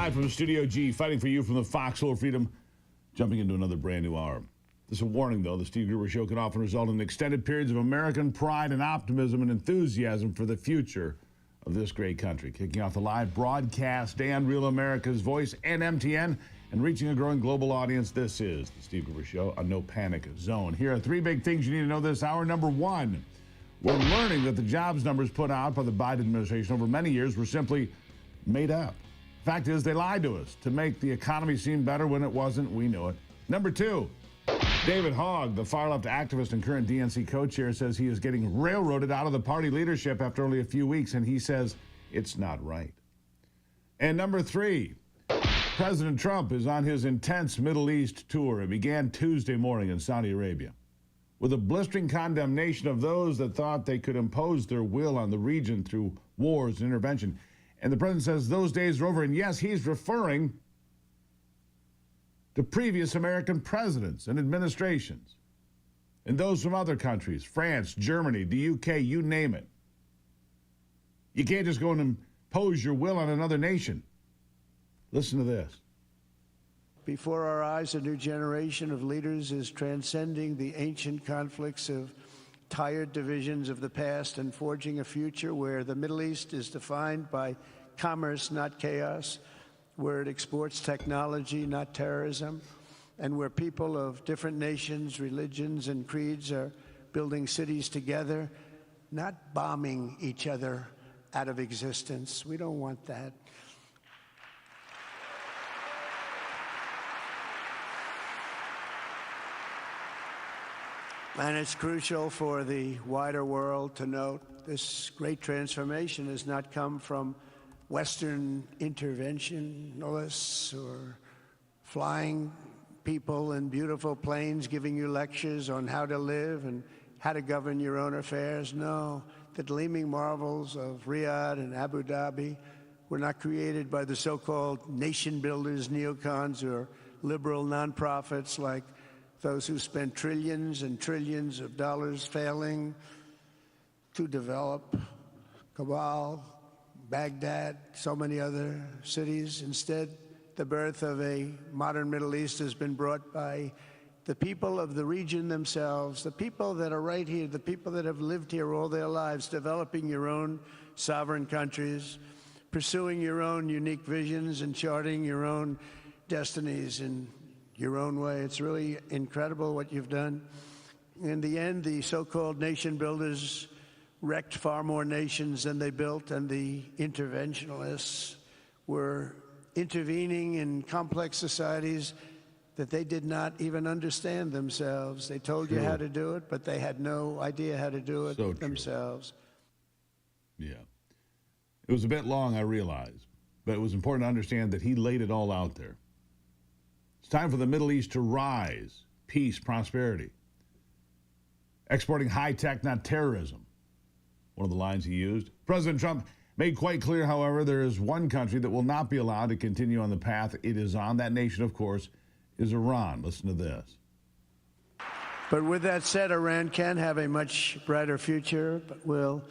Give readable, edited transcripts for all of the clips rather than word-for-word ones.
Live from Studio G, fighting for you from the foxhole of freedom, jumping into another brand new hour. This is a warning, though. The Steve Gruber Show can often result in extended periods of American pride and optimism and enthusiasm for the future of this great country. Kicking off the live broadcast and Real America's Voice and MTN and reaching a growing global audience, this is the Steve Gruber Show, a no panic zone. Here are three big things you need to know this hour. Number one, we're learning that the jobs numbers put out by the Biden administration over many years were simply made up. Fact is, they lied to us to make the economy seem better when it wasn't. We knew it. Number two, David Hogg, the far-left activist and current DNC co-chair, says he is getting railroaded out of the party leadership after only a few weeks, and he says it's not right. And number three, President Trump is on his intense Middle East tour. It began Tuesday morning in Saudi Arabia with a blistering condemnation of those that thought they could impose their will on the region through wars and intervention. And the president says those days are over. And yes, he's referring to previous American presidents and administrations and those from other countries, France, Germany, the UK, you name it. You can't just go and impose your will on another nation. Listen to this. Before our eyes, a new generation of leaders is transcending the ancient conflicts of tired divisions of the past and forging a future where the Middle East is defined by commerce, not chaos, where it exports technology, not terrorism, and where people of different nations, religions, and creeds are building cities together, not bombing each other out of existence. We don't want that. And it's crucial for the wider world to note this great transformation has not come from Western interventionists or flying people in beautiful planes giving you lectures on how to live and how to govern your own affairs. No, the gleaming marvels of Riyadh and Abu Dhabi were not created by the so-called nation builders, neocons, or liberal nonprofits like those who spent trillions and trillions of dollars failing to develop Kabul, Baghdad, so many other cities. Instead, the birth of a modern Middle East has been brought by the people of the region themselves, the people that are right here, the people that have lived here all their lives, developing your own sovereign countries, pursuing your own unique visions and charting your own destinies in your own way. It's really incredible what you've done. In the end, the so-called nation builders wrecked far more nations than they built, and the interventionists were intervening in complex societies that they did not even understand themselves. They told you how to do it, but they had no idea how to do it themselves. Yeah. It was a bit long, I realize, but it was important to understand that he laid it all out there. It's time for the Middle East to rise, peace, prosperity. Exporting high-tech, not terrorism. One of the lines he used. President Trump made quite clear, however, there is one country that will not be allowed to continue on the path it is on. That nation, of course, is Iran. Listen to this. But with that said, Iran can have a much brighter future, but will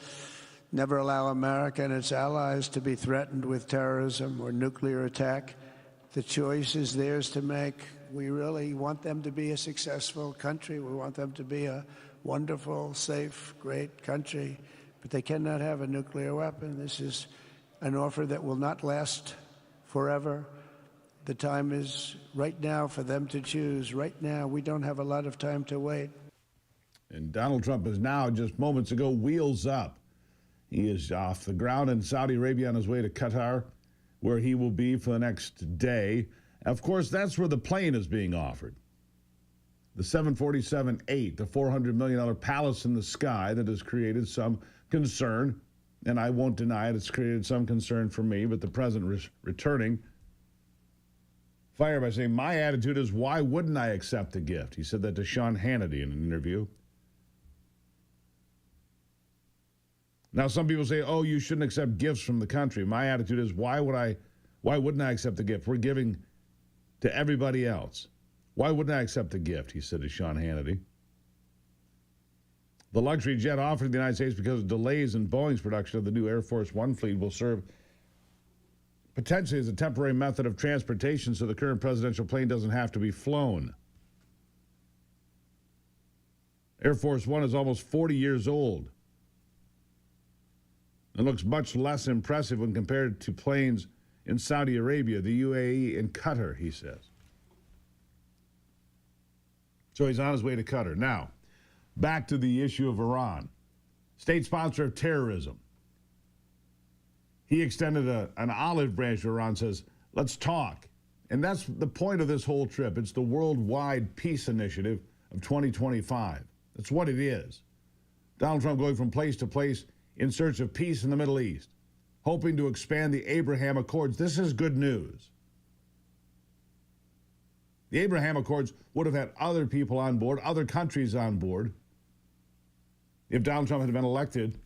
never allow America and its allies to be threatened with terrorism or nuclear attack. The choice is theirs to make. We really want them to be a successful country. We want them to be a wonderful, safe, great country. But they cannot have a nuclear weapon. This is an offer that will not last forever. The time is right now for them to choose. Right now, we don't have a lot of time to wait. And Donald Trump is now, just moments ago, wheels up. He is off the ground in Saudi Arabia on his way to Qatar, where he will be for the next day. Of course, that's where the plane is being offered. The 747-8, the $400 million palace in the sky that has created some concern, and I won't deny it, it's created some concern for me, but the president returning fire by saying, my attitude is, why wouldn't I accept the gift? He said that to Sean Hannity in an interview. Now, some people say, oh, you shouldn't accept gifts from the country. My attitude is, why wouldn't I accept the gift? We're giving to everybody else. Why wouldn't I accept the gift, he said to Sean Hannity. The luxury jet offered to the United States because of delays in Boeing's production of the new Air Force One fleet will serve potentially as a temporary method of transportation so the current presidential plane doesn't have to be flown. Air Force One is almost 40 years old and looks much less impressive when compared to planes in Saudi Arabia, the UAE, and Qatar, he says. So he's on his way to Qatar. Now, back to the issue of Iran. State sponsor of terrorism. He extended an olive branch to Iran, says, let's talk. And that's the point of this whole trip. It's the worldwide peace initiative of 2025. That's what it is. Donald Trump going from place to place in search of peace in the Middle East, hoping to expand the Abraham Accords. This is good news. The Abraham Accords would have had other people on board, other countries on board, if Donald Trump had been elected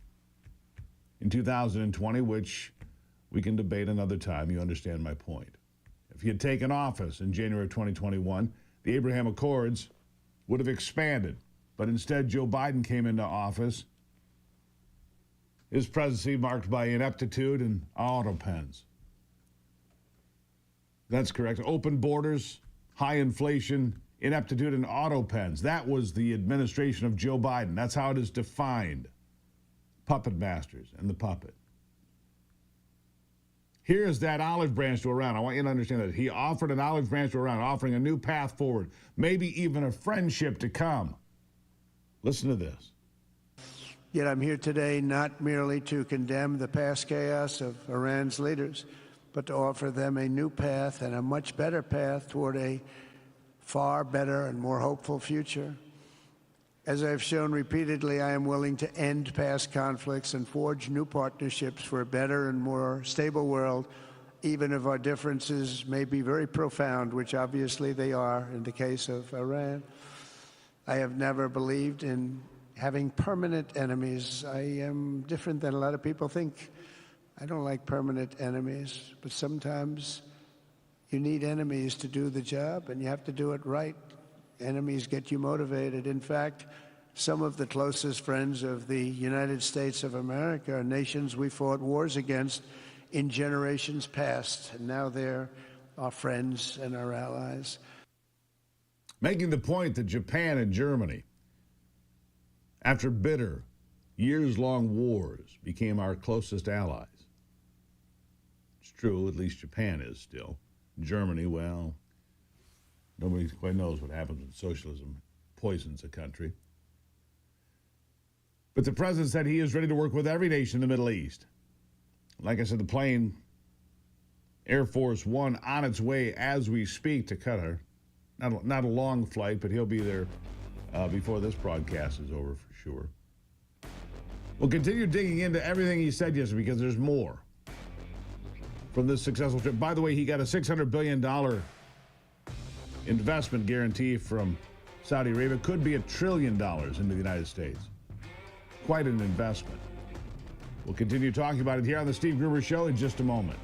in 2020, which we can debate another time. You understand my point. If he had taken office in January of 2021, the Abraham Accords would have expanded. But instead, Joe Biden came into office, his presidency marked by ineptitude and auto pens. That's correct. Open borders, high inflation, ineptitude, and auto pens. That was the administration of Joe Biden. That's how it is defined. Puppet masters and the puppet. Here's that olive branch to Iran. I want you to understand that. He offered an olive branch to Iran, offering a new path forward, maybe even a friendship to come. Listen to this. Yet I'm here today not merely to condemn the past chaos of Iran's leaders, but to offer them a new path and a much better path toward a far better and more hopeful future. As I've shown repeatedly, I am willing to end past conflicts and forge new partnerships for a better and more stable world, even if our differences may be very profound, which obviously they are in the case of Iran. I have never believed in having permanent enemies. I am different than a lot of people think. I don't like permanent enemies, but sometimes you need enemies to do the job, and you have to do it right. Enemies get you motivated. In fact, some of the closest friends of the United States of America are nations we fought wars against in generations past, and now they're our friends and our allies. Making the point that Japan and Germany, after bitter, years-long wars, became our closest allies. It's true, at least Japan is still. Germany, well, nobody quite knows what happens when socialism poisons a country. But the president said he is ready to work with every nation in the Middle East. Like I said, the plane, Air Force One, on its way as we speak to Qatar. Not a long flight, but he'll be there before this broadcast is over for sure. We'll continue digging into everything he said yesterday because there's more from this successful trip. By the way, he got a $600 billion investment guarantee from Saudi Arabia. Could be $1 trillion into the United States. Quite an investment. We'll continue talking about it here on the Steve Gruber Show in just a moment.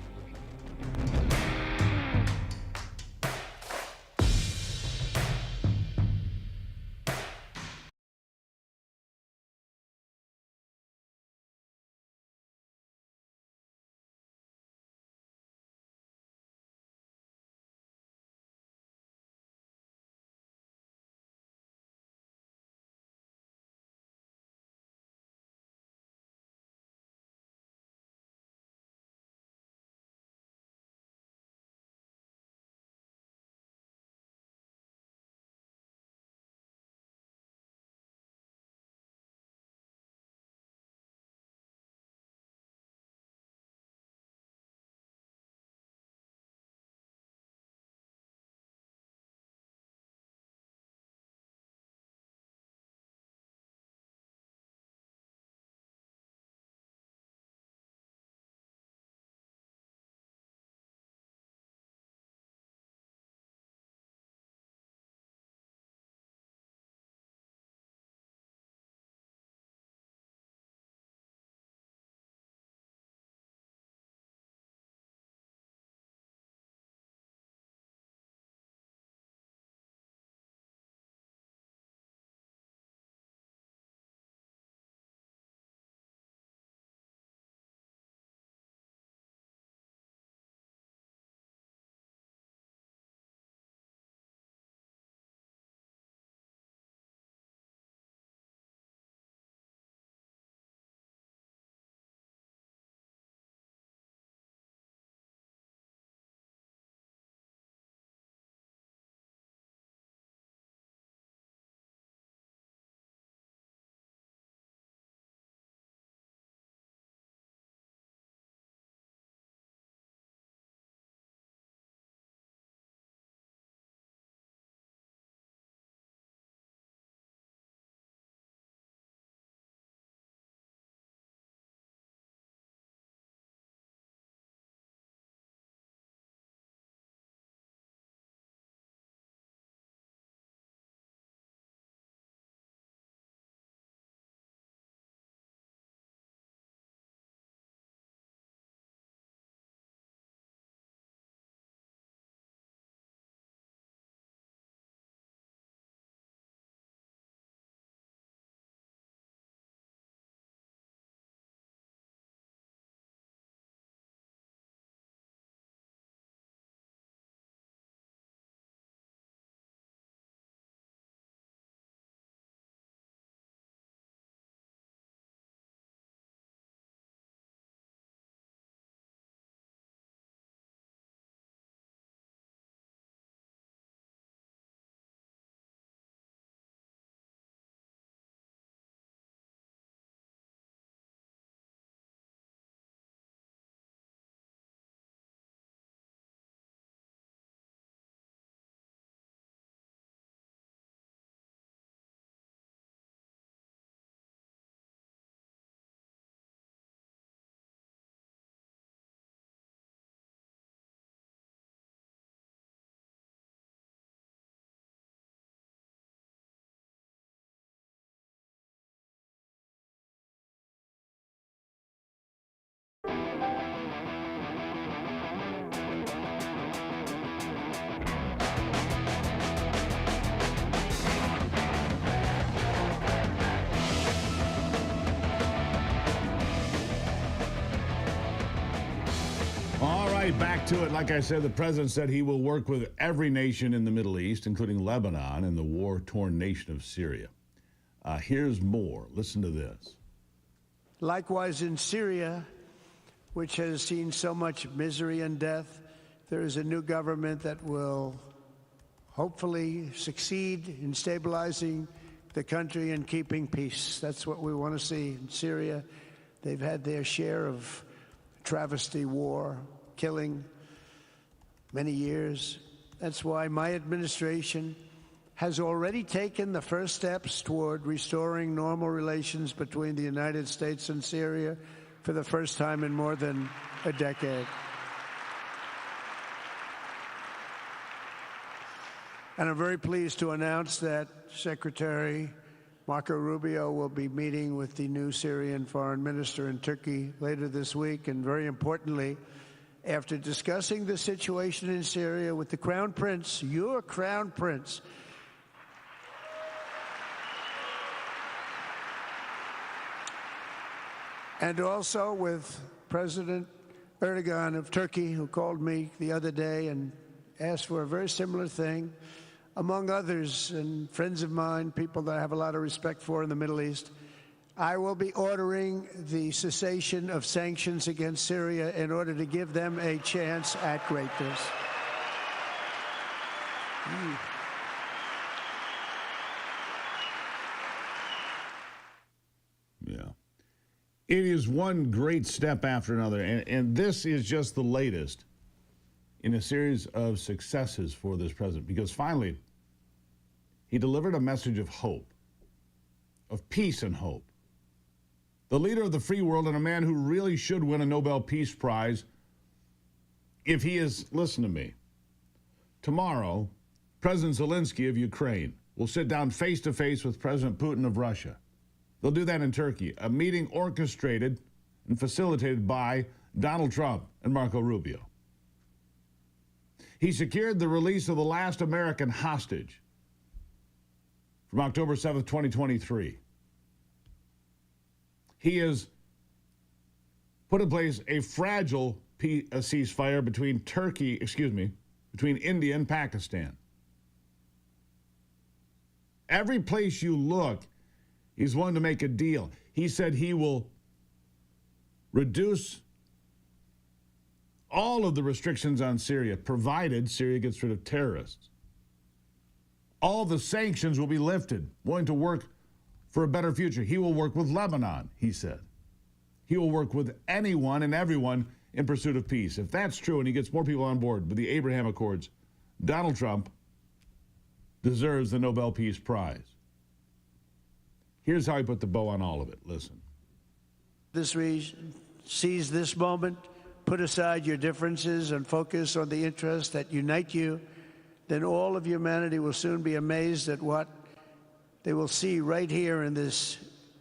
right, back to it. Like I said, the president said he will work with every nation in the Middle East, including Lebanon and the war-torn nation of Syria. Here's more. Listen to this. Likewise, in Syria, which has seen so much misery and death, there is a new government that will hopefully succeed in stabilizing the country and keeping peace. That's what we want to see in Syria. They've had their share of travesty, war, killing, many years. That's why my administration has already taken the first steps toward restoring normal relations between the United States and Syria for the first time in more than a decade. And I'm very pleased to announce that Secretary Marco Rubio will be meeting with the new Syrian foreign minister in Turkey later this week. And very importantly, after discussing the situation in Syria with the Crown Prince, your Crown Prince, and also with President Erdogan of Turkey, who called me the other day and asked for a very similar thing, among others, and friends of mine, people that I have a lot of respect for in the Middle East, I will be ordering the cessation of sanctions against Syria in order to give them a chance at greatness. Yeah. It is one great step after another, and this is just the latest in a series of successes for this president, because finally he delivered a message of hope, of peace and hope. The leader of the free world and a man who really should win a Nobel Peace Prize if he is, listen to me, tomorrow, President Zelensky of Ukraine will sit down face-to-face with President Putin of Russia. They'll do that in Turkey, a meeting orchestrated and facilitated by Donald Trump and Marco Rubio. He secured the release of the last American hostage from October 7th, 2023. He has put in place a fragile ceasefire between between India and Pakistan. Every place you look, he's willing to make a deal. He said he will reduce all of the restrictions on Syria, provided Syria gets rid of terrorists. All the sanctions will be lifted, willing to work for a better future. He will work with Lebanon, he said. He will work with anyone and everyone in pursuit of peace. If that's true and he gets more people on board with the Abraham Accords, Donald Trump deserves the Nobel Peace Prize. Here's how he put the bow on all of it. Listen. This region seize this moment, put aside your differences and focus on the interests that unite you, then all of humanity will soon be amazed at what they will see right here in this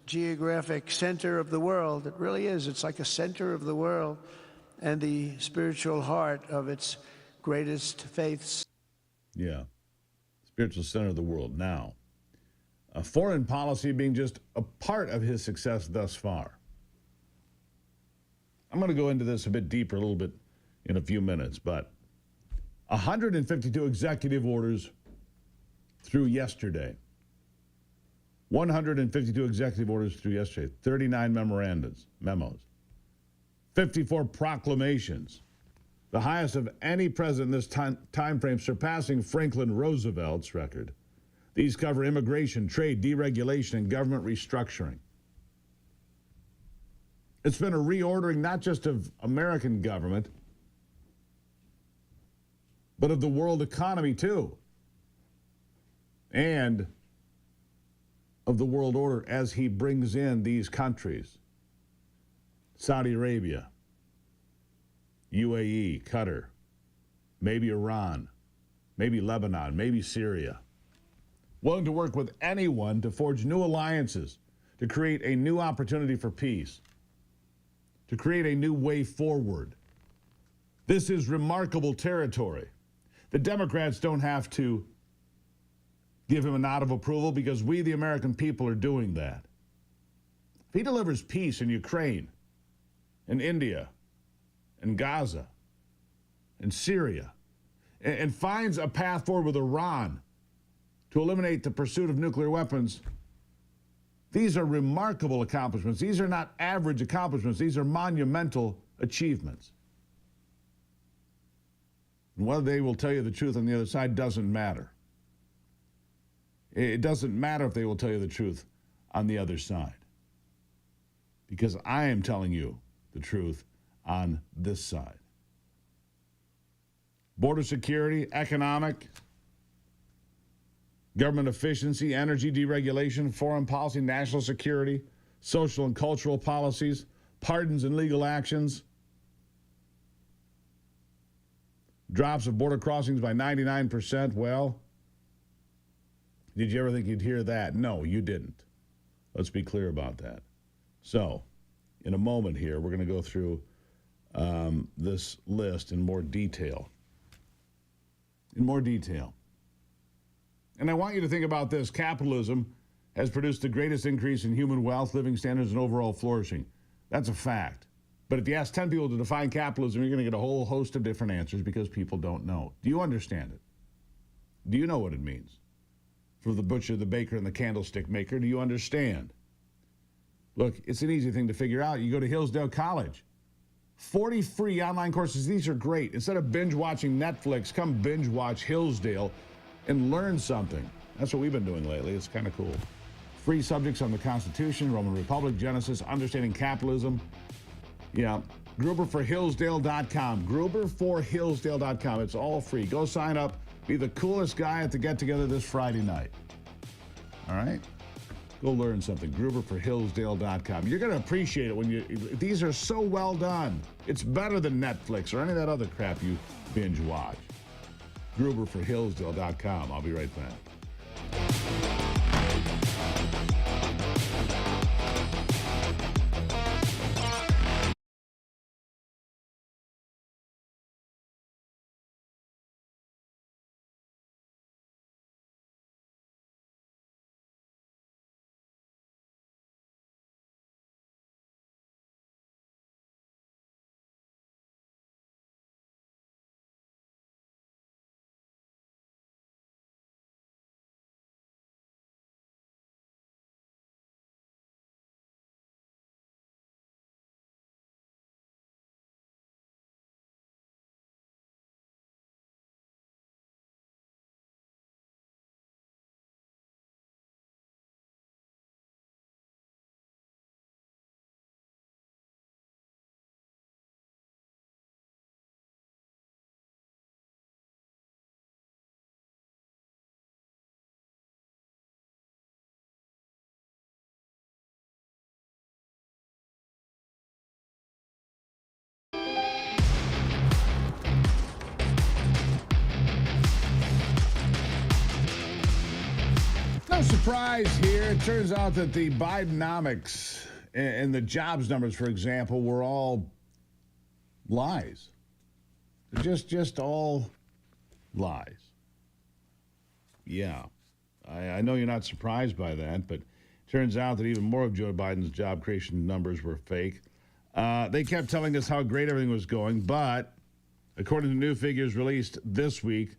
geographic center of the world. It really is. It's like a center of the world and the spiritual heart of its greatest faiths. Yeah. Spiritual center of the world. Now, foreign policy being just a part of his success thus far. I'm going to go into this a bit deeper, a little bit in a few minutes, but 152 executive orders through yesterday. 152 executive orders through yesterday. 39 memos. 54 proclamations. The highest of any president in this time frame, surpassing Franklin Roosevelt's record. These cover immigration, trade, deregulation, and government restructuring. It's been a reordering not just of American government, but of the world economy too, and of the world order as he brings in these countries. Saudi Arabia, UAE, Qatar, maybe Iran, maybe Lebanon, maybe Syria. Willing to work with anyone to forge new alliances, to create a new opportunity for peace, to create a new way forward. This is remarkable territory. The Democrats don't have to give him a nod of approval because we, the American people, are doing that. If he delivers peace in Ukraine, in India, in Gaza, and Syria, and finds a path forward with Iran to eliminate the pursuit of nuclear weapons. These are remarkable accomplishments. These are not average accomplishments. These are monumental achievements. And whether they will tell you the truth on the other side doesn't matter. It doesn't matter if they will tell you the truth on the other side. Because I am telling you the truth on this side. Border security, economic, government efficiency, energy deregulation, foreign policy, national security, social and cultural policies, pardons and legal actions, drops of border crossings by 99%. Well, did you ever think you'd hear that? No, you didn't. Let's be clear about that. So, in a moment here, we're going to go through this list in more detail. And I want you to think about this. Capitalism has produced the greatest increase in human wealth, living standards, and overall flourishing. That's a fact. But if you ask 10 people to define capitalism, you're going to get a whole host of different answers because people don't know. Do you understand it? Do you know what it means? For the butcher, the baker, and the candlestick maker, do you understand? Look, it's an easy thing to figure out. You go to Hillsdale College. 40 free online courses. These are great. Instead of binge watching Netflix, come binge watch Hillsdale and learn something. That's what we've been doing lately. It's kind of cool. Free subjects on the Constitution, Roman Republic, Genesis, understanding capitalism. Yeah, GruberForHillsdale.com. GruberForHillsdale.com. It's all free. Go sign up. Be the coolest guy at the get-together this Friday night. All right? Go learn something. GruberForHillsdale.com. You're going to appreciate it when you... These are so well done. It's better than Netflix or any of that other crap you binge watch. GruberForHillsdale.com. I'll be right back. No surprise here. It turns out that the Bidenomics and the jobs numbers, for example, were all lies. Just all lies. Yeah. I know you're not surprised by that, but it turns out that even more of Joe Biden's job creation numbers were fake. They kept telling us how great everything was going, but according to new figures released this week,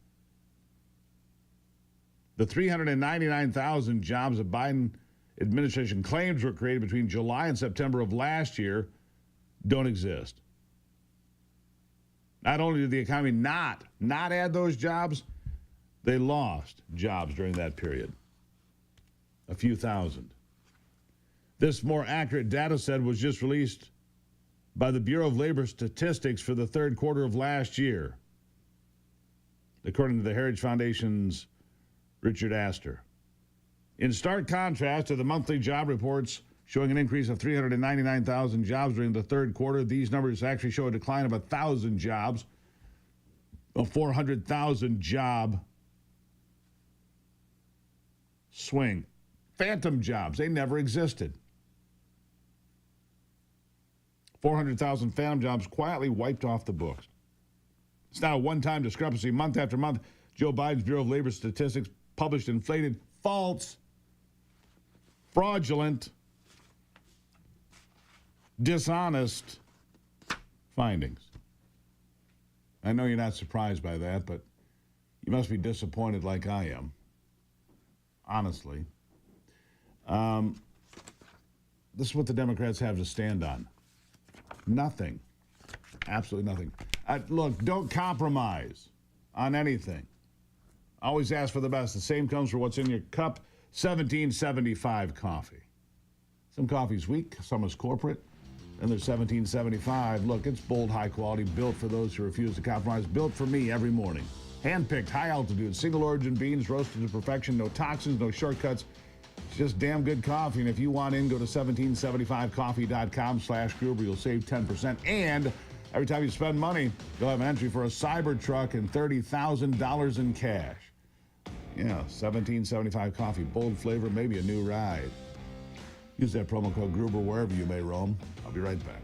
the 399,000 jobs the Biden administration claims were created between July and September of last year don't exist. Not only did the economy not add those jobs, they lost jobs during that period. A few thousand. This more accurate data set was just released by the Bureau of Labor Statistics for the third quarter of last year, according to the Heritage Foundation's Richard Astor. In stark contrast to the monthly job reports showing an increase of 399,000 jobs during the third quarter, these numbers actually show a decline of 1,000 jobs, a 400,000 job swing. Phantom jobs, they never existed. 400,000 phantom jobs quietly wiped off the books. It's not a one-time discrepancy. Month after month, Joe Biden's Bureau of Labor Statistics published inflated, false, fraudulent, dishonest findings. I know you're not surprised by that, but you must be disappointed like I am. Honestly. This is what the Democrats have to stand on. Nothing. Absolutely nothing. Look, don't compromise on anything. Always ask for the best. The same comes for what's in your cup. 1775 coffee. Some coffee's weak, some is corporate, and there's 1775. Look, it's bold, high quality, built for those who refuse to compromise, built for me every morning. Hand-picked, high altitude, single origin beans, roasted to perfection, no toxins, no shortcuts. It's just damn good coffee. And if you want in, go to 1775coffee.com/Gruber. You'll save 10%. And every time you spend money, you'll have an entry for a Cybertruck and $30,000 in cash. Yeah, 1775 coffee, bold flavor, maybe a new ride. Use that promo code Gruber wherever you may roam. I'll be right back.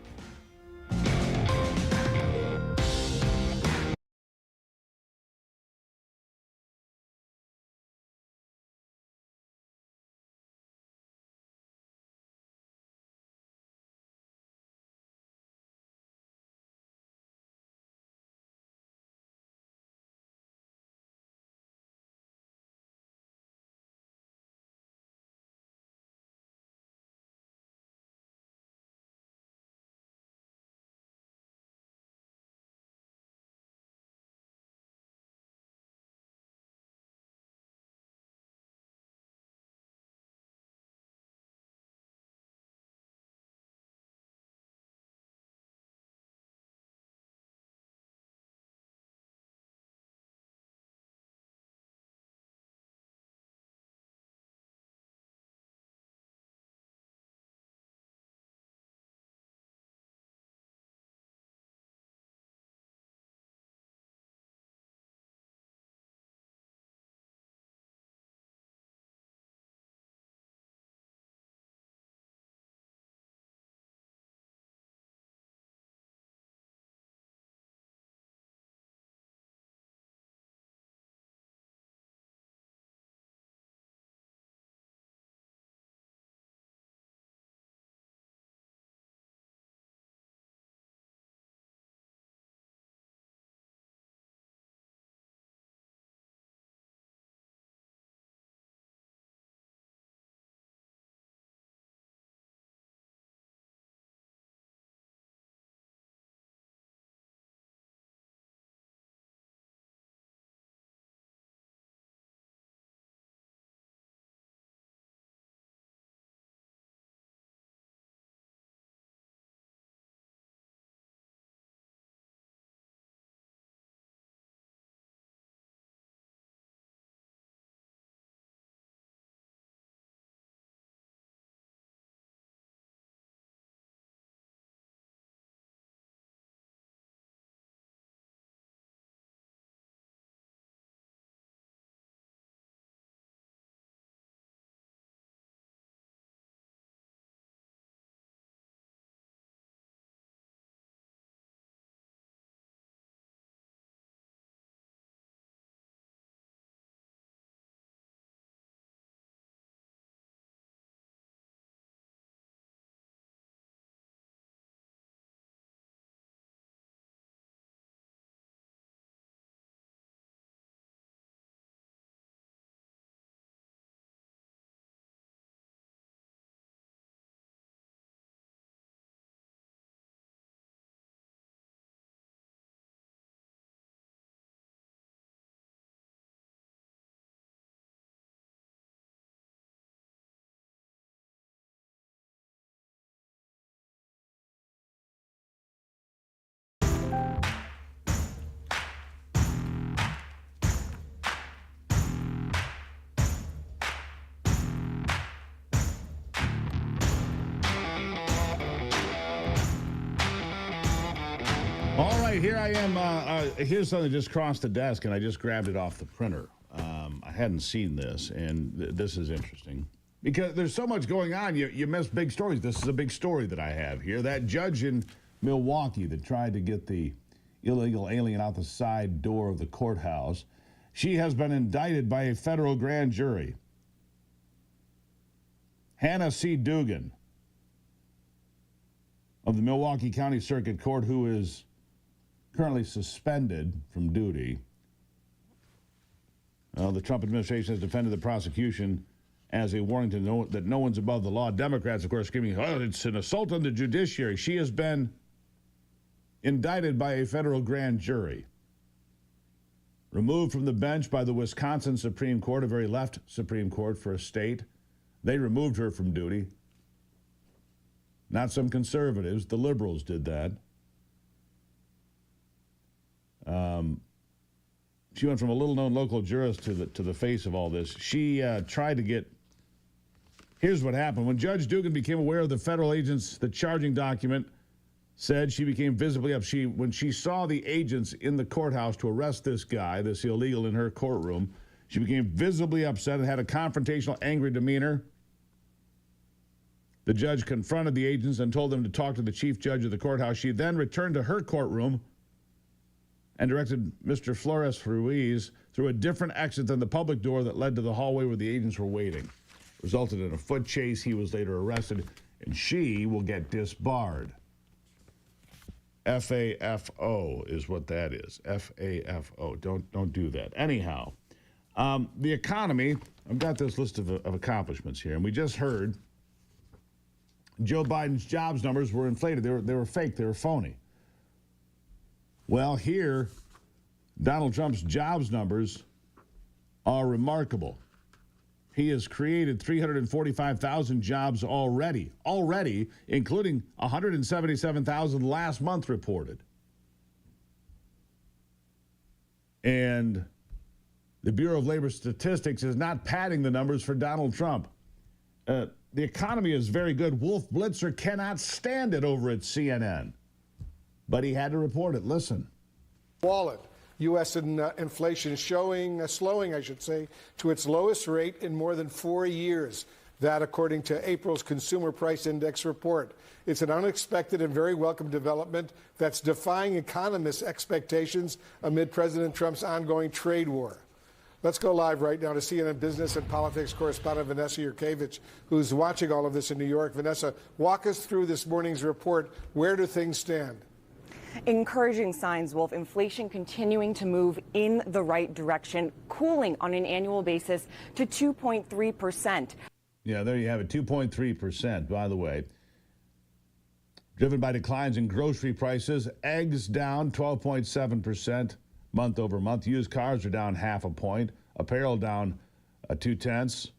All right, here I am. Here's something that just crossed the desk, and I just grabbed it off the printer. I hadn't seen this, and this is interesting. Because there's so much going on, you miss big stories. This is a big story that I have here. That judge in Milwaukee that tried to get the illegal alien out the side door of the courthouse, she has been indicted by a federal grand jury. Hannah C. Dugan of the Milwaukee County Circuit Court, who is currently suspended from duty. The Trump administration has defended the prosecution as a warning to that no one's above the law. Democrats, of course, screaming, oh, it's an assault on the judiciary. She has been indicted by a federal grand jury. Removed from the bench by the Wisconsin Supreme Court, a very left Supreme Court for a state. They removed her from duty. Not some conservatives. The liberals did that. She went from a little-known local jurist to the face of all this. She tried to get... Here's what happened. When Judge Dugan became aware of the federal agents, the charging document said she became visibly up. When she saw the agents in the courthouse to arrest this guy, this illegal in her courtroom, she became visibly upset and had a confrontational, angry demeanor. The judge confronted the agents and told them to talk to the chief judge of the courthouse. She then returned to her courtroom and directed Mr. Flores Ruiz through a different exit than the public door that led to the hallway where the agents were waiting. Resulted in a foot chase. He was later arrested, and she will get disbarred. FAFO is what that is. FAFO. Don't do that. Anyhow, the economy, I've got this list of accomplishments here, and we just heard Joe Biden's jobs numbers were inflated. They were fake. They were phony. Well, here, Donald Trump's jobs numbers are remarkable. He has created 345,000 jobs already, including 177,000 last month reported. And the Bureau of Labor Statistics is not padding the numbers for Donald Trump. The economy is very good. Wolf Blitzer cannot stand it over at CNN. But he had to report it. Listen. Wallet. U.S. inflation slowing, I should say, to its lowest rate in more than 4 years. That, according to April's Consumer Price Index report. It's an unexpected and very welcome development that's defying economists' expectations amid President Trump's ongoing trade war. Let's go live right now to CNN business and politics correspondent Vanessa Yurkevich, who's watching all of this in New York. Vanessa, walk us through this morning's report. Where do things stand? Encouraging signs, Wolf. Inflation continuing to move in the right direction, cooling on an annual basis to 2.3%. Yeah, there you have it, 2.3%, by the way. Driven by declines in grocery prices, eggs down 12.7% month over month. Used cars are down 0.5 point. Apparel down 0.2.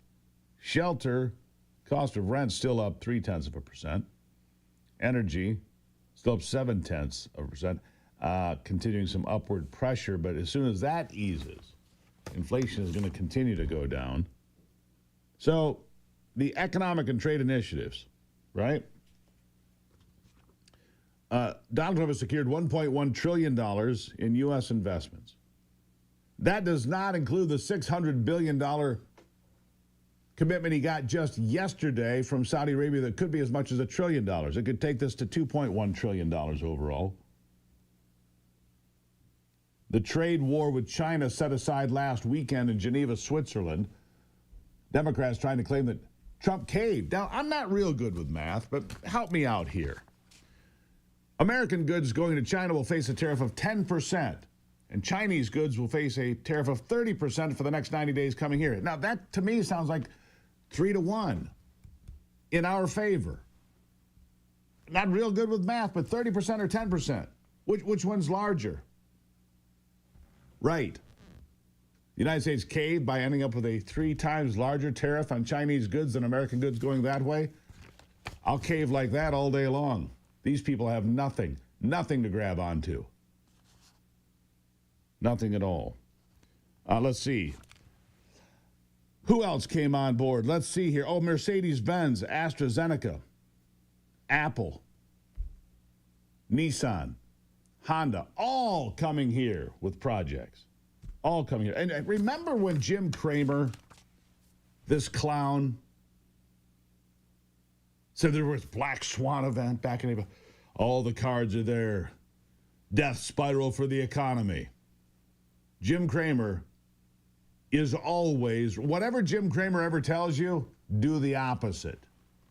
Shelter, cost of rent still up 0.3%. Energy still up 0.7%, continuing some upward pressure. But as soon as that eases, inflation is going to continue to go down. So the economic and trade initiatives, right? Donald Trump has secured $1.1 trillion in U.S. investments. That does not include the $600 billion commitment he got just yesterday from Saudi Arabia that could be as much as $1 trillion. It could take this to $2.1 trillion overall. The trade war with China set aside last weekend in Geneva, Switzerland. Democrats trying to claim that Trump caved. Now, I'm not real good with math, but help me out here. American goods going to China will face a tariff of 10%, and Chinese goods will face a tariff of 30% for the next 90 days coming here. Now, that to me sounds like 3-1 in our favor. Not real good with math, but 30% or 10%. Which one's larger? Right. The United States caved by ending up with a 3 times larger tariff on Chinese goods than American goods going that way. I'll cave like that all day long. These people have nothing to grab onto. Nothing at all. Let's see. Who else came on board? Let's see here. Oh, Mercedes-Benz, AstraZeneca, Apple, Nissan, Honda, all coming here with projects. All coming here. And remember when Jim Cramer, this clown, said there was Black Swan event back in April? All the cards are there. Death spiral for the economy. Jim Cramer is always, whatever Jim Cramer ever tells you, do the opposite.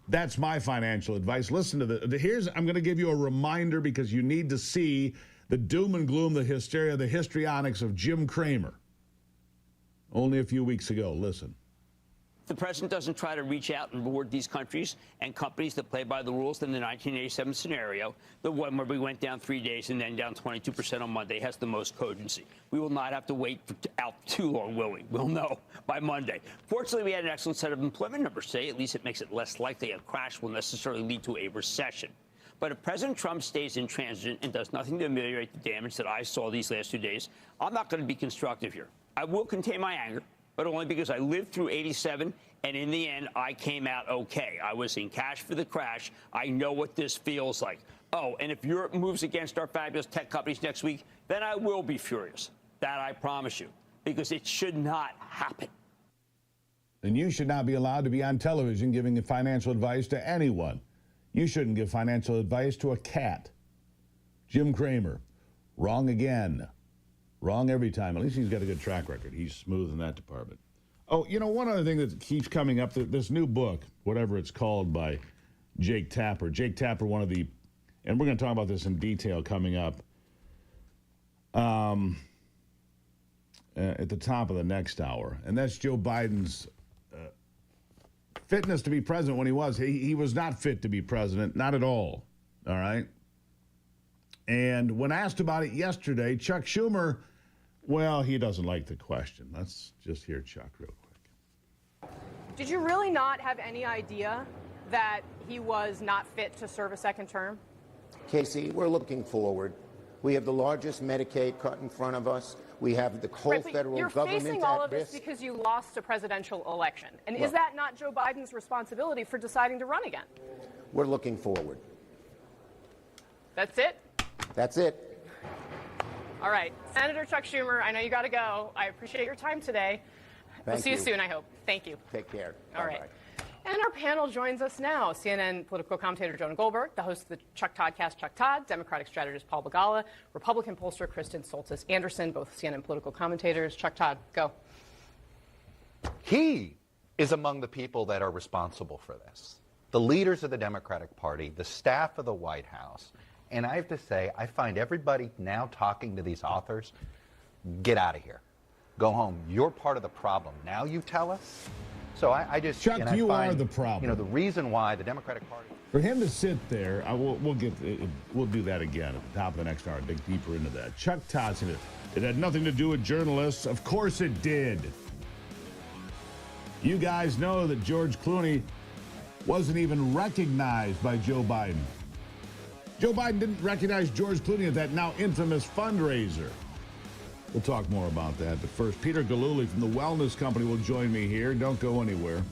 That's my financial advice. Listen to the here's, I'm going to give you a reminder because you need to see the doom and gloom, the hysteria, the histrionics of Jim Cramer only a few weeks ago. Listen. The president doesn't try to reach out and reward these countries and companies that play by the rules in the 1987 scenario, the one where we went down 3 days and then down 22% on Monday, has the most cogency. We will not have to wait out too long, will we? We'll know by Monday. Fortunately, we had an excellent set of employment numbers today. At least it makes it less likely a crash will necessarily lead to a recession. But if President Trump stays intransigent and does nothing to ameliorate the damage that I saw these last 2 days, I'm not going to be constructive here. I will contain my anger, but only because I lived through 87, and in the end, I came out okay. I was in cash for the crash. I know what this feels like. Oh, and if Europe moves against our fabulous tech companies next week, then I will be furious. That I promise you, because it should not happen. And you should not be allowed to be on television giving financial advice to anyone. You shouldn't give financial advice to a cat. Jim Cramer, wrong again. Wrong every time. At least he's got a good track record. He's smooth in that department. Oh, you know, one other thing that keeps coming up, this new book, whatever it's called, by Jake Tapper. Jake Tapper, one of the, and we're going to talk about this in detail coming up at the top of the next hour. And that's Joe Biden's fitness to be president when he was. He was not fit to be president, not at all right? And when asked about it yesterday, Chuck Schumer, well, he doesn't like the question. Let's just hear Chuck real quick. Did you really not have any idea that he was not fit to serve a second term? Casey, we're looking forward. We have the largest Medicaid cut in front of us. We have the whole federal you're government facing all of at this risk. because you lost a presidential election. And Well, is that not Joe Biden's responsibility for deciding to run again? We're looking forward. That's it? That's it. All right. Senator Chuck Schumer, I know you got to go. I appreciate your time today. We'll Thank see you you. soon, I hope. Thank you. Take care. All right. Bye-bye. And our panel joins us now. CNN political commentator Jonah Goldberg, the host of the Chuck Toddcast, Chuck Todd, Democratic strategist Paul Begala, Republican pollster Kristen Soltis Anderson, both CNN political commentators. Chuck Todd, go. He is among the people that are responsible for this. The leaders of the Democratic Party, the staff of the White House. And I have to say, I find everybody now talking to these authors, get out of here. Go home. You're part of the problem. Now you tell us? So I just... Chuck, and I you find, are the problem. You know, the reason why the Democratic Party... For him to sit there, we'll do that again at the top of the next hour, dig deeper into that. Chuck Todd said it had nothing to do with journalists. Of course it did. You guys know that George Clooney wasn't even recognized by Joe Biden. Joe Biden didn't recognize George Clooney at that now infamous fundraiser. We'll talk more about that. But first, Peter Galuli from the Wellness Company will join me here. Don't go anywhere.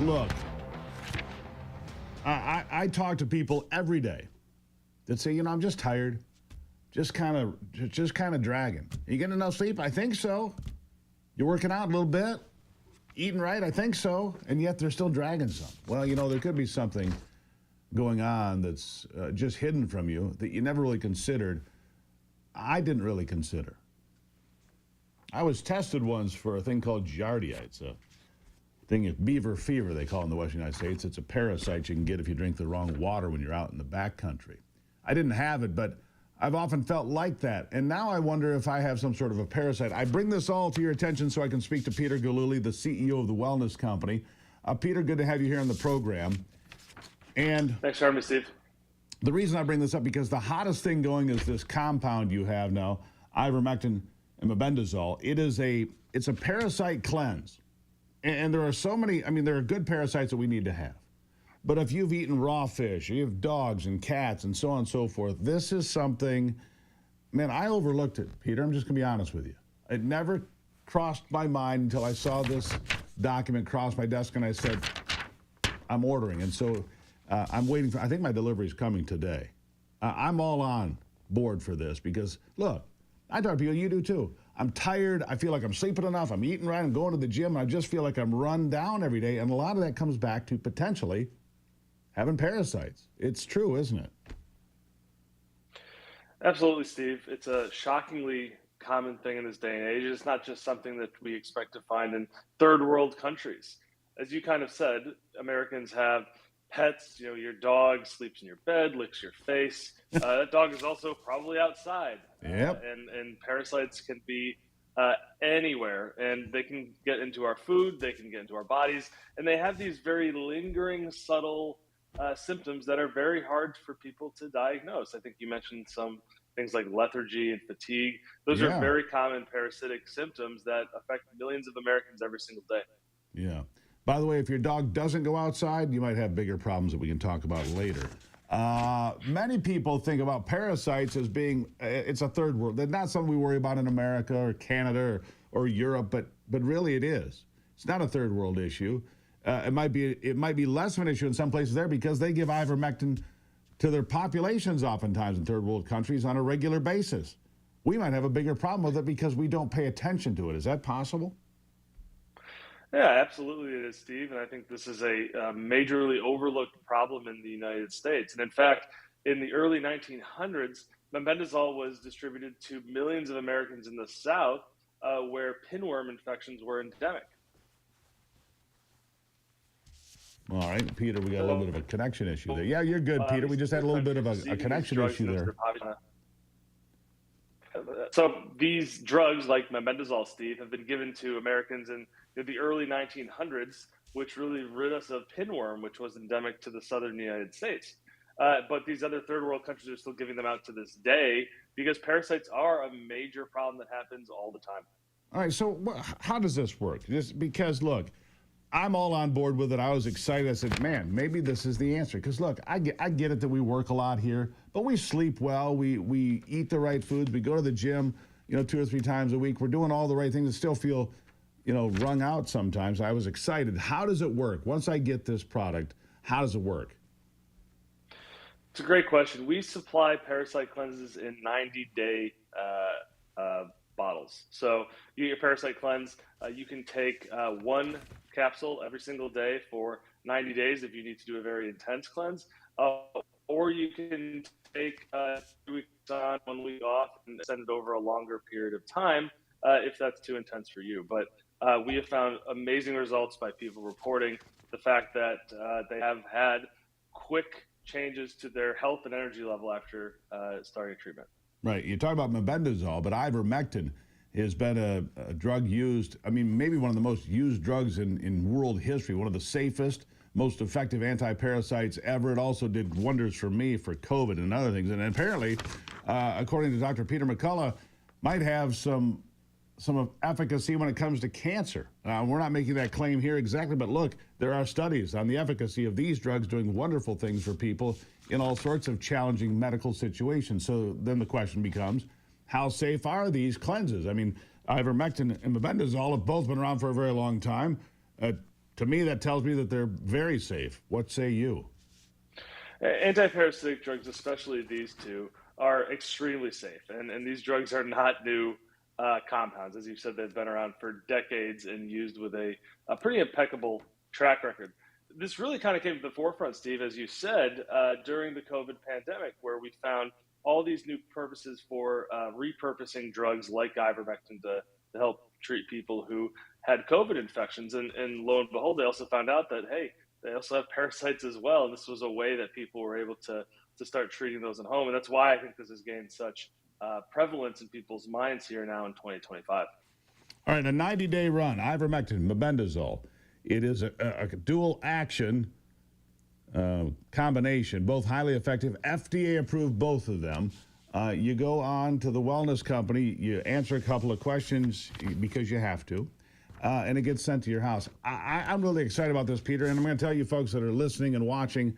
Look, I talk to people every day that say, I'm just tired, just kind of dragging. You getting enough sleep? I think so. You working out a little bit? Eating right? I think so. And yet they're still dragging some. Well, there could be something going on that's just hidden from you that you never really considered. I didn't really consider. I was tested once for a thing called Giardia. It's a thing of beaver fever, they call it in the Western United States. It's a parasite you can get if you drink the wrong water when you're out in the backcountry. I didn't have it, but I've often felt like that. And now I wonder if I have some sort of a parasite. I bring this all to your attention so I can speak to Peter Galuli, the CEO of the Wellness Company. Peter, good to have you here on the program. And thanks for having me, Steve. The reason I bring this up, because the hottest thing going is this compound you have now, ivermectin and mebendazole. It's a parasite cleanse. And there are so many, there are good parasites that we need to have. But if you've eaten raw fish, you have dogs and cats and so on and so forth, this is something, man, I overlooked it, Peter. I'm just going to be honest with you. It never crossed my mind until I saw this document cross my desk and I said, I'm ordering. And so I'm waiting for, I think my delivery is coming today. I'm all on board for this because, look, I talk to people, you do too. I'm tired. I feel like I'm sleeping enough. I'm eating right. I'm going to the gym. I just feel like I'm run down every day. And a lot of that comes back to potentially having parasites. It's true, isn't it? Absolutely, Steve. It's a shockingly common thing in this day and age. It's not just something that we expect to find in third world countries. As you kind of said, Americans have pets. Your dog sleeps in your bed, licks your face. That dog is also probably outside. Yep. And parasites can be anywhere, and they can get into our food, they can get into our bodies, and they have these very lingering, subtle symptoms that are very hard for people to diagnose. I think you mentioned some things like lethargy and fatigue. Those are very common parasitic symptoms that affect millions of Americans every single day. Yeah. By the way, if your dog doesn't go outside, you might have bigger problems that we can talk about later. Many people think about parasites as being, it's a third world. They're not something we worry about in America or Canada or Europe, but really it is. It's not a third world issue. It might be less of an issue in some places there because they give ivermectin to their populations oftentimes in third world countries on a regular basis. We might have a bigger problem with it because we don't pay attention to it. Is that possible? Yeah, absolutely it is, Steve. And I think this is a majorly overlooked problem in the United States. And in fact, in the early 1900s, mebendazole was distributed to millions of Americans in the South where pinworm infections were endemic. All right, Peter, we got a little bit of a connection issue there. Yeah, you're good, Peter. We just had a little bit of a connection issue there. So these drugs, like mebendazole, Steve, have been given to Americans in the early 1900s, which really rid us of pinworm, which was endemic to the southern United States. But these other third world countries are still giving them out to this day because parasites are a major problem that happens all the time. All right, so how does this work? Just because, look, I'm all on board with it. I was excited. I said, man, maybe this is the answer. Because, look, I get it that we work a lot here, but we sleep well. We eat the right foods. We go to the gym, 2 or 3 times a week. We're doing all the right things and still feel, wrung out sometimes. I was excited. How does it work? Once I get this product, how does it work? It's a great question. We supply parasite cleanses in 90-day bottles. So you get your parasite cleanse. You can take 1 capsule every single day for 90 days if you need to do a very intense cleanse. Or you can take 2 weeks on, 1 week off, and send it over a longer period of time if that's too intense for you. But we have found amazing results by people reporting the fact that they have had quick changes to their health and energy level after starting treatment. Right. You talk about mebendazole, but ivermectin has been a drug used, maybe one of the most used drugs in world history, one of the safest, most effective anti-parasites ever. It also did wonders for me for COVID and other things. And apparently, according to Dr. Peter McCullough, might have some efficacy when it comes to cancer. We're not making that claim here exactly, but look, there are studies on the efficacy of these drugs doing wonderful things for people in all sorts of challenging medical situations. So then the question becomes, how safe are these cleanses? Ivermectin and mebendazole have both been around for a very long time. To me, that tells me that they're very safe. What say you? Anti-parasitic drugs, especially these two, are extremely safe, and these drugs are not new compounds. As you said, they've been around for decades and used with a pretty impeccable track record. This really kind of came to the forefront, Steve, as you said, during the COVID pandemic, where we found all these new purposes for repurposing drugs like ivermectin to help treat people who had COVID infections. And lo and behold, they also found out that, hey, they also have parasites as well. And this was a way that people were able to start treating those at home. And that's why I think this has gained such prevalence in people's minds here now in 2025. All right, a 90-day run, ivermectin, mebendazole. It is a dual action combination, both highly effective. FDA approved both of them. You go on to the wellness company, you answer a couple of questions because you have to, and it gets sent to your house. I'm really excited about this, Peter, and I'm going to tell you folks that are listening and watching,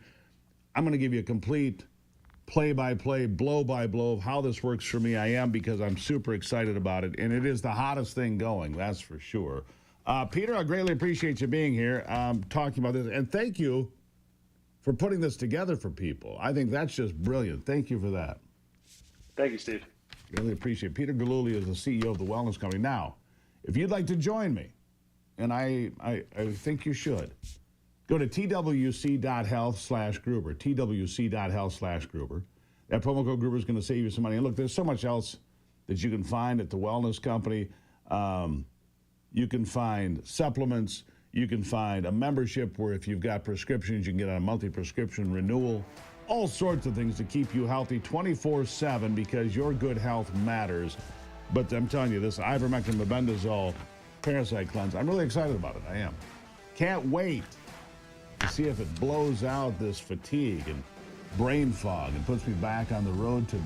I'm going to give you a complete play-by-play, blow-by-blow of how this works for me. I am, because I'm super excited about it, and it is the hottest thing going, that's for sure. Peter, I greatly appreciate you being here, talking about this, and thank you for putting this together for people. I think that's just brilliant. Thank you for that. Thank you, Steve. Really appreciate it. Peter Galuli is the CEO of the Wellness Company. Now, if you'd like to join me, and I think you should, go to twc.health/Gruber, twc.health/Gruber. That promo code Gruber is going to save you some money. And look, there's so much else that you can find at the Wellness Company. You can find supplements. You can find a membership where if you've got prescriptions, you can get on a monthly prescription renewal. All sorts of things to keep you healthy 24/7, because your good health matters. But I'm telling you, this ivermectin mebendazole parasite cleanse, I'm really excited about it. I am. Can't wait to see if it blows out this fatigue and brain fog and puts me back on the road to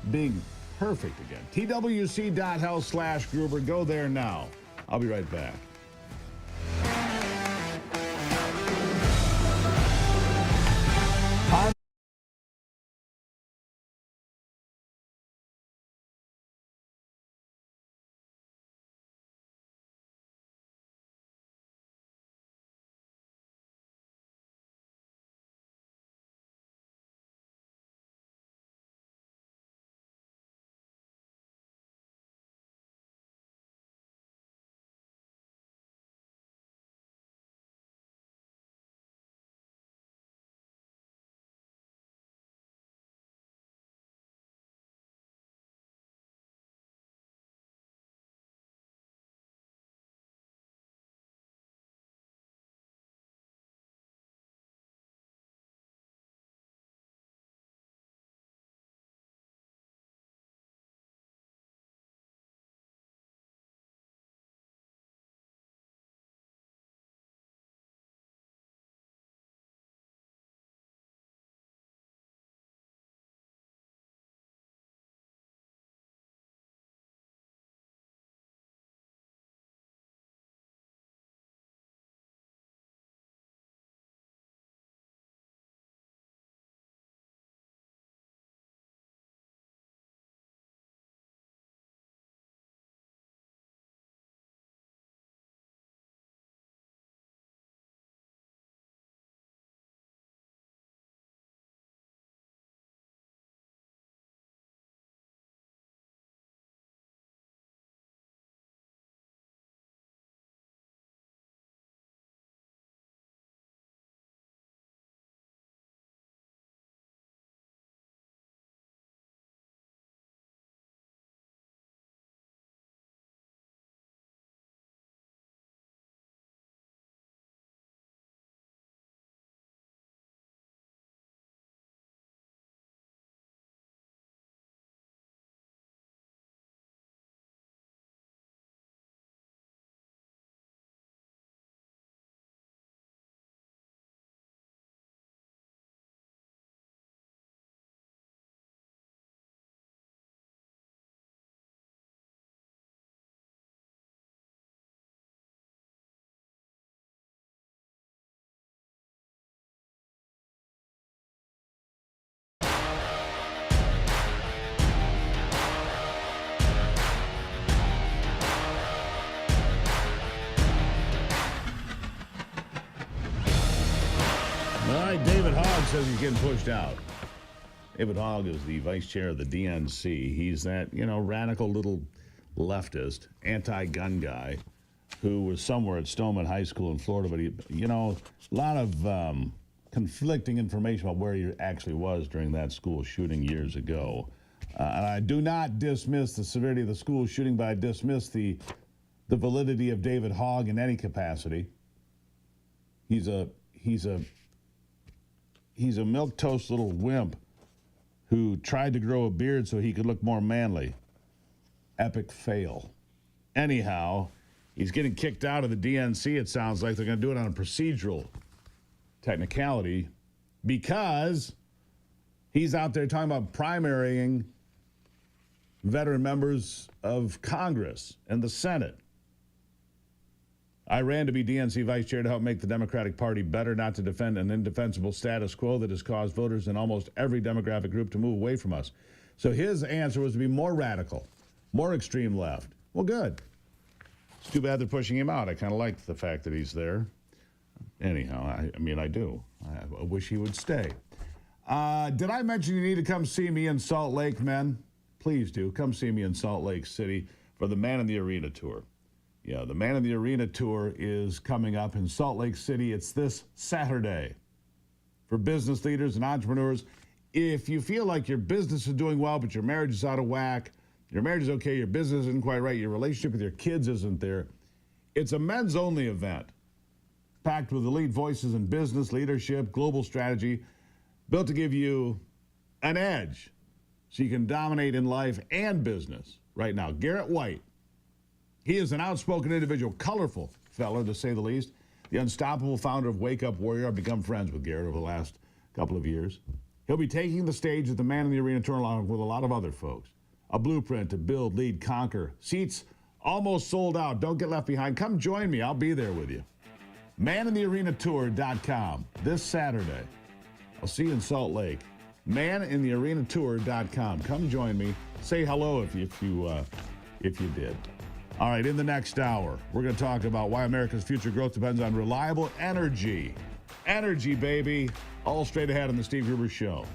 being perfect again. twc.health/Gruber. Go there now. I'll be right back. David Hogg says he's getting pushed out. David Hogg is the vice chair of the DNC. He's that, radical little leftist, anti-gun guy who was somewhere at Stoneman High School in Florida, but a lot of conflicting information about where he actually was during that school shooting years ago. And I do not dismiss the severity of the school shooting, but I dismiss the validity of David Hogg in any capacity. He's a milquetoast little wimp who tried to grow a beard so he could look more manly. Epic fail. Anyhow, he's getting kicked out of the DNC, it sounds like. They're going to do it on a procedural technicality because he's out there talking about primarying veteran members of Congress and the Senate. I ran to be DNC vice chair to help make the Democratic Party better, not to defend an indefensible status quo that has caused voters in almost every demographic group to move away from us. So his answer was to be more radical, more extreme left. Well, good. It's too bad they're pushing him out. I kind of like the fact that he's there. Anyhow, I do. I wish he would stay. Did I mention you need to come see me in Salt Lake, men? Please do. Come see me in Salt Lake City for the Man in the Arena Tour. Yeah, the Man in the Arena Tour is coming up in Salt Lake City. It's this Saturday for business leaders and entrepreneurs. If you feel like your business is doing well, but your marriage is out of whack, your marriage is okay, your business isn't quite right, your relationship with your kids isn't there, it's a men's-only event packed with elite voices in business, leadership, global strategy, built to give you an edge so you can dominate in life and business. Right now, Garrett White. He is an outspoken individual, colorful fella, to say the least. The unstoppable founder of Wake Up Warrior. I've become friends with Garrett over the last couple of years. He'll be taking the stage at the Man in the Arena Tour along with a lot of other folks. A blueprint to build, lead, conquer. Seats almost sold out. Don't get left behind. Come join me. I'll be there with you. ManInTheArenaTour.com this Saturday. I'll see you in Salt Lake. ManInTheArenaTour.com. Come join me. Say hello if you did. All right, in the next hour, we're going to talk about why America's future growth depends on reliable energy. Energy, baby. All straight ahead on the Steve Gruber Show.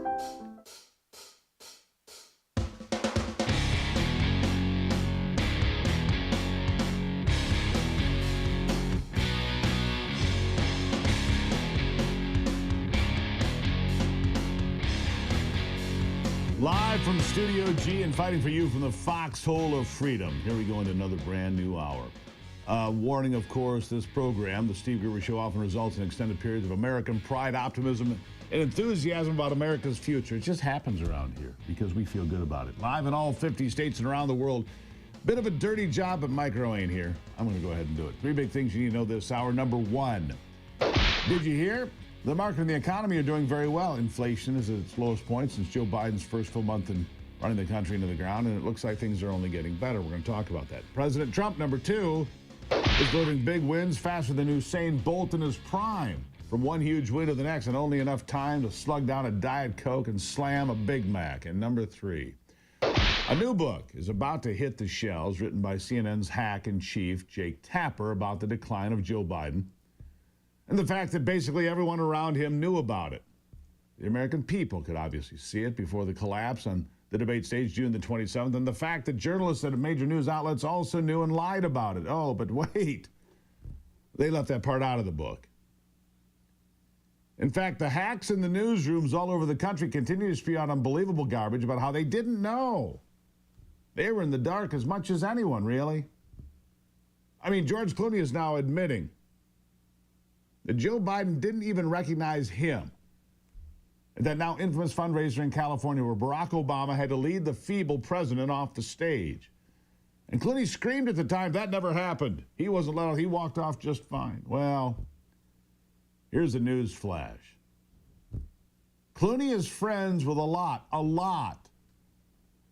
Live from Studio G and fighting for you from the foxhole of freedom. Here we go into another brand new hour. Warning, of course, this program, the Steve Gruber Show, often results in extended periods of American pride, optimism, and enthusiasm about America's future. It just happens around here because we feel good about it. Live in all 50 states and around the world. Bit of a dirty job, but Micro ain't here. I'm going to go ahead and do it. Three big things you need to know this hour. Number one, did you hear? The market and the economy are doing very well. Inflation is at its lowest point since Joe Biden's first full month in running the country into the ground, and it looks like things are only getting better. We're going to talk about that. President Trump, number two, is delivering big wins faster than Usain Bolt in his prime. From one huge win to the next, and only enough time to slug down a Diet Coke and slam a Big Mac. And number three, a new book is about to hit the shelves, written by CNN's hack-in-chief, Jake Tapper, about the decline of Joe Biden. And the fact that basically everyone around him knew about it. The American people could obviously see it before the collapse on the debate stage June the 27th. And the fact that journalists at major news outlets also knew and lied about it. Oh, but wait. They left that part out of the book. In fact, the hacks in the newsrooms all over the country continue to spew out unbelievable garbage about how they didn't know. They were in the dark as much as anyone, really. I mean, George Clooney is now admitting that Joe Biden didn't even recognize him. That now infamous fundraiser in California where Barack Obama had to lead the feeble president off the stage. And Clooney screamed at the time, that never happened. He wasn't let out. He walked off just fine. Well, here's a news flash. Clooney is friends with a lot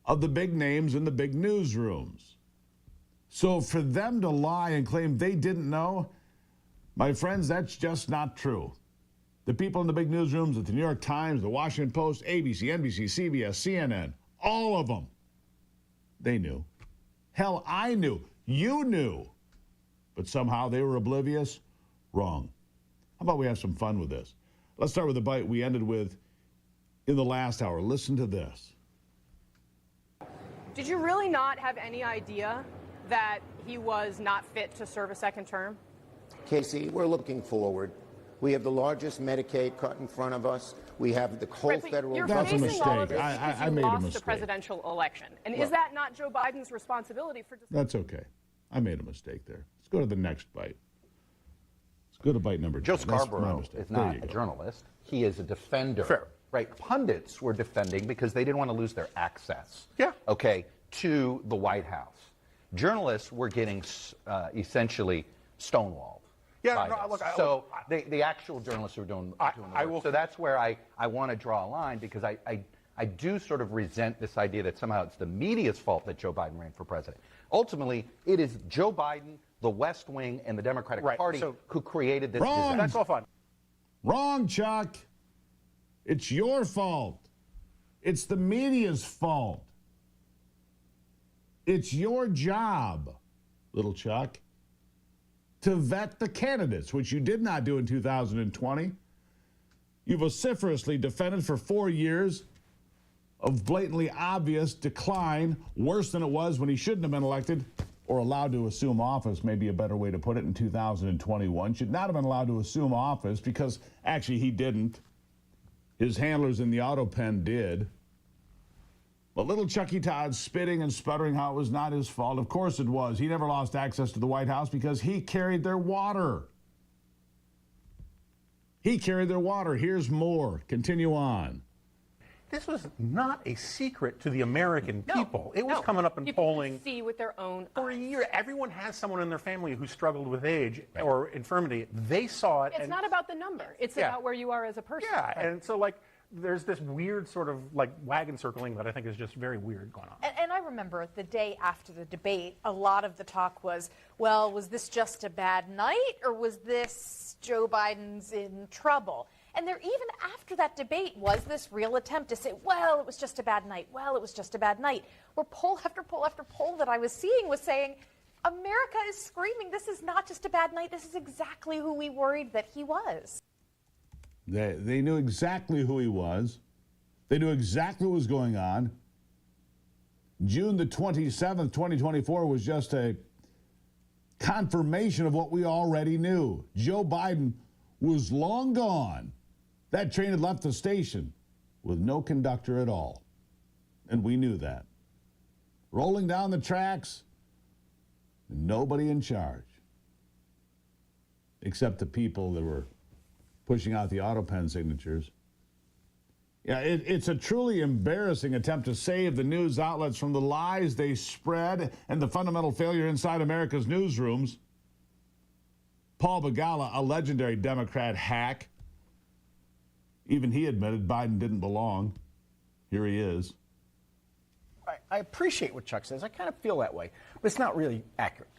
of the big names in the big newsrooms. So for them to lie and claim they didn't know, my friends, that's just not true. The people in the big newsrooms at the New York Times, the Washington Post, ABC, NBC, CBS, CNN, all of them, they knew. Hell, I knew. You knew. But somehow they were oblivious? Wrong. How about we have some fun with this? Let's start with the bite we ended with in the last hour. Listen to this. Did you really not have any idea that he was not fit to serve a second term? Casey, we're looking forward. We have the largest Medicaid cut in front of us. We have the whole federal You're That's a government. facing all of mistake. this because I you made a lost mistake. the presidential election. And Well- is that not Joe Biden's responsibility for... That's okay. I made a mistake there. Let's go to the next bite. Let's go to bite number 10. Joe That's my Scarborough mistake. is There not you a go. journalist. He is a defender. Fair. Right? Pundits were defending because they didn't want to lose their access. Yeah. Okay, to the White House. Journalists were getting essentially stonewalled. Yeah, by no, this. look, so the actual journalists who are doing the work. So that's where I want to draw a line because I do sort of resent this idea that somehow it's the media's fault that Joe Biden ran for president. Ultimately, it is Joe Biden, the West Wing, and the Democratic Party who created this disaster. That's all fun. Wrong, Chuck. It's your fault. It's the media's fault. It's your job, little Chuck, to vet the candidates, which you did not do in 2020. You vociferously defended for 4 years of blatantly obvious decline, worse than it was when he shouldn't have been elected or allowed to assume office, maybe a better way to put it, in 2021. Should not have been allowed to assume office because actually he didn't. His handlers in the auto pen did. But little Chucky Todd spitting and sputtering how it was not his fault. Of course it was. He never lost access to the White House because he carried their water. He carried their water. Here's more. Continue on. This was not a secret to the American people. It was coming up in People polling can see with their own for a year. Everyone has someone in their family who struggled with age or infirmity. They saw it. It's not about the number. It's about where you are as a person. Yeah, and so like there's this weird sort of like wagon circling that I think is just very weird going on. And I remember the day after the debate, a lot of the talk was, well, was this just a bad night or was this Joe Biden's in trouble? And there, even after that debate, was this real attempt to say, well, it was just a bad night. Well, it was just a bad night. Where poll after poll after poll that I was seeing was saying, America is screaming, this is not just a bad night. This is exactly who we worried that he was. They knew exactly who he was. They knew exactly what was going on. June the 27th, 2024 was just a confirmation of what we already knew. Joe Biden was long gone. That train had left the station with no conductor at all. And we knew that. Rolling down the tracks, nobody in charge. Except the people that were pushing out the auto pen signatures. Yeah, it's a truly embarrassing attempt to save the news outlets from the lies they spread and the fundamental failure inside America's newsrooms. Paul Begala, a legendary Democrat hack, even he admitted Biden didn't belong. Here he is. I appreciate what Chuck says. I kind of feel that way, but it's not really accurate.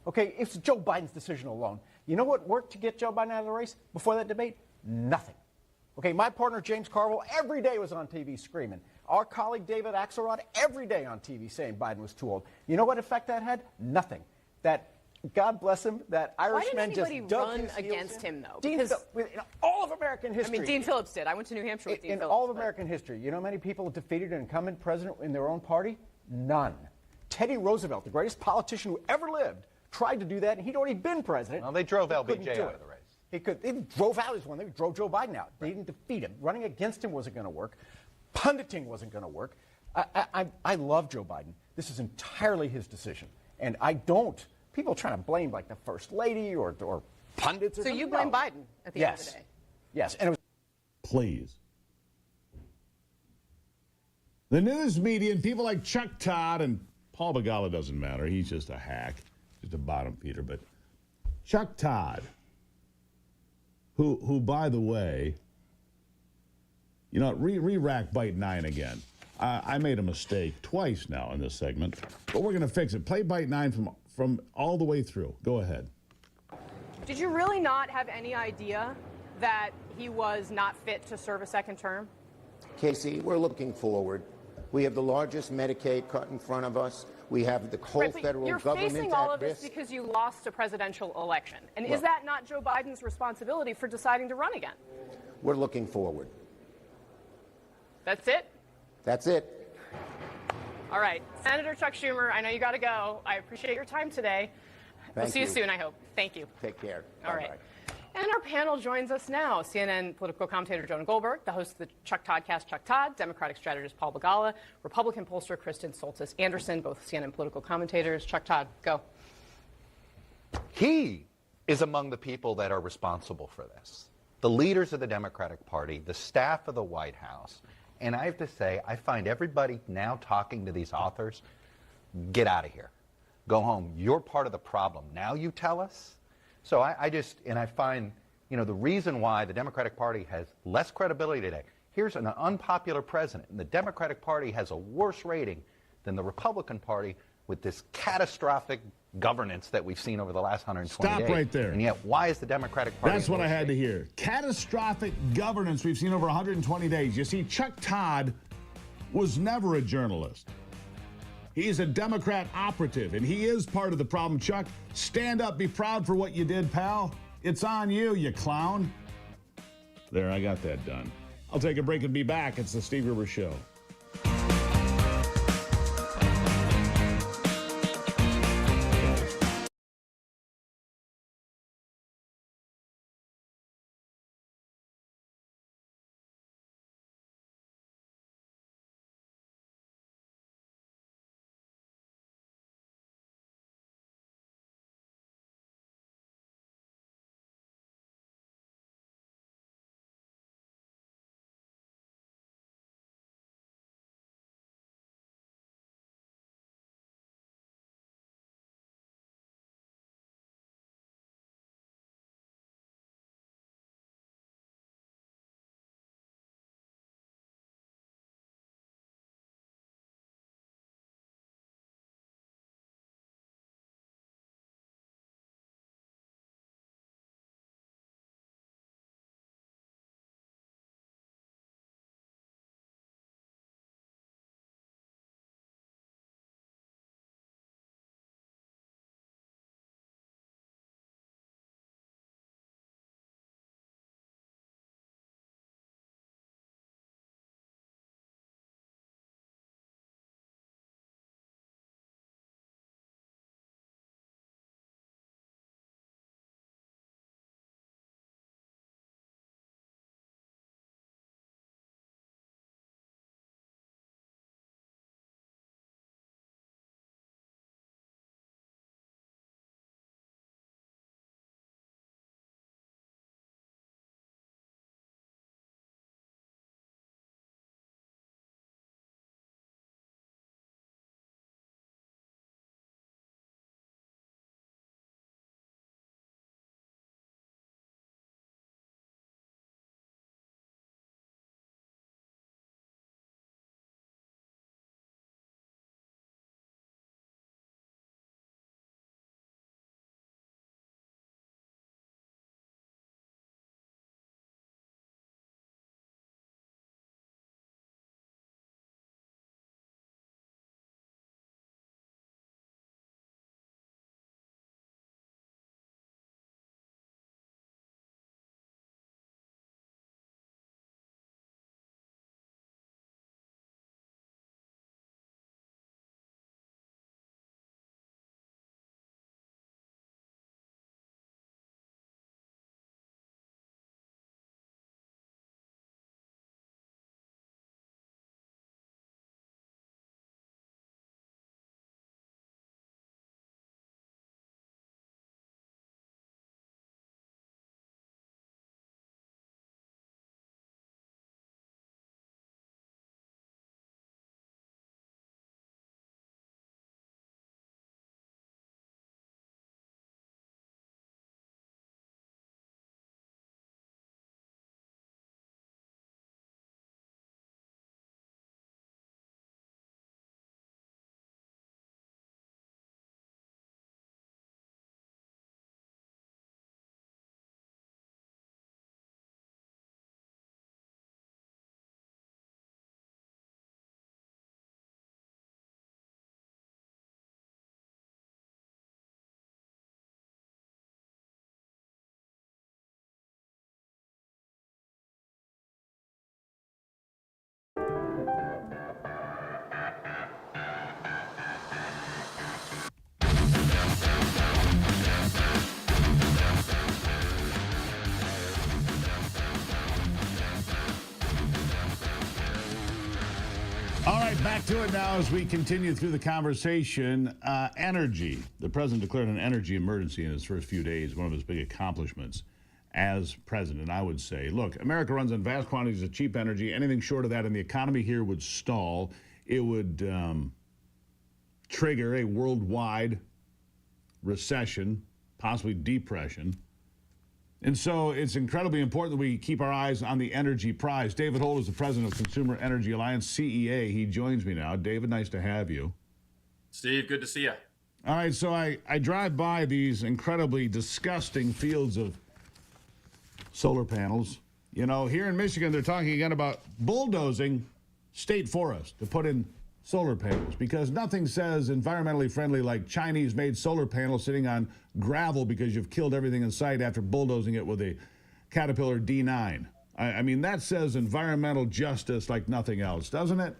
Okay, it's Joe Biden's decision alone. You know what worked to get Joe Biden out of the race before that debate? Nothing. Okay, my partner James Carville every day was on TV screaming. Our colleague David Axelrod every day on TV saying Biden was too old. You know what effect that had? Nothing. That, God bless him, that Irishman just dug his heels against him, though? In all of American history. I mean, Dean Phillips did. I went to New Hampshire with Dean Phillips. In all of American history, you know how many people defeated an incumbent president in their own party? None. Teddy Roosevelt, the greatest politician who ever lived, tried to do that, and he'd already been president. Well, they drove LBJ out of the race. They drove out his one. They drove Joe Biden out. They didn't defeat him. Running against him wasn't going to work. Punditing wasn't going to work. I love Joe Biden. This is entirely his decision. And I don't. People are trying to blame like the First Lady or pundits. Or so you blame Biden at the end of the day? Yes. And it was. Please. The news media and people like Chuck Todd and Paul Begala doesn't matter. He's just a hack, just a bottom feeder. But Chuck Todd, who by the way, you know, re-rack Byte 9 again. I made a mistake twice now in this segment, but we're going to fix it. Play Byte 9 from all the way through. Go ahead. Did you really not have any idea that he was not fit to serve a second term? Casey, we're looking forward. We have the largest Medicaid cut in front of us. We have the whole federal you're government facing all at of this risk. because you lost a presidential election. And Well, is that not Joe Biden's responsibility for deciding to run again? We're looking forward. That's it? That's it. All right. Senator Chuck Schumer, I know you got to go. I appreciate your time today. We'll see you soon, I hope. Thank you. Take care. All right. And our panel joins us now. CNN political commentator Jonah Goldberg, the host of the Chuck Toddcast, Chuck Todd, Democratic strategist Paul Begala, Republican pollster Kristen Soltis Anderson, both CNN political commentators. Chuck Todd, go. He is among the people that are responsible for this. The leaders of the Democratic Party, the staff of the White House. And I have to say, I find everybody now talking to these authors, get out of here. Go home. You're part of the problem. Now you tell us? So I find, you know, the reason why the Democratic Party has less credibility today. Here's an unpopular president, and the Democratic Party has a worse rating than the Republican Party with this catastrophic governance that we've seen over the last 120 days. Stop right there. And yet, why is the Democratic Party? That's what I had to hear. Catastrophic governance we've seen over 120 days. You see, Chuck Todd was never a journalist. He's a Democrat operative, and he is part of the problem. Chuck, stand up. Be proud for what you did, pal. It's on you, you clown. There, I got that done. I'll take a break and be back. It's the Steve Gruber Show. All right, back to it now as we continue through the conversation. Energy. The president declared an energy emergency in his first few days, one of his big accomplishments as president, I would say. Look, America runs on vast quantities of cheap energy. Anything short of that, and the economy here would stall. It would trigger a worldwide recession, possibly depression. And so it's incredibly important that we keep our eyes on the energy prize. David Holt is the president of Consumer Energy Alliance, CEA. He joins me now. David, nice to have you. Steve, good to see you. All right, so I drive by these incredibly disgusting fields of solar panels. You know, here in Michigan, they're talking again about bulldozing state forest to put in solar panels because nothing says environmentally friendly like Chinese-made solar panels sitting on gravel because you've killed everything in sight after bulldozing it with a Caterpillar D9. I mean, that says environmental justice like nothing else, doesn't it?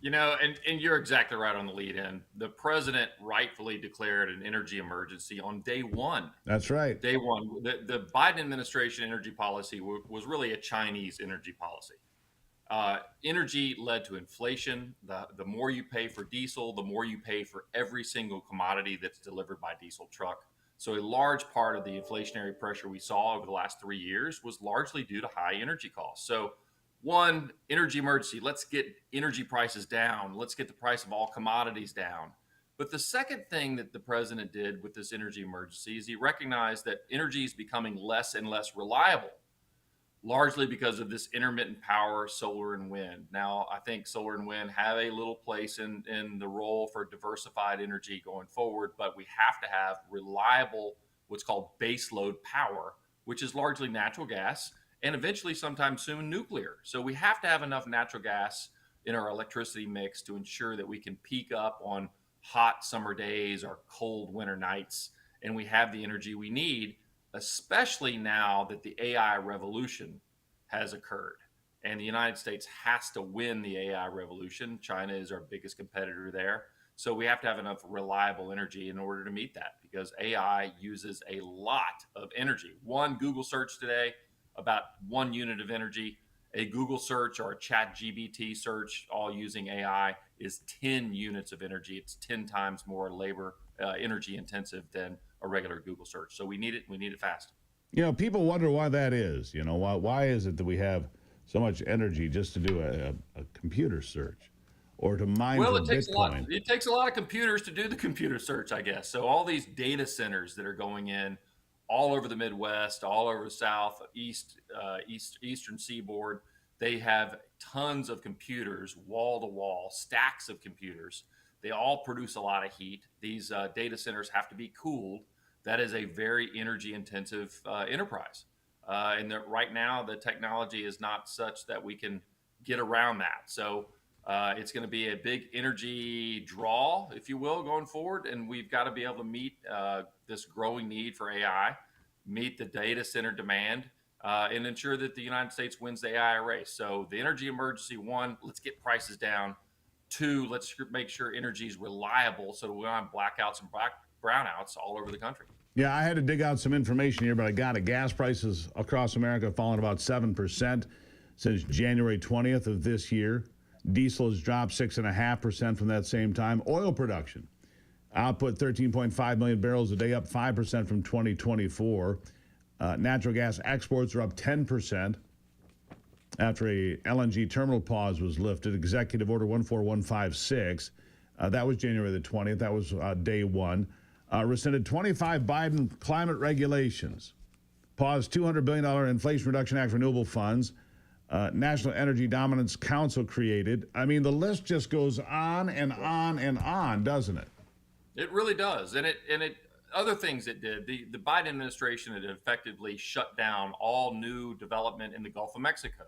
You know, and you're exactly right on the lead in. The president rightfully declared an energy emergency on day one. That's right. Day one. The Biden administration energy policy was really a Chinese energy policy. Energy led to inflation. The more you pay for diesel, the more you pay for every single commodity that's delivered by diesel truck. So a large part of the inflationary pressure we saw over the last 3 years was largely due to high energy costs. So one, energy emergency, let's get energy prices down. Let's get the price of all commodities down. But the second thing that the president did with this energy emergency is he recognized that energy is becoming less and less reliable, largely because of this intermittent power, solar and wind. Now, I think solar and wind have a little place in the role for diversified energy going forward, but we have to have reliable, what's called baseload power, which is largely natural gas and eventually sometime soon nuclear. So we have to have enough natural gas in our electricity mix to ensure that we can peak up on hot summer days or cold winter nights, and we have the energy we need, especially now that the AI revolution has occurred. And the United States has to win the AI revolution. China is our biggest competitor there. So we have to have enough reliable energy in order to meet that because AI uses a lot of energy. One Google search today, about 1 unit of energy. A Google search or a ChatGPT search, all using AI, is 10 units of energy. It's 10 times more labor, energy intensive than a regular Google search. So we need it. We need it fast. You know, people wonder why that is. You know, why is it that we have so much energy just to do a computer search or to mine for Bitcoin? It takes a lot of computers to do the computer search, I guess. So all these data centers that are going in all over the Midwest, all over the South, Eastern Seaboard, they have tons of computers, wall to wall, stacks of computers. They all produce a lot of heat. These data centers have to be cooled. That is a very energy intensive enterprise. And right now, the technology is not such that we can get around that. So it's going to be a big energy draw, if you will, going forward. And we've got to be able to meet this growing need for AI, meet the data center demand, and ensure that the United States wins the AI race. So the energy emergency, one, let's get prices down. Two, let's make sure energy is reliable so we don't have blackouts and brownouts all over the country. Yeah, I had to dig out some information here, but I got it. Gas prices across America have fallen about 7% since January 20th of this year. Diesel has dropped 6.5% from that same time. Oil production output 13.5 million barrels a day, up 5% from 2024. Natural gas exports are up 10% after a LNG terminal pause was lifted. Executive Order 14156. That was January the 20th. That was day one. Rescinded 25 Biden climate regulations. Paused $200 billion Inflation Reduction Act renewable funds. National Energy Dominance Council created. I mean, the list just goes on and on and on, doesn't it? It really does. And other things it did. The Biden administration had effectively shut down all new development in the Gulf of Mexico,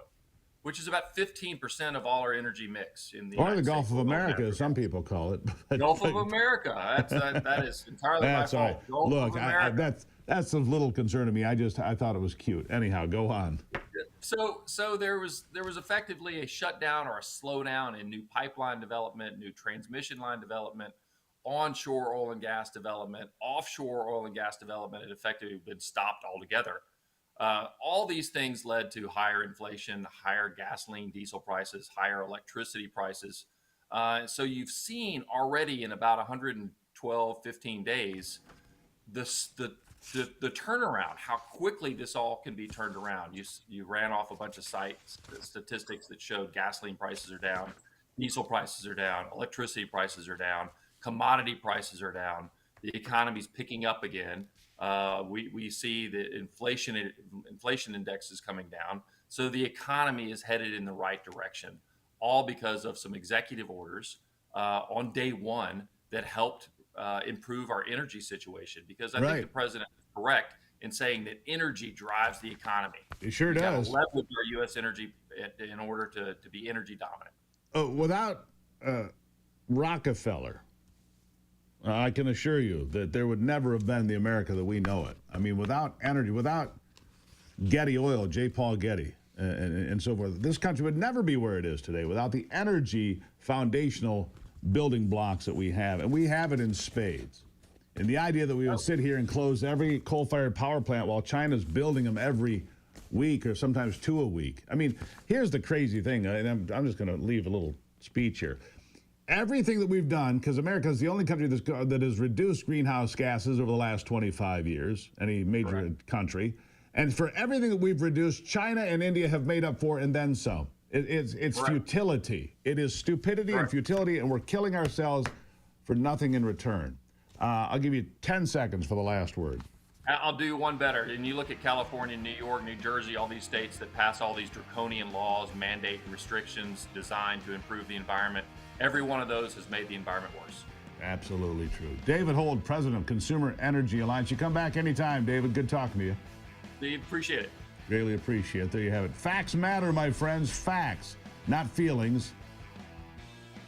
which is about 15% of all our energy mix in the United States. Gulf of America, as some people call it. Gulf of America. That is entirely my fault. Right. Look, that's of little concern to me. I thought it was cute. Anyhow, go on. So there was effectively a shutdown or a slowdown in new pipeline development, new transmission line development, onshore oil and gas development, offshore oil and gas development had effectively been stopped altogether. All these things led to higher inflation, higher gasoline, diesel prices, higher electricity prices. So you've seen already in about 112, 15 days, the turnaround, how quickly this all can be turned around. You ran off a bunch of statistics that showed gasoline prices are down, diesel prices are down, electricity prices are down, commodity prices are down. The economy's picking up again. We see the inflation index is coming down. So the economy is headed in the right direction, all because of some executive orders on day one that helped improve our energy situation. Because I think the president is correct in saying that energy drives the economy. It sure We've does. got to leverage our U.S. energy in order to be energy dominant. Without Rockefeller, I can assure you that there would never have been the America that we know it. I mean, without energy, without Getty Oil, J. Paul Getty, and so forth, this country would never be where it is today without the energy foundational building blocks that we have. And we have it in spades. And the idea that we would sit here and close every coal-fired power plant while China's building them every week or sometimes 2 a week. I mean, here's the crazy thing, and I'm just going to leave a little speech here. Everything that we've done, because America is the only country that has reduced greenhouse gases over the last 25 years, any major country. And for everything that we've reduced, China and India have made up for and then some. It's futility. It is stupidity and futility, and we're killing ourselves for nothing in return. I'll give you 10 seconds for the last word. I'll do one better. And you look at California, New York, New Jersey, all these states that pass all these draconian laws, mandate and restrictions designed to improve the environment. Every one of those has made the environment worse. Absolutely true. David Holt, president of Consumer Energy Alliance. You come back anytime, David. Good talking to you. We appreciate it. Greatly appreciate it. There you have it. Facts matter, my friends. Facts, not feelings.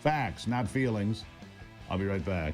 Facts, not feelings. I'll be right back.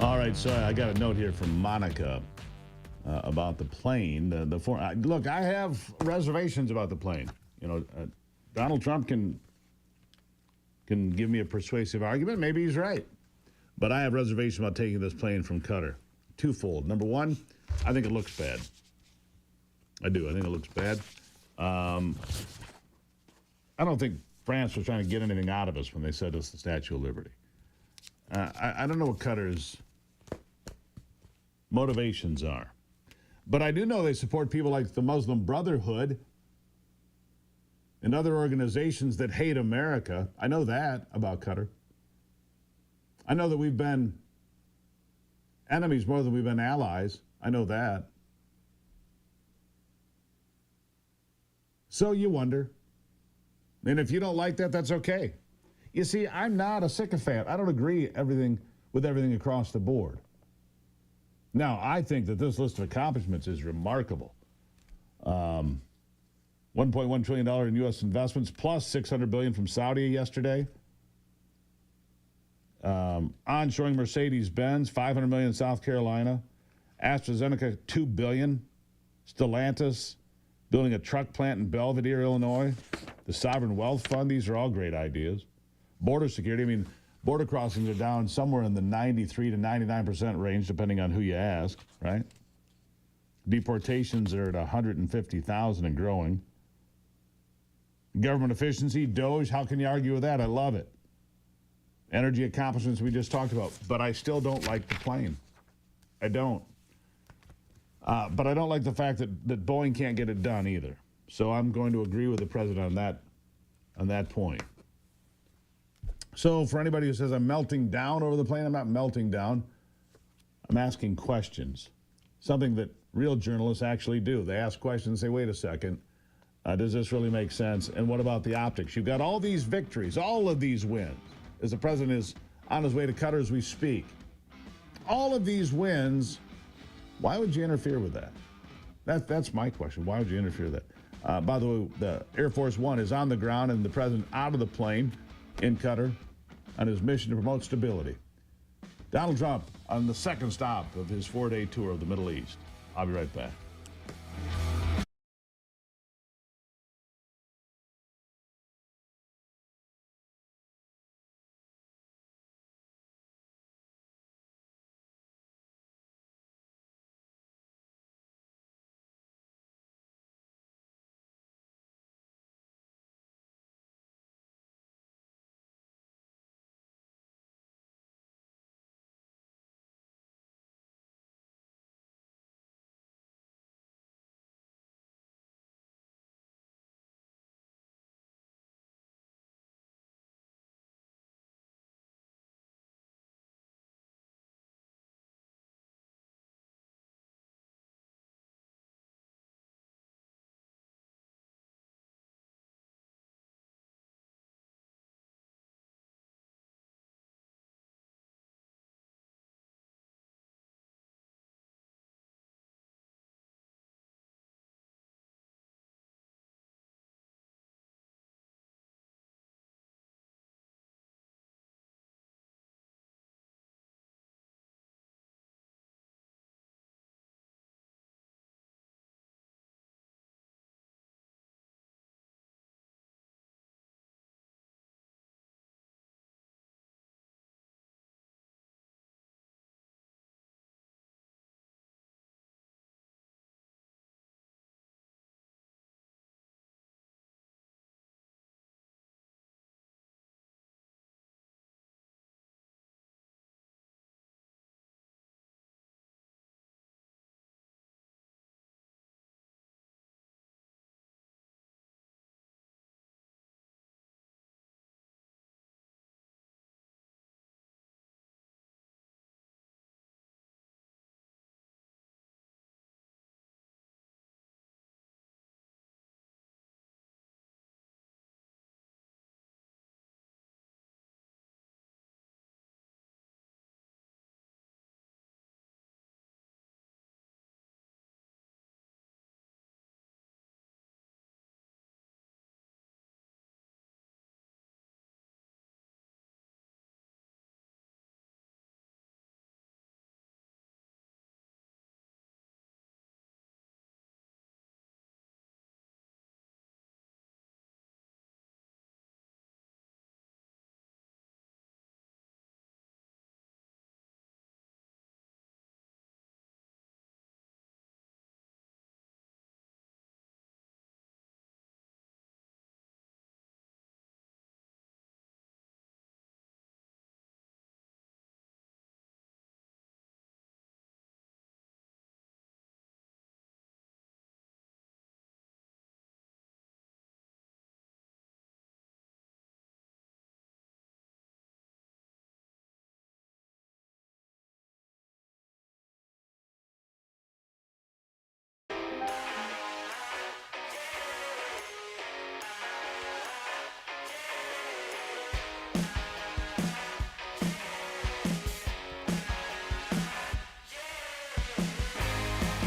All right, so I got a note here from Monica about the plane. Look, I have reservations about the plane. You know, Donald Trump can give me a persuasive argument. Maybe he's right. But I have reservations about taking this plane from Qatar. Twofold. Number one, I think it looks bad. I do. I think it looks bad. I don't think France was trying to get anything out of us when they said it's the Statue of Liberty. I don't know what Qatar's motivations are. But I do know they support people like the Muslim Brotherhood and other organizations that hate America. I know that about Qatar. I know that we've been enemies more than we've been allies. I know that. So you wonder. And if you don't like that, that's okay. You see, I'm not a sycophant. I don't agree with everything across the board. Now, I think that this list of accomplishments is remarkable. $1.1 trillion in U.S. investments, plus $600 billion from Saudi yesterday. Onshoring Mercedes-Benz, $500 million in South Carolina. AstraZeneca, $2 billion. Stellantis, building a truck plant in Belvidere, Illinois. The Sovereign Wealth Fund, these are all great ideas. Border security, I mean, Border crossings are down somewhere in the 93 to 99% range, depending on who you ask, right? Deportations are at 150,000 and growing. Government efficiency, DOGE, how can you argue with that? I love it. Energy accomplishments we just talked about, but I still don't like the plane. I don't. But I don't like the fact that Boeing can't get it done either. So I'm going to agree with the president on that point. So for anybody who says I'm melting down over the plane, I'm not melting down. I'm asking questions. Something that real journalists actually do. They ask questions and say, wait a second, does this really make sense? And what about the optics? You've got all these victories, all of these wins, as the president is on his way to Qatar as we speak. All of these wins, why would you interfere with that? That's my question. Why would you interfere with that? By the way, the Air Force One is on the ground and the president out of the plane in Qatar on his mission to promote stability. Donald Trump on the second stop of his 4-day tour of the Middle East. I'll be right back.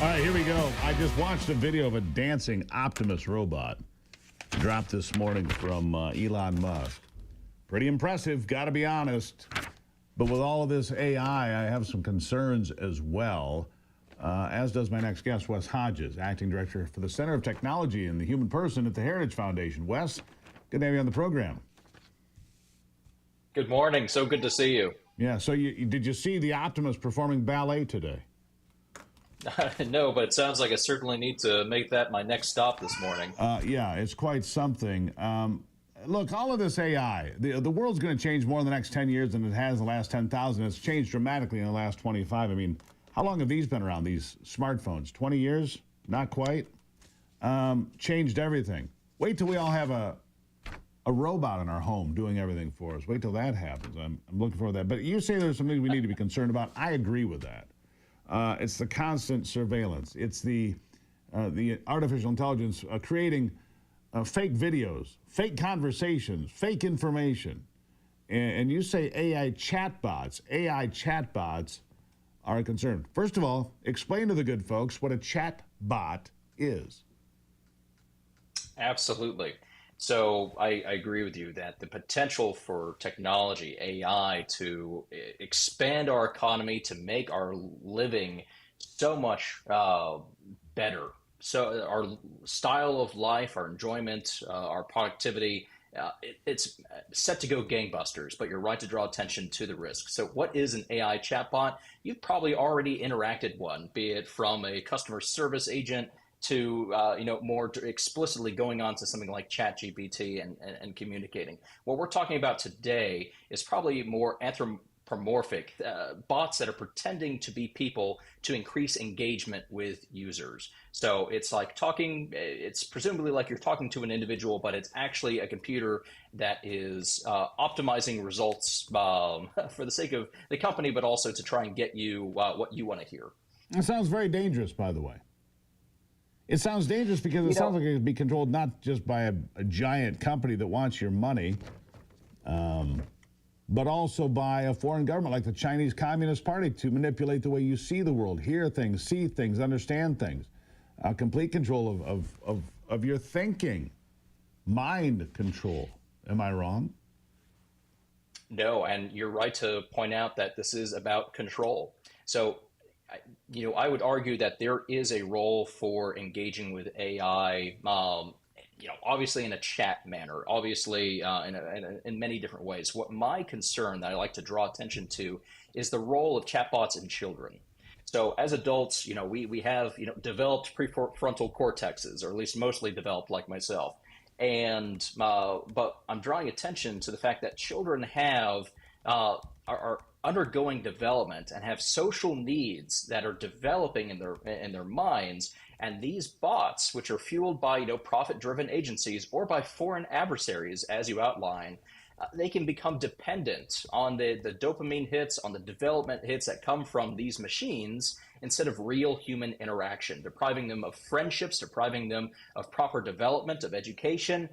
All right, here we go. I just watched a video of a dancing Optimus robot dropped this morning from Elon Musk. Pretty impressive, got to be honest. But with all of this AI, I have some concerns as well, as does my next guest, Wes Hodges, Acting Director for the Center of Technology and the Human Person at the Heritage Foundation. Wes, good to have you on the program. Good morning. So good to see you. Yeah, so did you see the Optimus performing ballet today? No, but it sounds like I certainly need to make that my next stop this morning. Yeah, it's quite something. Look, all of this AI, the world's going to change more in the next 10 years than it has in the last 10,000. It's changed dramatically in the last 25. I mean, how long have these been around, these smartphones? 20 years? Not quite. Changed everything. Wait till we all have a robot in our home doing everything for us. Wait till that happens. I'm looking forward to that. But you say there's something we need to be concerned about. I agree with that. It's the constant surveillance. It's the artificial intelligence creating fake videos, fake conversations, fake information. And you say AI chatbots are a concern. First of all, explain to the good folks what a chatbot is. Absolutely. So I agree with you that the potential for technology, AI, to expand our economy, to make our living so much better. So our style of life, our enjoyment, our productivity, it's set to go gangbusters, but you're right to draw attention to the risk. So what is an AI chatbot? You've probably already interacted one, be it from a customer service agent to more explicitly going on to something like ChatGPT and communicating. What we're talking about today is probably more anthropomorphic bots that are pretending to be people to increase engagement with users. So it's like it's presumably like you're talking to an individual, but it's actually a computer that is optimizing results for the sake of the company, but also to try and get you what you want to hear. It sounds very dangerous, by the way. It sounds dangerous because it sounds like it could be controlled not just by a giant company that wants your money, but also by a foreign government like the Chinese Communist Party to manipulate the way you see the world, hear things, see things, understand things. Complete control of your thinking, mind control. Am I wrong? No, and you're right to point out that this is about control. So I would argue that there is a role for engaging with AI, obviously in a chat manner, obviously in many different ways. What my concern that I like to draw attention to is the role of chatbots in children. So as adults, we have, developed prefrontal cortexes, or at least mostly developed like myself. And, but I'm drawing attention to the fact that children are undergoing development and have social needs that are developing in their minds, and these bots, which are fueled by profit-driven agencies or by foreign adversaries, as you outline, they can become dependent on the dopamine hits, on the development hits that come from these machines instead of real human interaction, depriving them of friendships, depriving them of proper development, of education.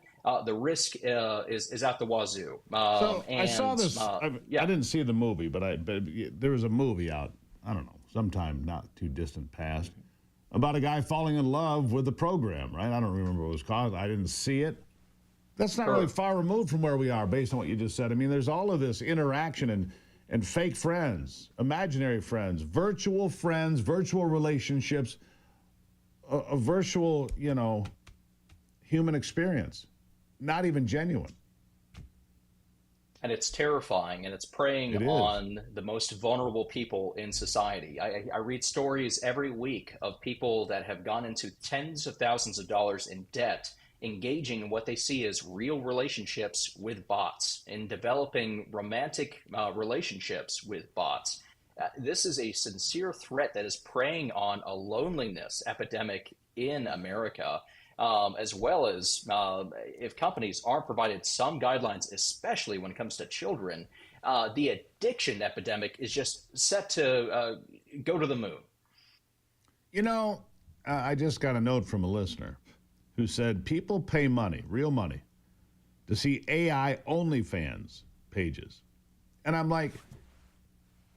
The risk is out the wazoo. I saw this. I didn't see the movie, but there was a movie out, I don't know, sometime not too distant past, about a guy falling in love with the program, right? I don't remember what it was called. I didn't see it. That's not really far removed from where we are based on what you just said. I mean, there's all of this interaction and fake friends, imaginary friends, virtual relationships, a virtual, human experience. Not even genuine. And it's terrifying, and it's preying on the most vulnerable people in society. I read stories every week of people that have gone into tens of thousands of dollars in debt, engaging in what they see as real relationships with bots, in developing romantic relationships with bots. This is a sincere threat that is preying on a loneliness epidemic in America. As well as if companies aren't provided some guidelines, especially when it comes to children, the addiction epidemic is just set to go to the moon. I just got a note from a listener who said people pay money, real money, to see AI OnlyFans pages. And I'm like,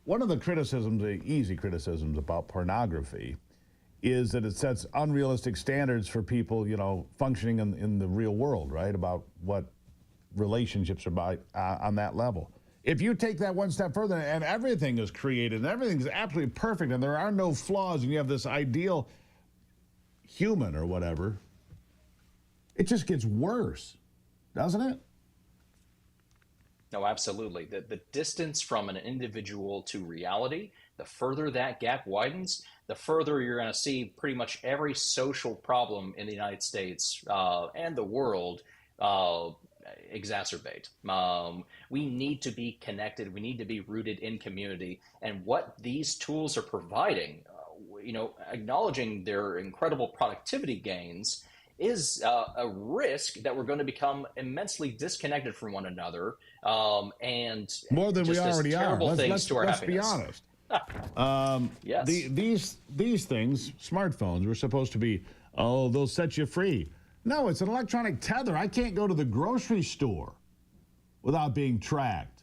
one of the criticisms, the easy criticisms about pornography is that it sets unrealistic standards for people, functioning in the real world, right? About what relationships are about on that level. If you take that one step further and everything is created and everything's absolutely perfect and there are no flaws and you have this ideal human or whatever, it just gets worse, doesn't it? No, absolutely. The distance from an individual to reality, the further that gap widens, the further you're going to see pretty much every social problem in the United States and the world exacerbate. We need to be connected. We need to be rooted in community. And what these tools are providing, acknowledging their incredible productivity gains, is a risk that we're going to become immensely disconnected from one another, and more than we already are. Let's be honest. Yes. These things, smartphones, were supposed to be, they'll set you free. No, it's an electronic tether. I can't go to the grocery store without being tracked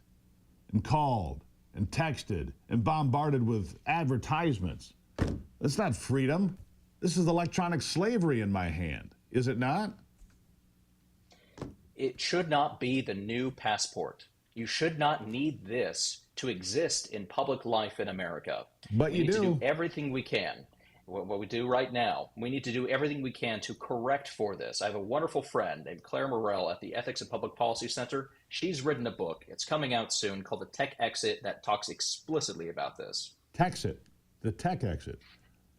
and called and texted and bombarded with advertisements. That's not freedom. This is electronic slavery in my hand. Is it not? It should not be the new passport. You should not need this to exist in public life in America. But we need to do everything we can. What we do right now, we need to do everything we can to correct for this. I have a wonderful friend named Claire Morrell at the Ethics and Public Policy Center. She's written a book. It's coming out soon called The Tech Exit that talks explicitly about this. Texit, the Tech Exit.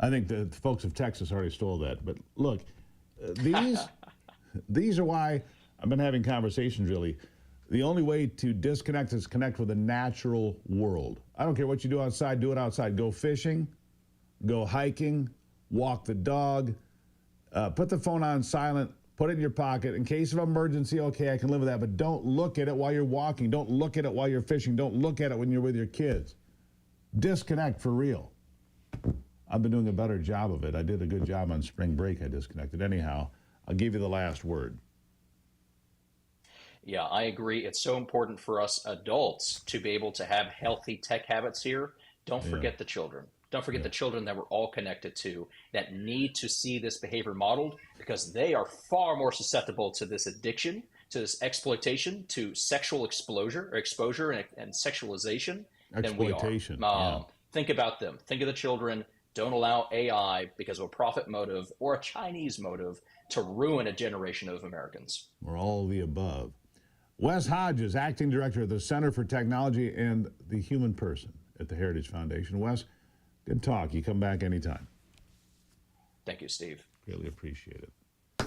I think the folks of Texas already stole that. But look, these are why I've been having conversations, really. The only way to disconnect is connect with the natural world. I don't care what you do outside, do it outside. Go fishing, go hiking, walk the dog, put the phone on silent, put it in your pocket. In case of emergency, okay, I can live with that, but don't look at it while you're walking. Don't look at it while you're fishing. Don't look at it when you're with your kids. Disconnect for real. I've been doing a better job of it. I did a good job on spring break. I disconnected. Anyhow, I'll give you the last word. Yeah, I agree. It's so important for us adults to be able to have healthy tech habits here. Don't forget the children. Don't forget the children that we're all connected to that need to see this behavior modeled, because they are far more susceptible to this addiction, to this exploitation, to sexual exposure and sexualization than we are. Think about them. Think of the children. Don't allow AI, because of a profit motive or a Chinese motive, to ruin a generation of Americans. Or all of the above. Wes Hodges, Acting Director of the Center for Technology and the Human Person at the Heritage Foundation. Wes, good talk. You come back anytime. Thank you, Steve. Really appreciate it.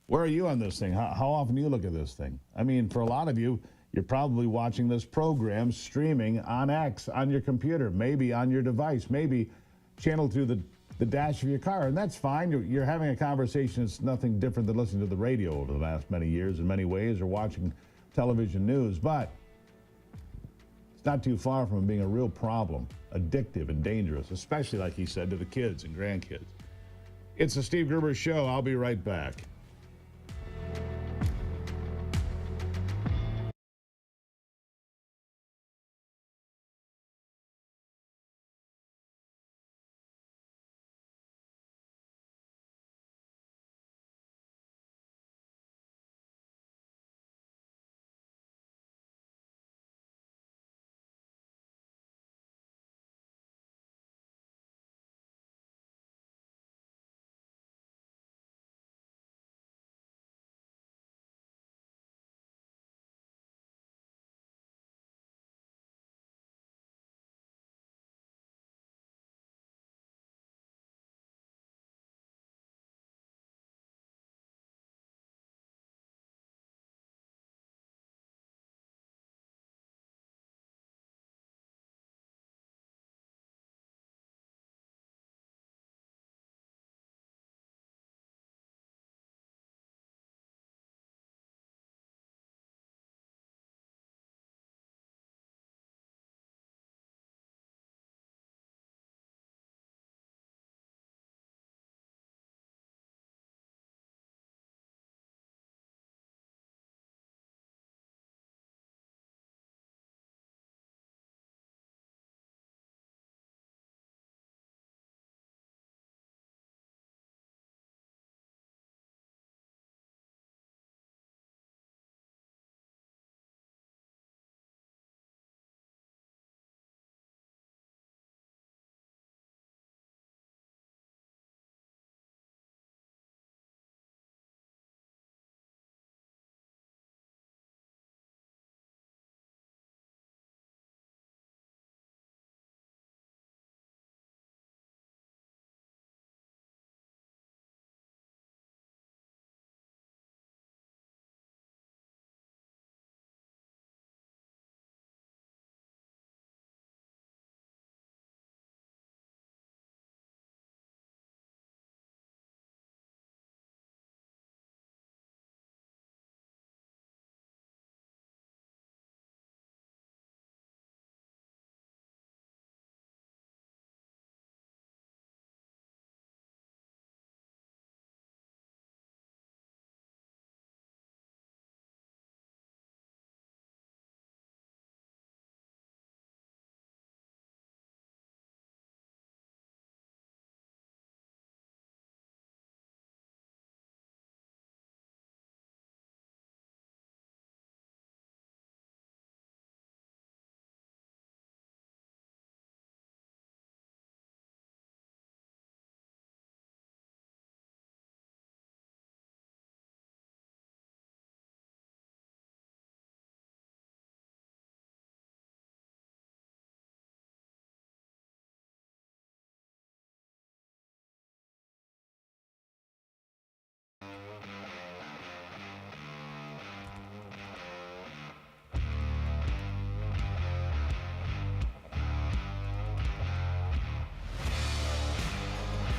Where are you on this thing? How often do you look at this thing? I mean, for a lot of you, you're probably watching this program streaming on X, on your computer, maybe on your device, maybe channeled through the dash of your car, and that's fine. You're having a conversation. It's nothing different than listening to the radio over the last many years in many ways, or watching television news, but it's not too far from being a real problem, addictive and dangerous, especially, like he said, to the kids and grandkids. It's the Steve Gruber Show. I'll be right back.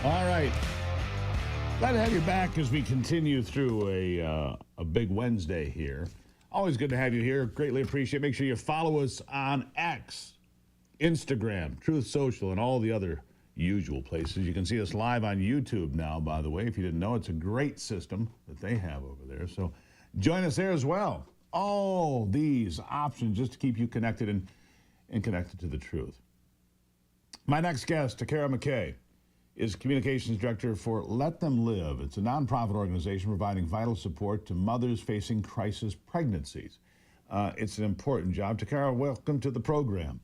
All right. Glad to have you back as we continue through a big Wednesday here. Always good to have you here. Greatly appreciate it. Make sure you follow us on X, Instagram, Truth Social, and all the other usual places. You can see us live on YouTube now, by the way. If you didn't know, it's a great system that they have over there. So join us there as well. All these options just to keep you connected and connected to the truth. My next guest, Takara McKay, is Communications Director for Let Them Live. It's a nonprofit organization providing vital support to mothers facing crisis pregnancies. It's an important job. Takara, welcome to the program.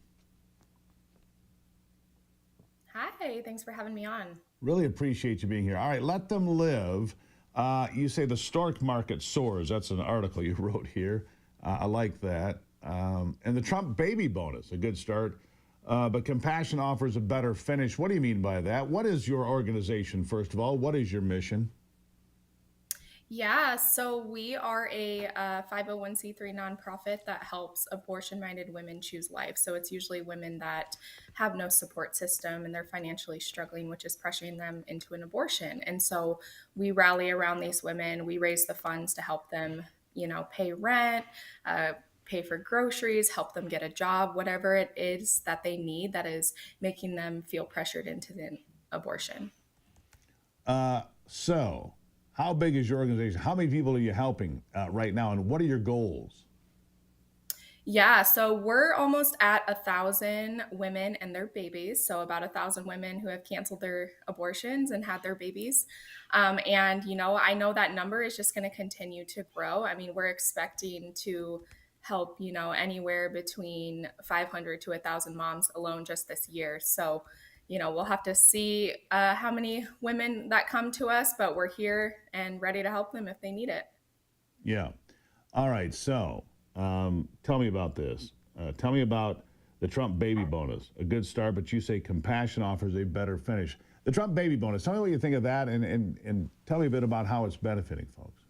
Hi, thanks for having me on. Really appreciate you being here. All right, Let Them Live. You say the stork market soars. That's an article you wrote here. I like that. And the Trump baby bonus, a good start. But compassion offers a better finish. What do you mean by that? What is your organization, first of all? What is your mission? Yeah, so we are a 501c3 nonprofit that helps abortion-minded women choose life. So it's usually women that have no support system and they're financially struggling, which is pressuring them into an abortion. And so we rally around these women. We raise the funds to help them, pay rent, pay for groceries, help them get a job, whatever it is that they need that is making them feel pressured into the abortion. So how big is your organization? How many people are you helping right now? And what are your goals? Yeah, so we're almost at 1,000 women and their babies. So about 1,000 women who have canceled their abortions and had their babies. And, I know that number is just going to continue to grow. I mean, we're expecting to help, anywhere between 500 to 1,000 moms alone just this year. So, we'll have to see how many women that come to us, but we're here and ready to help them if they need it. Yeah. All right. So tell me about this. Tell me about the Trump baby bonus. A good start, but you say compassion offers a better finish. The Trump baby bonus. Tell me what you think of that and tell me a bit about how it's benefiting folks.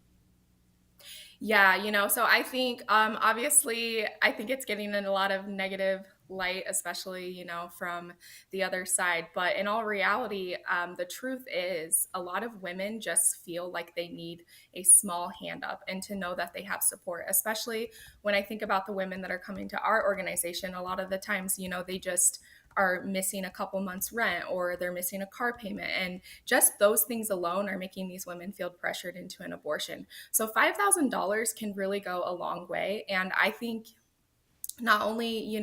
Yeah, so I think obviously I think it's getting in a lot of negative light, especially, from the other side. But in all reality, the truth is a lot of women just feel like they need a small hand up and to know that they have support, especially when I think about the women that are coming to our organization. A lot of the times, they just are missing a couple months rent or they're missing a car payment. And just those things alone are making these women feel pressured into an abortion. So $5,000 can really go a long way. And I think not only,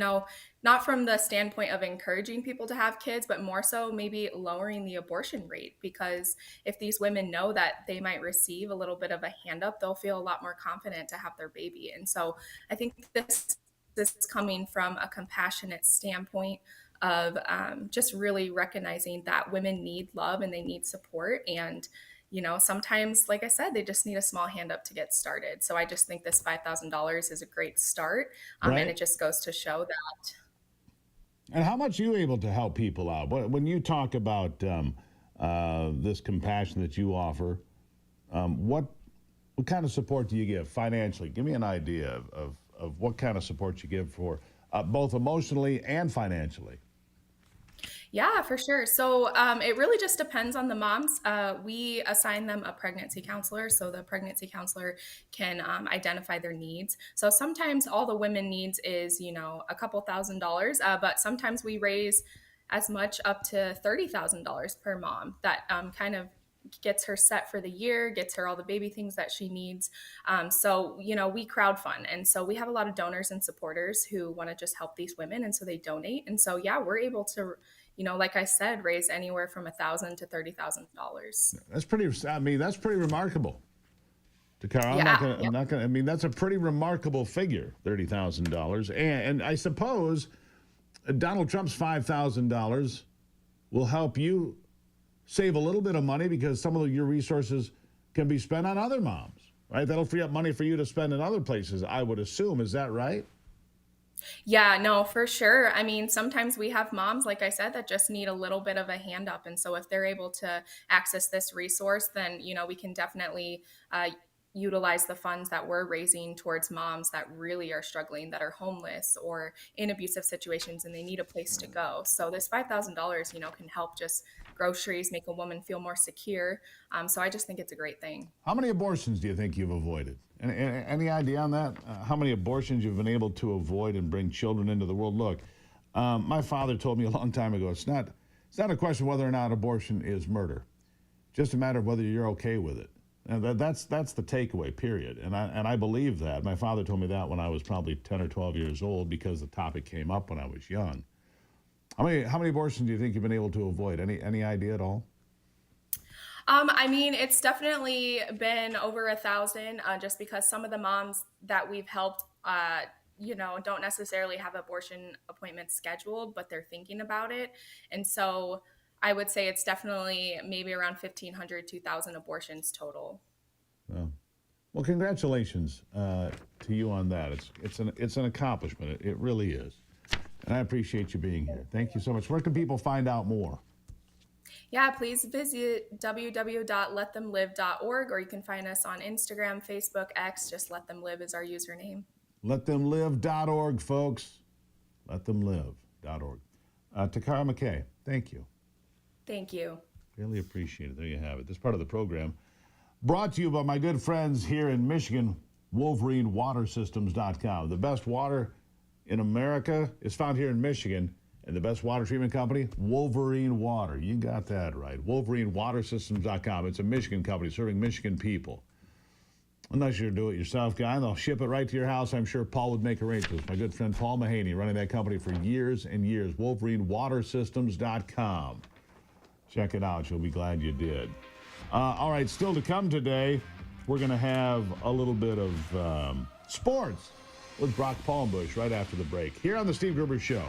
not from the standpoint of encouraging people to have kids, but more so maybe lowering the abortion rate. Because if these women know that they might receive a little bit of a hand up, they'll feel a lot more confident to have their baby. And so I think this is coming from a compassionate standpoint of just really recognizing that women need love and they need support. And, sometimes, like I said, they just need a small hand up to get started. So I just think this $5,000 is a great start. Right. And it just goes to show that. And how much are you able to help people out? When you talk about this compassion that you offer, what kind of support do you give financially? Give me an idea of what kind of support you give for both emotionally and financially. Yeah, for sure. So it really just depends on the moms. We assign them a pregnancy counselor. So the pregnancy counselor can identify their needs. So sometimes all the women needs is, a couple $1,000s, but sometimes we raise as much up to $30,000 per mom. That kind of gets her set for the year, gets her all the baby things that she needs. So, we crowdfund. And so we have a lot of donors and supporters who want to just help these women. And so they donate. And so, yeah, we're able to, like I said, raise anywhere from $1,000 to $30,000. That's pretty remarkable. Takara, I'm not gonna, that's a pretty remarkable figure, $30,000. And I suppose Donald Trump's $5,000 will help you save a little bit of money because some of your resources can be spent on other moms, right? That'll free up money for you to spend in other places, I would assume. Is that right? Yeah, no, for sure. I mean, sometimes we have moms, like I said, that just need a little bit of a hand up. And so if they're able to access this resource, then, we can definitely utilize the funds that we're raising towards moms that really are struggling, that are homeless or in abusive situations and they need a place to go. So this $5,000, can help just groceries, make a woman feel more secure. So I just think it's a great thing. How many abortions do you think you've avoided? Any idea on that? How many abortions you've been able to avoid and bring children into the world? Look, my father told me a long time ago, it's not a question of whether or not abortion is murder. Just a matter of whether you're okay with it. And that's the takeaway, period. And I believe that. My father told me that when I was probably 10 or 12 years old because the topic came up when I was young. How many abortions do you think you've been able to avoid? Any idea at all? I mean, it's definitely been over 1,000, just because some of the moms that we've helped, don't necessarily have abortion appointments scheduled, but they're thinking about it. And so I would say it's definitely maybe around 1,500, 2,000 abortions total. Well, congratulations to you on that. It's an accomplishment. It really is. And I appreciate you being here. Thank you so much. Where can people find out more? Yeah, please visit www.letthemlive.org, or you can find us on Instagram, Facebook, X. Just Let Them Live is our username. Letthemlive.org, folks. Letthemlive.org. Takara McKay, thank you. Thank you. Really appreciate it. There you have it. This part of the program brought to you by my good friends here in Michigan, WolverineWaterSystems.com. The best water in America is found here in Michigan, and the best water treatment company, Wolverine Water. You got that right. WolverineWaterSystems.com. It's a Michigan company serving Michigan people. Unless you're a do-it-yourself guy, they'll ship it right to your house. I'm sure Paul would make arrangements. My good friend Paul Mahaney running that company for years and years. WolverineWaterSystems.com. Check it out. You'll be glad you did. All right, still to come today, we're going to have a little bit of sports with Brock Palmbush right after the break here on The Steve Gruber Show.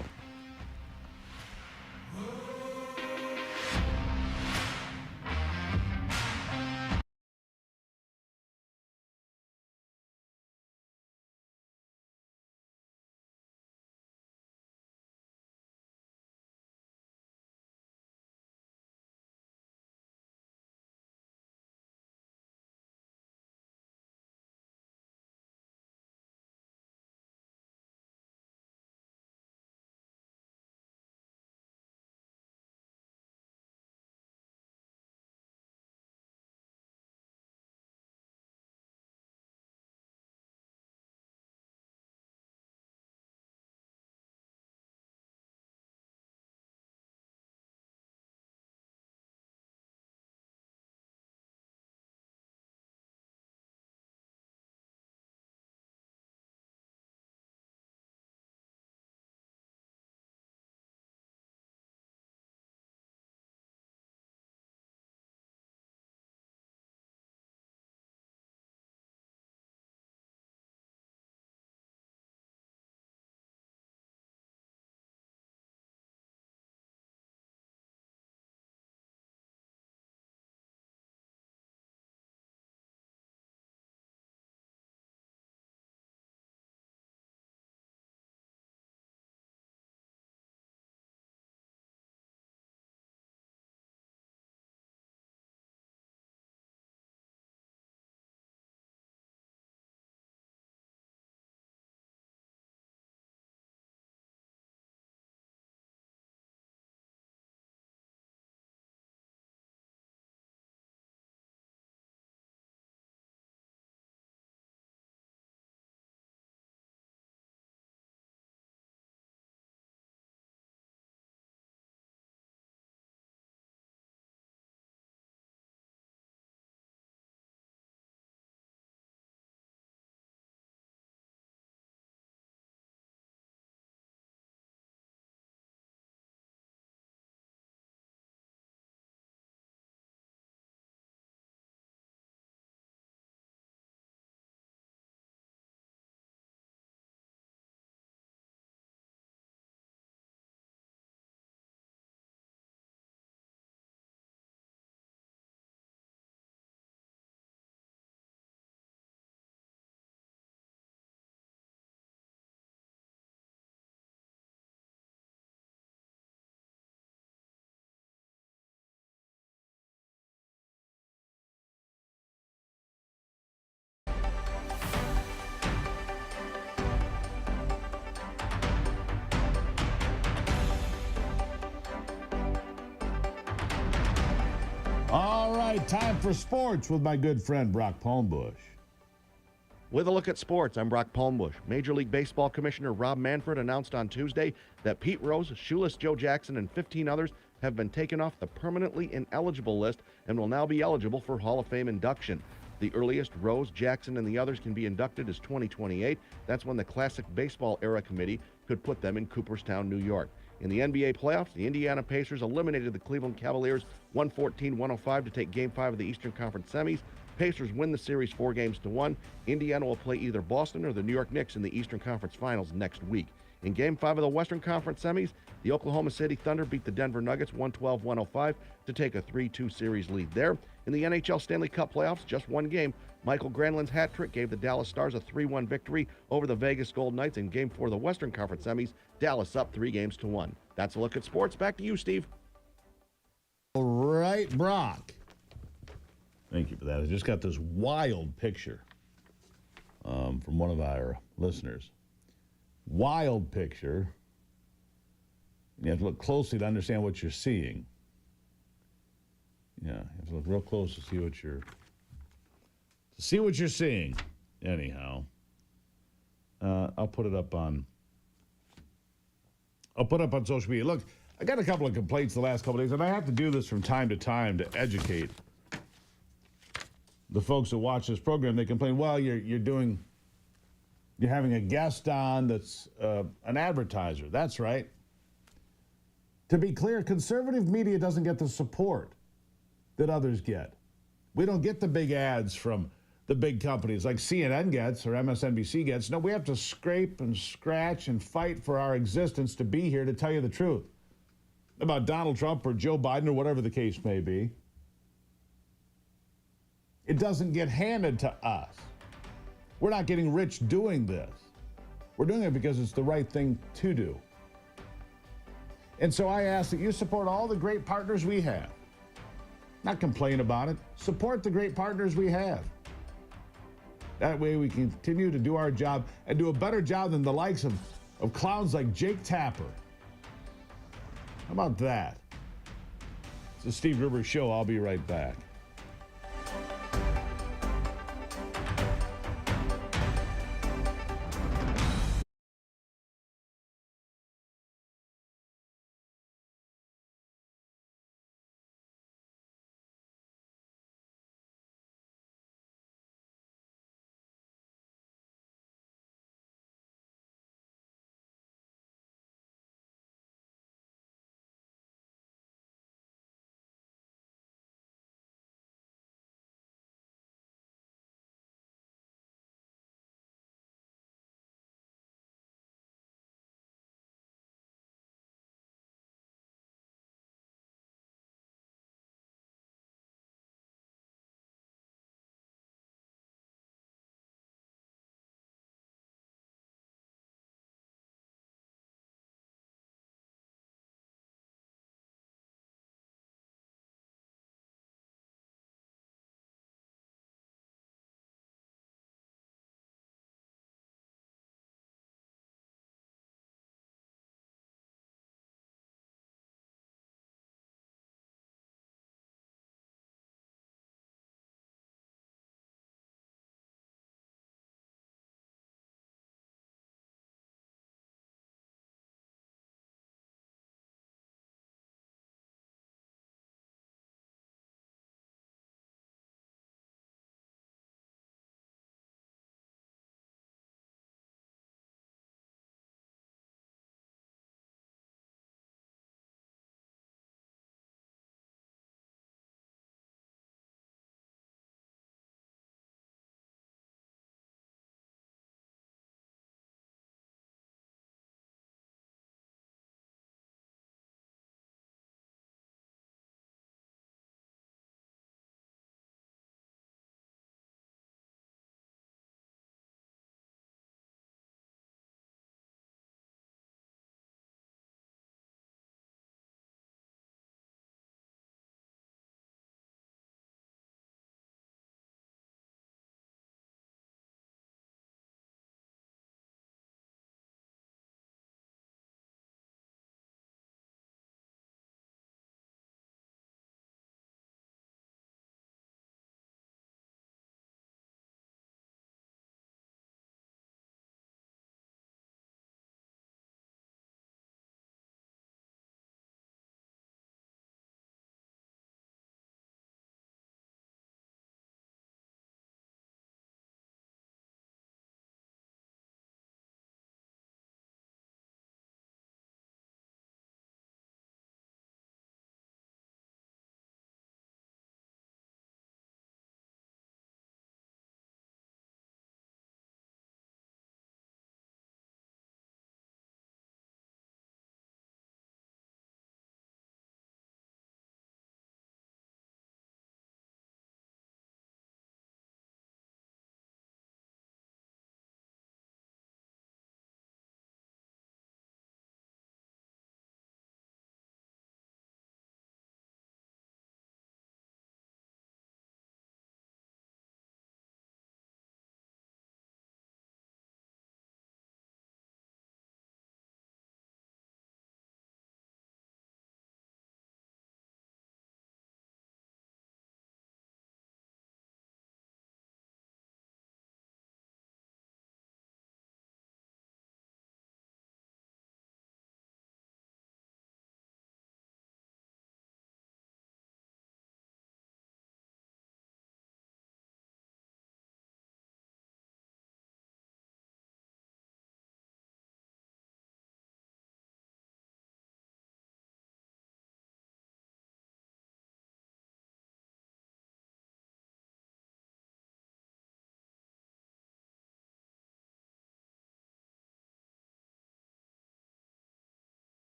All right, time for sports with my good friend Brock Palmbush. With a look at sports, I'm Brock Palmbush. Major League Baseball Commissioner Rob Manfred announced on Tuesday that Pete Rose, Shoeless Joe Jackson, and 15 others have been taken off the permanently ineligible list and will now be eligible for Hall of Fame induction. The earliest Rose, Jackson, and the others can be inducted is 2028. That's when the Classic Baseball Era Committee could put them in Cooperstown, New York. In the NBA playoffs, the Indiana Pacers eliminated the Cleveland Cavaliers 114-105 to take Game 5 of the Eastern Conference semis. Pacers win the series 4-1. Indiana will play either Boston or the New York Knicks in the Eastern Conference Finals next week. In Game 5 of the Western Conference semis, the Oklahoma City Thunder beat the Denver Nuggets 112-105 to take a 3-2 series lead there. In the NHL Stanley Cup playoffs, just one game, Michael Granlund's hat trick gave the Dallas Stars a 3-1 victory over the Vegas Golden Knights. In Game 4 of the Western Conference semis, Dallas up 3-1. That's a look at sports. Back to you, Steve. All right, Brock. Thank you for that. I just got this wild picture from one of our listeners. Wild picture. You have to look closely to understand what you're seeing. Yeah, you have to look real close to see what you're seeing. Anyhow, I'll put it up on social media. Look, I got a couple of complaints the last couple of days, and I have to do this from time to time to educate the folks that watch this program. They complain, well, you're having a guest on that's an advertiser. That's right. To be clear, conservative media doesn't get the support that others get. We don't get the big ads from the big companies like CNN gets or MSNBC gets. No, we have to scrape and scratch and fight for our existence to be here to tell you the truth about Donald Trump or Joe Biden or whatever the case may be. It doesn't get handed to us. We're not getting rich doing this. We're doing it because it's the right thing to do. And so I ask that you support all the great partners we have. Not complain about it. Support the great partners we have. That way we continue to do our job and do a better job than the likes of clowns like Jake Tapper. How about that? It's the Steve Gruber Show. I'll be right back.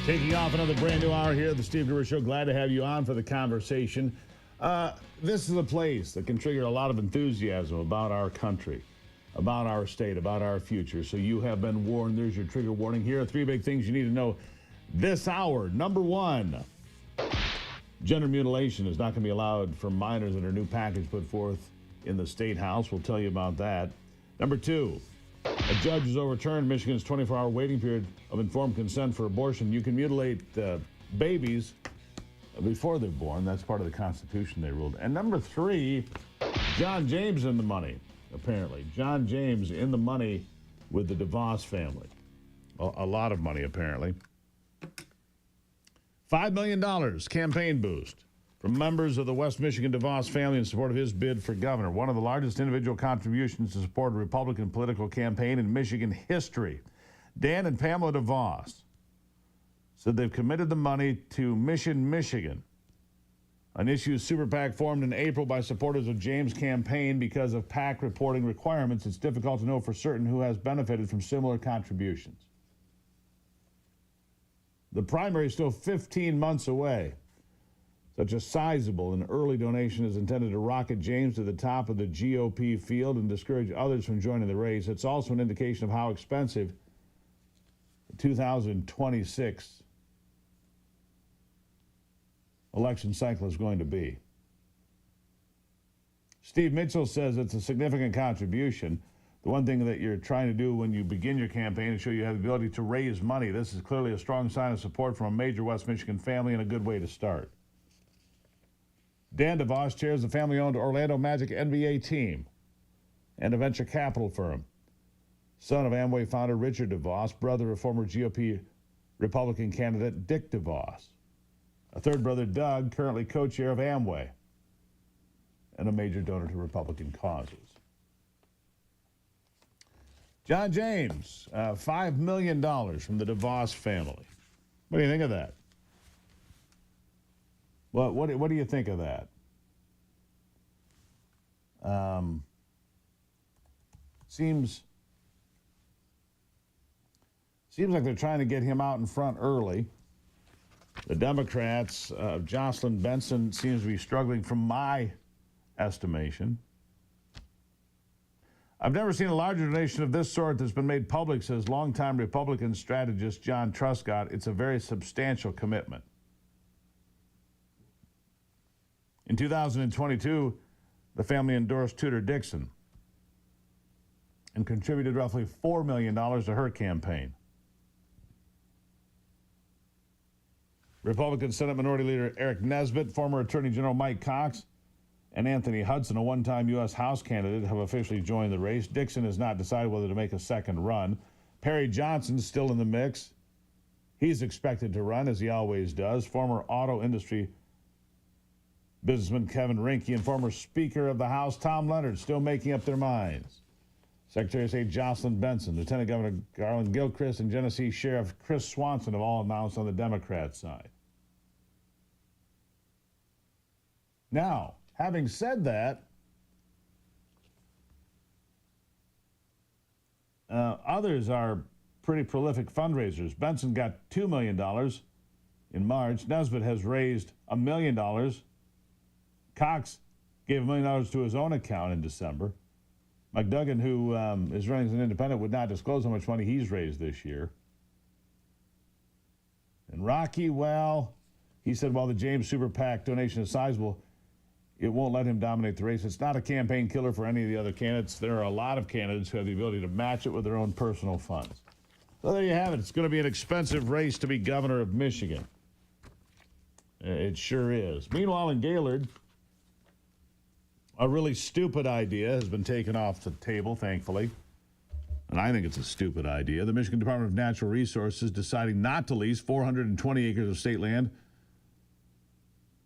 Kicking off another brand new hour here at the Steve Gruber Show. Glad to have you on for the conversation. This is a place that can trigger a lot of enthusiasm about our country, about our state, about our future. So you have been warned. There's your trigger warning. Here are three big things you need to know this hour. Number one, gender mutilation is not going to be allowed for minors in a new package put forth in the State House. We'll tell you about that. Number two, a judge has overturned Michigan's 24-hour waiting period of informed consent for abortion. You can mutilate babies before they're born. That's part of the Constitution, they ruled. And number three, John James in the money, apparently. John James in the money with the DeVos family. A lot of money, apparently. $5 million campaign boost from members of the West Michigan DeVos family in support of his bid for governor. One of the largest individual contributions to support a Republican political campaign in Michigan history. Dan and Pamela DeVos said they've committed the money to Mission Michigan, an issue super PAC formed in April by supporters of James' campaign. Because of PAC reporting requirements, it's difficult to know for certain who has benefited from similar contributions. The primary is still 15 months away. Such a sizable and early donation is intended to rocket James to the top of the GOP field and discourage others from joining the race. It's also an indication of how expensive the 2026 election cycle is going to be. Steve Mitchell says it's a significant contribution. The one thing that you're trying to do when you begin your campaign is show you have the ability to raise money. This is clearly a strong sign of support from a major West Michigan family and a good way to start. Dan DeVos chairs the family-owned Orlando Magic NBA team and a venture capital firm. Son of Amway founder Richard DeVos, brother of former GOP Republican candidate Dick DeVos. A third brother, Doug, currently co-chair of Amway and a major donor to Republican causes. John James, $5 million from the DeVos family. What do you think of that? Well, what do you think of that? Seems like they're trying to get him out in front early. The Democrats, Jocelyn Benson seems to be struggling from my estimation. I've never seen a larger donation of this sort that's been made public, says longtime Republican strategist John Truscott. It's a very substantial commitment. In 2022, the family endorsed Tudor Dixon and contributed roughly $4 million to her campaign. Republican Senate Minority Leader Eric Nesbitt, former Attorney General Mike Cox, and Anthony Hudson, a one-time U.S. House candidate, have officially joined the race. Dixon has not decided whether to make a second run. Perry Johnson's still in the mix. He's expected to run, as he always does. Former auto industry businessman Kevin Rinke and former Speaker of the House Tom Leonard still making up their minds. Secretary of State Jocelyn Benson, Lieutenant Governor Garland Gilchrist, and Genesee Sheriff Chris Swanson have all announced on the Democrat side. Now, having said that, others are pretty prolific fundraisers. Benson got $2 million in March. Nesbitt has raised $1 million. Cox gave $1 million to his own account in December. McDuggan, who is running as an independent, would not disclose how much money he's raised this year. And Rocky, well, he said while the James Super PAC donation is sizable, it won't let him dominate the race. It's not a campaign killer for any of the other candidates. There are a lot of candidates who have the ability to match it with their own personal funds. So there you have it. It's going to be an expensive race to be governor of Michigan. It sure is. Meanwhile, in Gaylord, a really stupid idea has been taken off the table, thankfully. And I think it's a stupid idea. The Michigan Department of Natural Resources deciding not to lease 420 acres of state land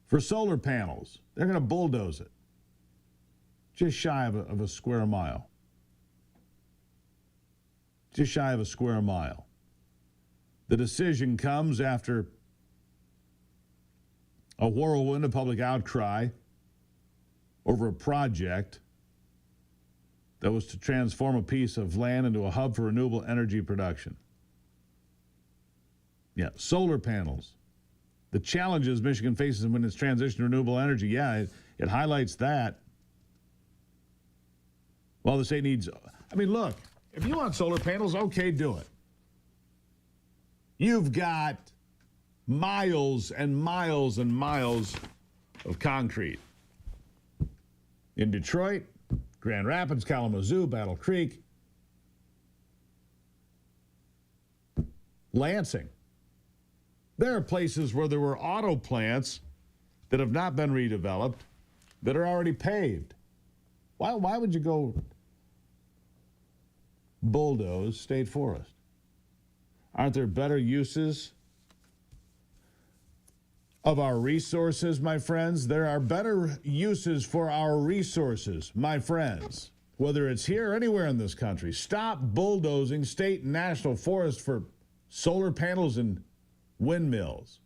for solar panels. They're going to bulldoze it. Just shy of a square mile. Just shy of a square mile. The decision comes after a whirlwind of public outcry over a project that was to transform a piece of land into a hub for renewable energy production. Yeah, solar panels. The challenges Michigan faces when it's transition to renewable energy. Yeah, it highlights that. Well, the state needs, I mean, look, if you want solar panels, okay, do it. You've got miles and miles and miles of concrete. In Detroit, Grand Rapids, Kalamazoo, Battle Creek, Lansing. There are places where there were auto plants that have not been redeveloped that are already paved. Why would you go bulldoze state forest? Aren't there better uses of our resources, my friends? There are better uses for our resources, my friends. Whether it's here or anywhere in this country, stop bulldozing state and national forests for solar panels and windmills.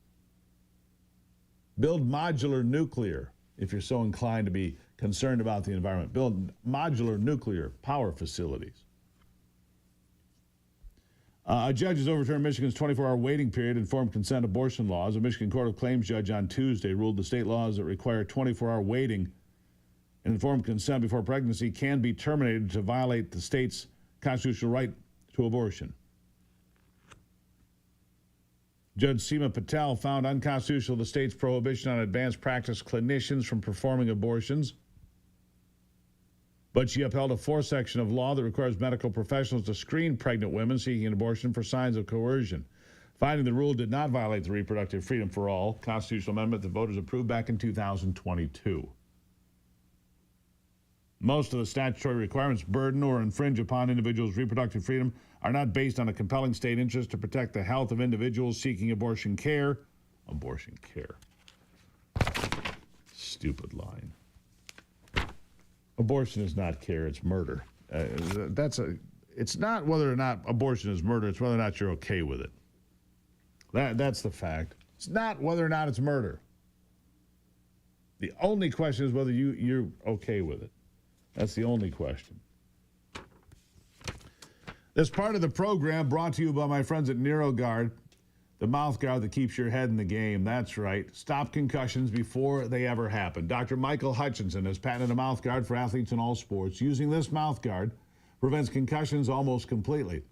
Build modular nuclear if you're so inclined to be concerned about the environment. Build modular nuclear power facilities. A judge has overturned Michigan's 24-hour waiting period informed consent abortion laws. A Michigan Court of Claims judge on Tuesday ruled the state laws that require 24-hour waiting and informed consent before pregnancy can be terminated to violate the state's constitutional right to abortion. Judge Seema Patel found unconstitutional the state's prohibition on advanced practice clinicians from performing abortions, but she upheld a fourth section of law that requires medical professionals to screen pregnant women seeking an abortion for signs of coercion. Finding the rule did not violate the Reproductive Freedom for All constitutional amendment that voters approved back in 2022. Most of the statutory requirements burden or infringe upon individuals' reproductive freedom are not based on a compelling state interest to protect the health of individuals seeking abortion care. Abortion care. Stupid line. Abortion is not care, it's murder. It's not whether or not abortion is murder, it's whether or not you're okay with it. That's the fact. It's not whether or not it's murder. The only question is whether you're okay with it. That's the only question. This part of the program brought to you by my friends at NeuroGuard, the mouth guard that keeps your head in the game. That's right. Stop concussions before they ever happen. Dr. Michael Hutchinson has patented a mouth guard for athletes in all sports. Using this mouth guard prevents concussions almost completely.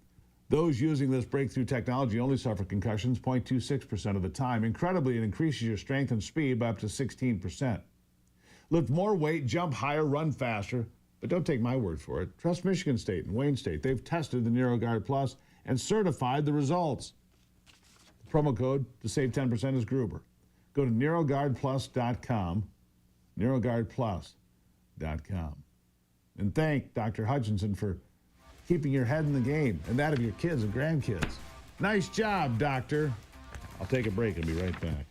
Those using this breakthrough technology only suffer concussions 0.26% of the time. Incredibly, it increases your strength and speed by up to 16%. Lift more weight, jump higher, run faster. But don't take my word for it. Trust Michigan State and Wayne State. They've tested the NeuroGuard Plus and certified the results. The promo code to save 10% is Gruber. Go to NeuroGuardPlus.com, NeuroGuardPlus.com. And thank Dr. Hutchinson for keeping your head in the game and that of your kids and grandkids. Nice job, Doctor. I'll take a break and be right back.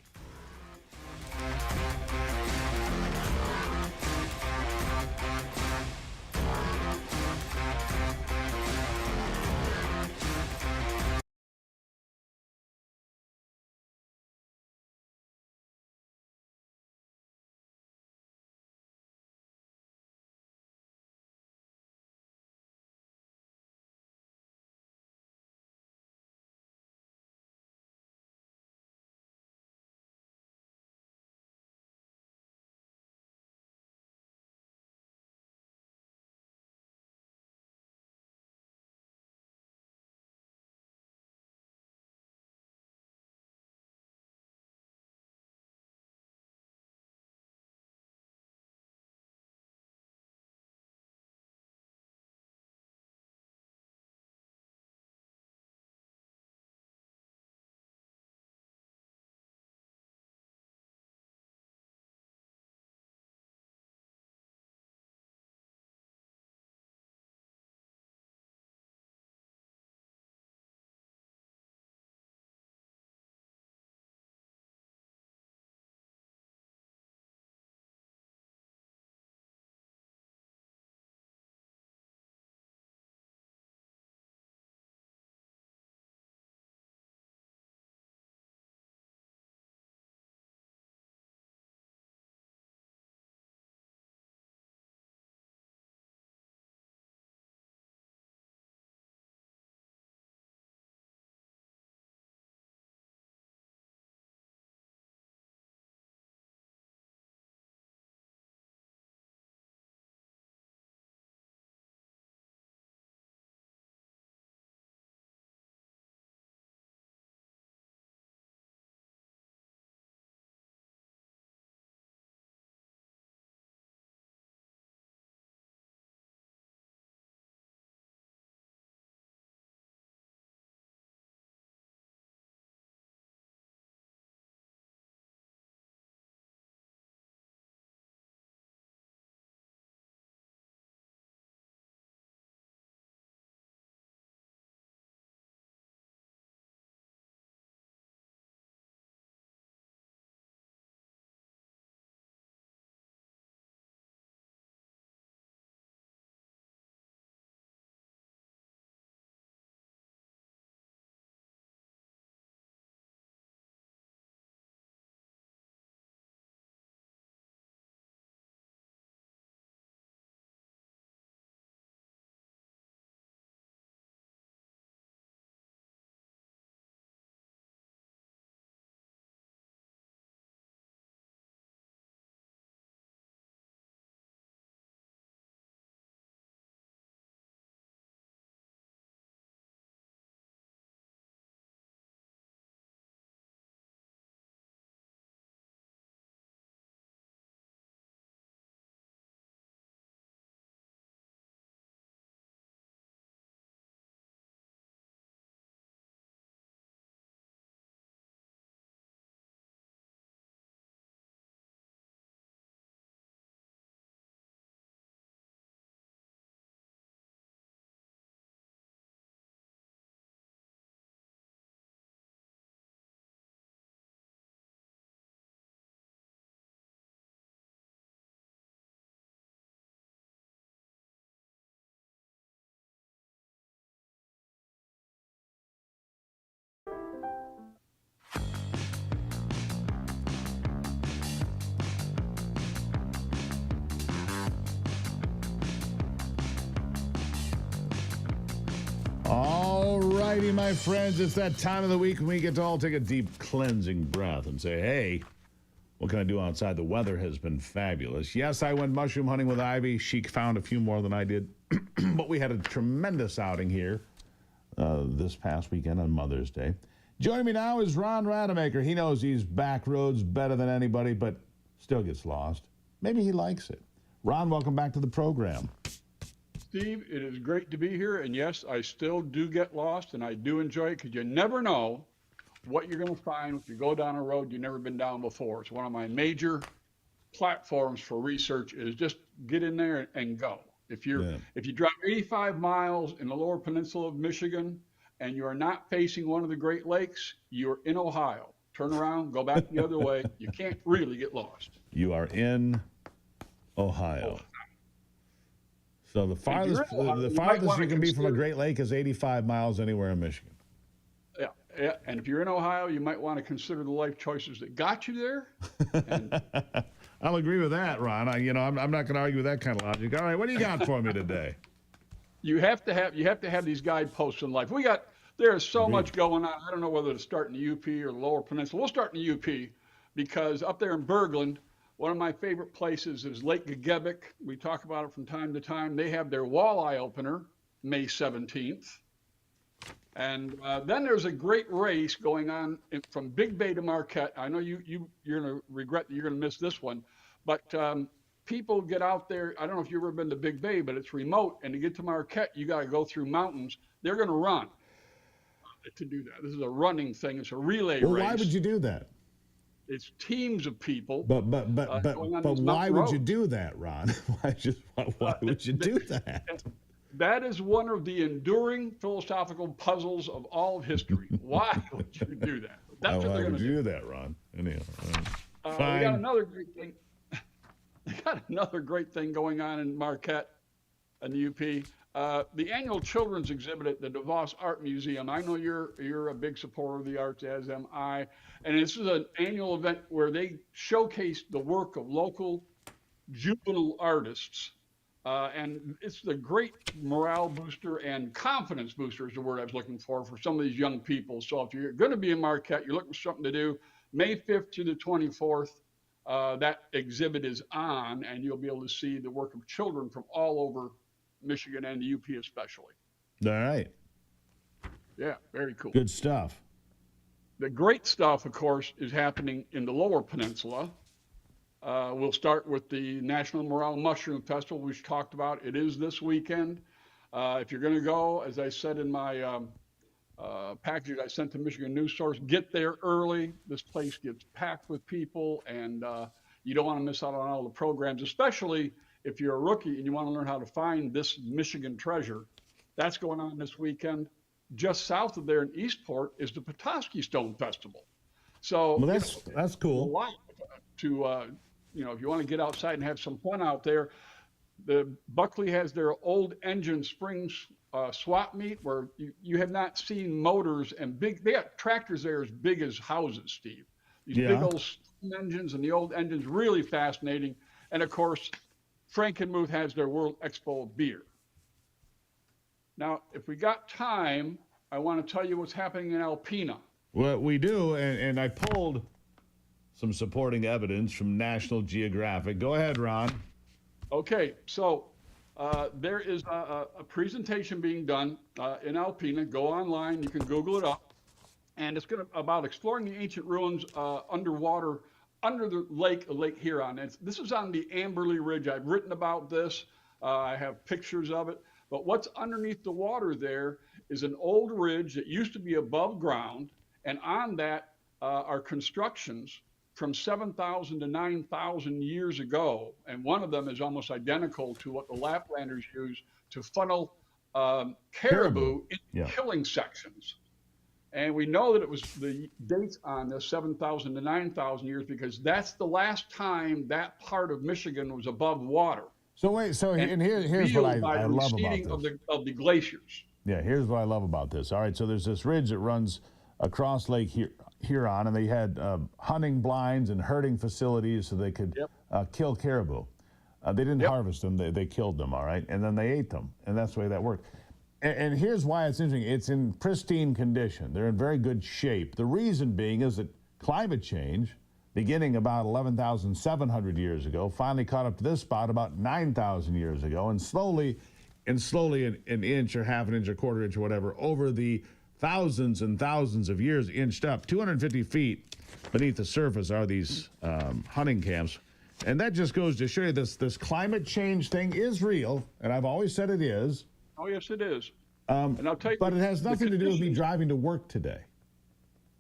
righty, my friends. It's that time of the week when we get to all take a deep cleansing breath and say, hey, what can I do outside? The weather has been fabulous. Yes, I went mushroom hunting with Ivy. She found a few more than I did. But we had a tremendous outing here this past weekend on Mother's Day. Joining me now is Ron Rademacher. He knows these back roads better than anybody, but still gets lost. Maybe he likes it. Ron, welcome back to the program. Steve, it is great to be here. And yes, I still do get lost, and I do enjoy it because you never know what you're going to find if you go down a road you've never been down before. It's one of my major platforms for research is just get in there and go. If you drive 85 miles in the lower peninsula of Michigan and you are not facing one of the Great Lakes, you're in Ohio. Turn around, go back the other way. You can't really get lost. You are in Ohio. So the farthest you can be from a Great Lake is 85 miles anywhere in Michigan. Yeah, and if you're in Ohio, you might want to consider the life choices that got you there. I'll agree with that, Ron. I'm not going to argue with that kind of logic. All right, what do you got for me today? You have to have these guideposts in life. There is so much going on. I don't know whether to start in the UP or the Lower Peninsula. We'll start in the UP because up there in Berglund, one of my favorite places is Lake Gegebic. We talk about it from time to time. They have their walleye opener May 17th. And then there's a great race going on from Big Bay to Marquette. I know you're going to regret that you're going to miss this one, but people get out there. I don't know if you've ever been to Big Bay, but it's remote. And to get to Marquette, you got to go through mountains. They're going to run to do that. This is a running thing. It's a relay race. Why would you do that? It's teams of people. But why would you do that, Ron? Why would you do that? That is one of the enduring philosophical puzzles of all of history. Why would you do that? That's what they're going to do. That, Ron? Anyhow, we got another great thing. We got another great thing going on in Marquette and the UP. The annual children's exhibit at the DeVos Art Museum. I know you're a big supporter of the arts, as am I. And this is an annual event where they showcase the work of local juvenile artists. And it's the great morale booster and confidence booster is the word I was looking for some of these young people. So if you're going to be in Marquette, you're looking for something to do, May 5th to the 24th, that exhibit is on, and you'll be able to see the work of children from all over Michigan and the UP especially. All right. Yeah, very cool. Good stuff. The great stuff, of course, is happening in the Lower Peninsula. We'll start with the National Morale Mushroom Festival, which we talked about. It is this weekend. If you're going to go, as I said in my package I sent to Michigan News Source, get there early. This place gets packed with people, and you don't want to miss out on all the programs, especially if you're a rookie and you want to learn how to find this Michigan treasure. That's going on this weekend. Just south of there in Eastport is the Petoskey Stone Festival. So that's cool. A lot to if you want to get outside and have some fun out there, the Buckley has their old engine springs swap meet where you have not seen motors and they got tractors there as big as houses, Steve. These big old engines and the old engines, really fascinating. And of course, Frankenmuth has their World Expo beer. Now, if we got time, I want to tell you what's happening in Alpena. Well, we do, and I pulled some supporting evidence from National Geographic. Go ahead, Ron. Okay, so there is a presentation being done in Alpena. Go online, you can Google it up, and it's about exploring the ancient ruins underwater, under the Lake Huron. This is on the Amberley Ridge. I've written about this. I have pictures of it. But what's underneath the water there is an old ridge that used to be above ground, and on that are constructions from 7,000 to 9,000 years ago. And one of them is almost identical to what the Laplanders used to funnel caribou into killing sections. And we know that it was the dates on this 7,000 to 9,000 years because that's the last time that part of Michigan was above water. So here's what I love about this. Of the glaciers. Yeah, here's what I love about this. All right, so there's this ridge that runs across Lake Huron, and they had hunting blinds and herding facilities so they could kill caribou. They didn't harvest them, they killed them, all right? And then they ate them, and that's the way that worked. And here's why it's interesting. It's in pristine condition. They're in very good shape. The reason being is that climate change, beginning about 11,700 years ago, finally caught up to this spot about 9,000 years ago, and slowly an inch or half an inch or quarter inch or whatever, over the thousands and thousands of years, inched up. 250 feet beneath the surface are these hunting camps. And that just goes to show you this climate change thing is real, and I've always said it is. Oh, yes, it is. And I'll tell you, but it has nothing to do with me driving to work today.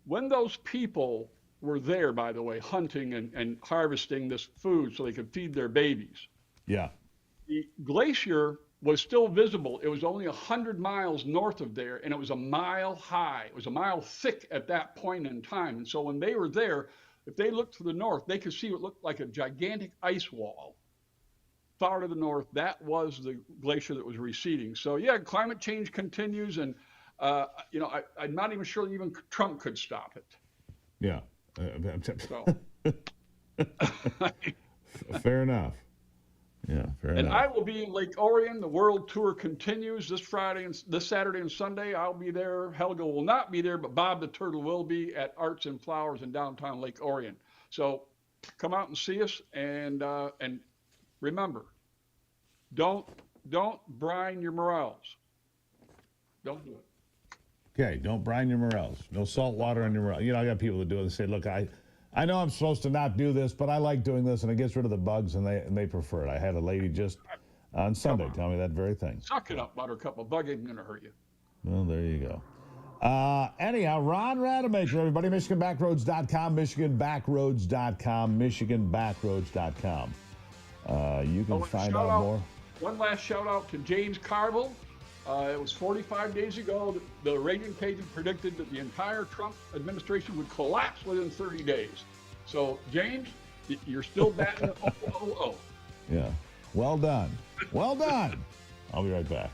When those people were there, by the way, hunting and harvesting this food so they could feed their babies, yeah, the glacier was still visible. It was only 100 miles north of there, and it was a mile high. It was a mile thick at that point in time. And so when they were there, if they looked to the north, they could see what looked like a gigantic ice wall far to the north. That was the glacier that was receding. So yeah, climate change continues, and I'm not even sure that even Trump could stop it. Yeah. So. Fair enough. Yeah, fair enough. And I will be in Lake Orion. The world tour continues this Saturday and Sunday. I'll be there. Helga will not be there, but Bob the Turtle will be at Arts and Flowers in downtown Lake Orion. So come out and see us, and remember, don't brine your morels. Don't do it. Okay, don't brine your morels. No salt water on your morels. I got people that do it and say, look, I know I'm supposed to not do this, but I like doing this, and it gets rid of the bugs, and they prefer it. I had a lady just on Sunday tell me that very thing. Suck it up, Buttercup. A bug ain't going to hurt you. Well, there you go. Anyhow, Ron Rademacher, everybody, MichiganBackroads.com, MichiganBackroads.com, MichiganBackroads.com. You can find out more. One last shout out to James Carville. It was 45 days ago that the Reagan case predicted that the entire Trump administration would collapse within 30 days. So, James, you're still batting at 0-0-0. Yeah. Well done. Well done. I'll be right back.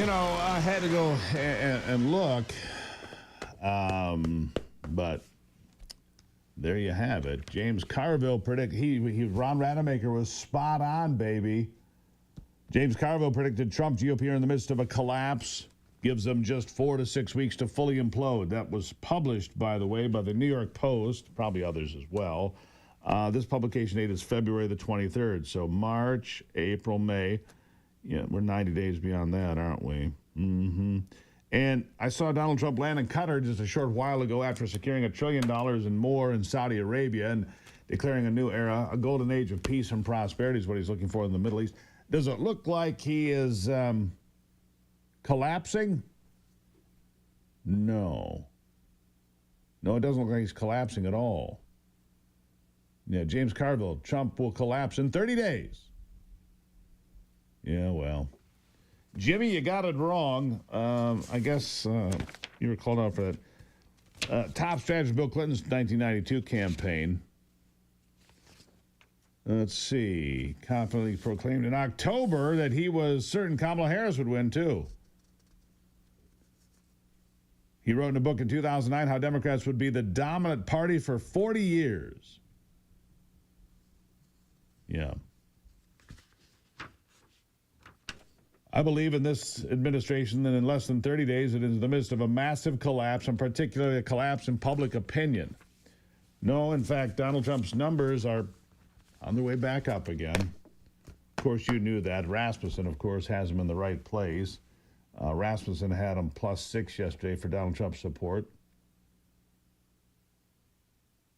I had to go and look, but there you have it. James Carville Ron Rademacher was spot on, baby. James Carville predicted Trump GOP are in the midst of a collapse, gives them just 4 to 6 weeks to fully implode. That was published, by the way, by the New York Post, probably others as well. This publication date is February the 23rd, so March, April, May. Yeah, we're 90 days beyond that, aren't we? Mm-hmm. And I saw Donald Trump land in Qatar just a short while ago after securing $1 trillion and more in Saudi Arabia and declaring a new era, a golden age of peace and prosperity is what he's looking for in the Middle East. Does it look like he is collapsing? No. No, it doesn't look like he's collapsing at all. Yeah, James Carville, Trump will collapse in 30 days. Yeah, well. Jimmy, you got it wrong. I guess you were called out for that. Top strategist Bill Clinton's 1992 campaign. Let's see. Confidently proclaimed in October that he was certain Kamala Harris would win, too. He wrote in a book in 2009 how Democrats would be the dominant party for 40 years. Yeah. I believe in this administration that in less than 30 days it is in the midst of a massive collapse, and particularly a collapse in public opinion. No, in fact, Donald Trump's numbers are on their way back up again. Of course, you knew that. Rasmussen, of course, has him in the right place. Rasmussen had him +6 yesterday for Donald Trump's support.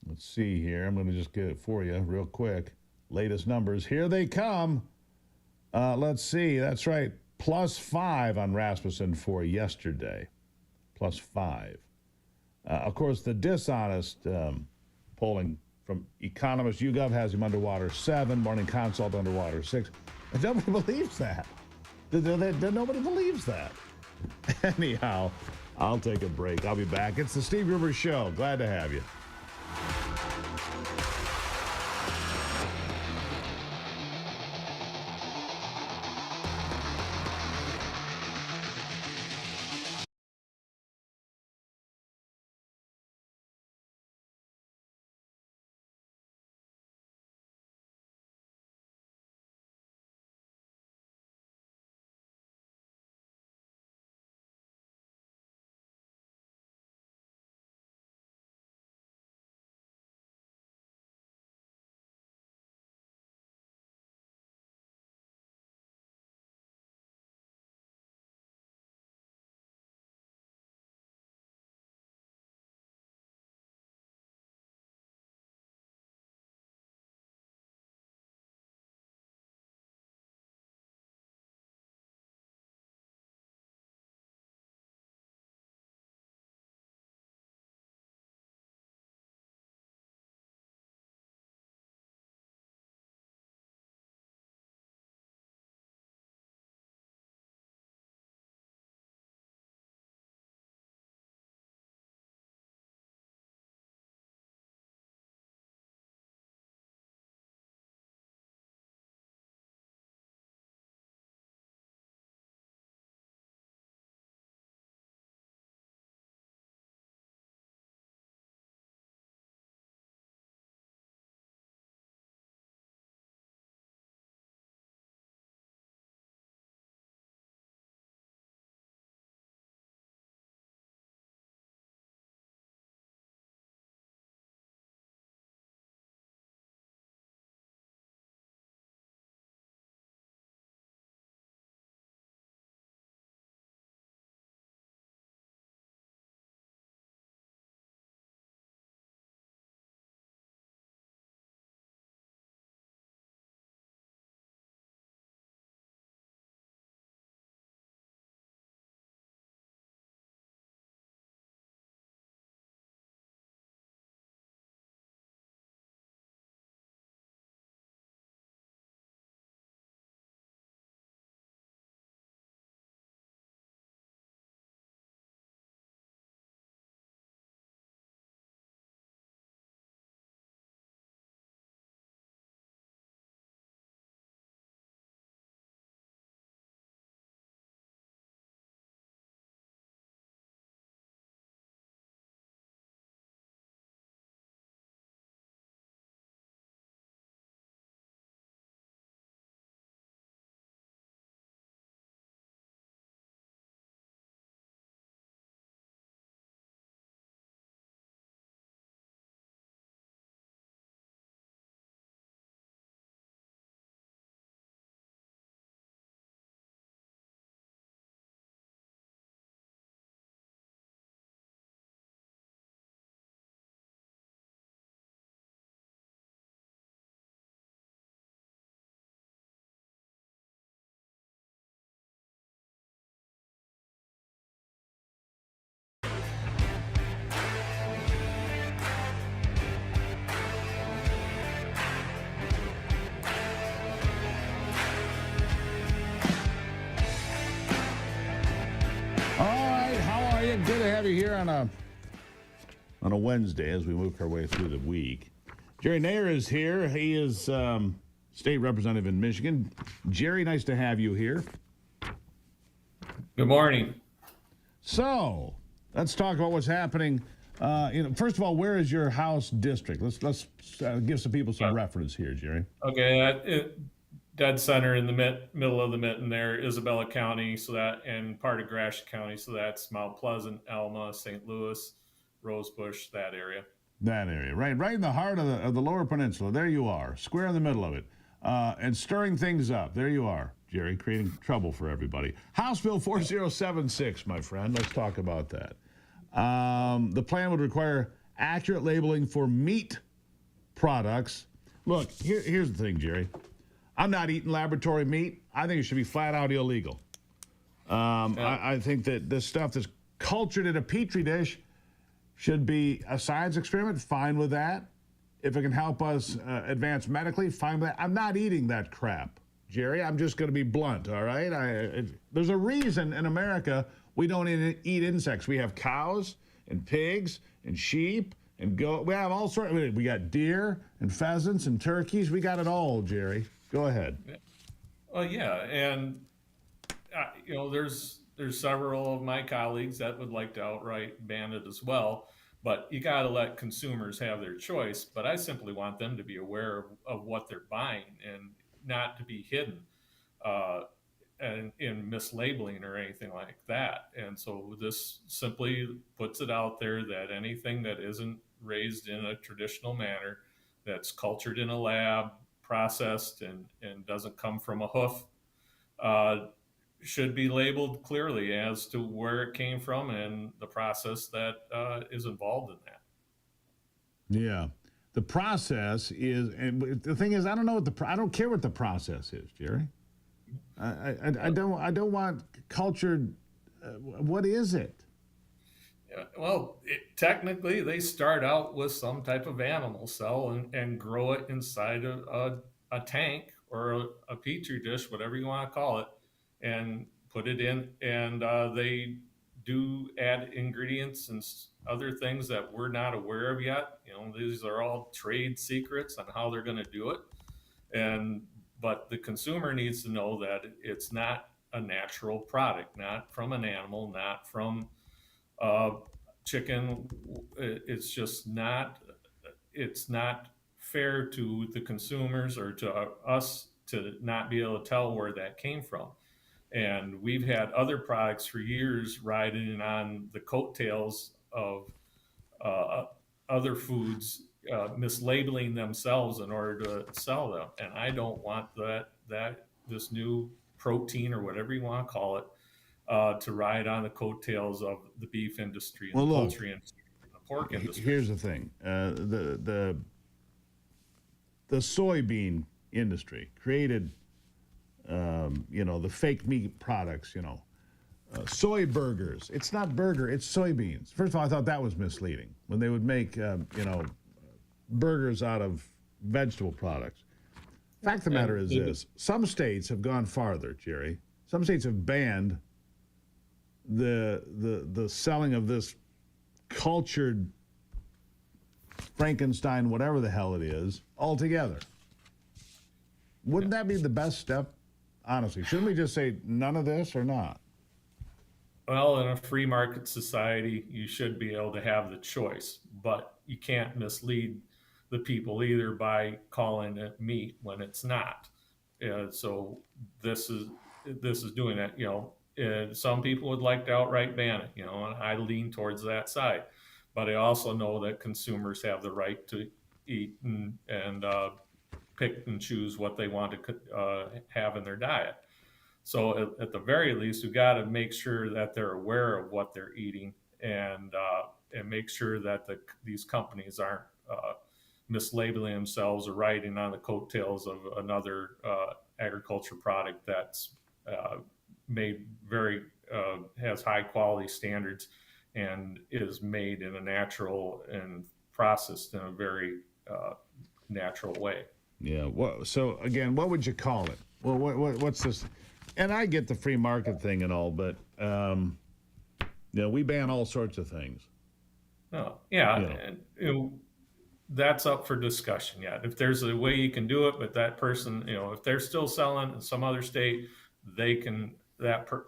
Let's see here. I'm going to just get it for you real quick. Latest numbers. Here they come. Let's see. That's right. +5 on Rasmussen for yesterday. +5. Of course, the dishonest polling from Economist YouGov has him underwater 7. Morning Consult underwater 6. And nobody believes that. Nobody believes that. Anyhow, I'll take a break. I'll be back. It's the Steve Gruber Show. Glad to have you. Good to have you here on a Wednesday as we move our way through the week. Jerry Nair is here. He is state representative in Michigan. Jerry, nice to have you here. Good morning. So let's talk about what's happening. First of all, where is your House district? Let's give some people some reference here, Jerry. Okay, dead center in the middle of the mitten there, Isabella County, so that, and part of Gratiot County, so that's Mount Pleasant, Alma, St. Louis, Rosebush, that area. That area, right in the heart of the Lower Peninsula. There you are, square in the middle of it, and stirring things up. There you are, Jerry, creating trouble for everybody. House Bill 4076, my friend. Let's talk about that. The plan would require accurate labeling for meat products. Look, here's the thing, Jerry. I'm not eating laboratory meat. I think it should be flat out illegal. I think that this stuff that's cultured in a petri dish should be a science experiment. Fine with that. If it can help us advance medically, fine with that. I'm not eating that crap, Jerry. I'm just going to be blunt, all right? There's a reason in America we don't eat insects. We have cows and pigs and sheep and goat. We have all sorts. We got deer and pheasants and turkeys. We got it all, Jerry. Go ahead. Well, yeah, and there's several of my colleagues that would like to outright ban it as well. But you got to let consumers have their choice. But I simply want them to be aware of what they're buying and not to be hidden and in mislabeling or anything like that. And so this simply puts it out there that anything that isn't raised in a traditional manner, that's cultured in a lab, processed, and doesn't come from a hoof, should be labeled clearly as to where it came from and the process that is involved in that. Yeah, the process is, and the thing is, I don't know what I don't care what the process is, Jerry. I don't want cultured. What is it? Well, technically, they start out with some type of animal cell and grow it inside a tank or a petri dish, whatever you want to call it, and put it in. And they do add ingredients and other things that we're not aware of yet. These are all trade secrets on how they're going to do it. But the consumer needs to know that it's not a natural product, not from an animal, not from chicken. It's just not, it's not fair to the consumers or to us to not be able to tell where that came from. And we've had other products for years riding on the coattails of other foods mislabeling themselves in order to sell them. And I don't want that this new protein or whatever you want to call it to ride on the coattails of the beef industry and the poultry industry and the pork industry. Here's the thing. The soybean industry created, the fake meat products, soy burgers. It's not burger, it's soybeans. First of all, I thought that was misleading when they would make, burgers out of vegetable products. Fact of the matter is this. Some states have gone farther, Jerry. Some states have banned the selling of this cultured Frankenstein, whatever the hell it is, altogether. Wouldn't that be the best step? Honestly, shouldn't we just say none of this or not? Well, in a free market society, you should be able to have the choice, but you can't mislead the people either by calling it meat when it's not. So this is doing that. Some people would like to outright ban it. And I lean towards that side, but I also know that consumers have the right to eat and pick and choose what they want to have in their diet. So at the very least, we've got to make sure that they're aware of what they're eating and make sure that these companies aren't mislabeling themselves or riding on the coattails of another agriculture product that's made has high quality standards and is made in a natural and processed in a very natural way. Yeah. Well, so again, what would you call it? Well, what's this? And I get the free market thing and all, but we ban all sorts of things. Oh, yeah, and that's up for discussion. Yeah, if there's a way you can do it, but that person, if they're still selling in some other state,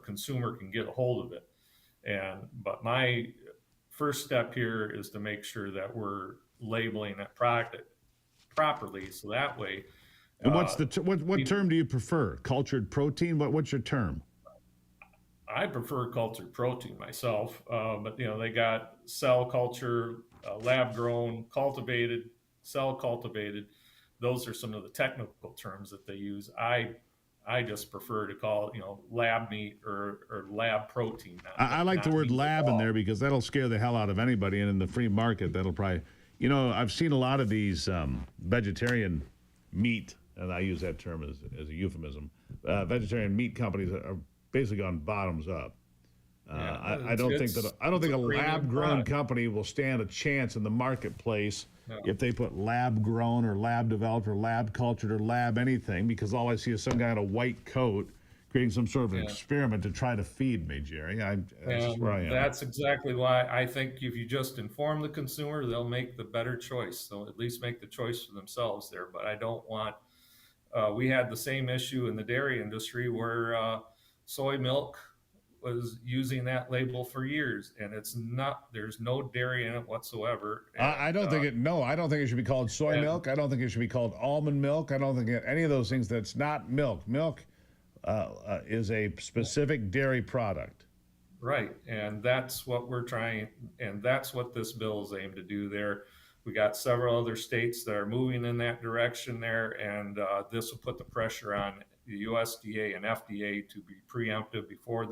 consumer can get a hold of it. But my first step here is to make sure that we're labeling that product properly, so that way And what's the what term do you prefer? Cultured protein? What's your term? I prefer cultured protein myself, but they got cell culture, lab grown, cultivated, cell cultivated. Those are some of the technical terms that they use. I just prefer to call it, lab meat or lab protein. I like the word lab in there because that'll scare the hell out of anybody. And in the free market, that'll probably, I've seen a lot of these vegetarian meat, and I use that term as a euphemism. Vegetarian meat companies are basically gone bottoms up. I don't think a lab-grown company will stand a chance in the marketplace if they put lab-grown or lab-developed or lab-cultured or lab anything, because all I see is some guy in a white coat creating some sort of an experiment to try to feed me, Jerry. That's where I am. That's exactly why I think if you just inform the consumer, they'll make the better choice. They'll at least make the choice for themselves there. But I don't want. We had the same issue in the dairy industry where soy milk was using that label for years, and there's no dairy in it whatsoever. And, I don't think it should be called soy milk. I don't think it should be called almond milk. I don't think any of those things. That's not milk. Milk is a specific dairy product. Right, and that's what we're trying, and that's what this bill is aimed to do there. We got several other states that are moving in that direction there, and this will put the pressure on the USDA and FDA to be preemptive before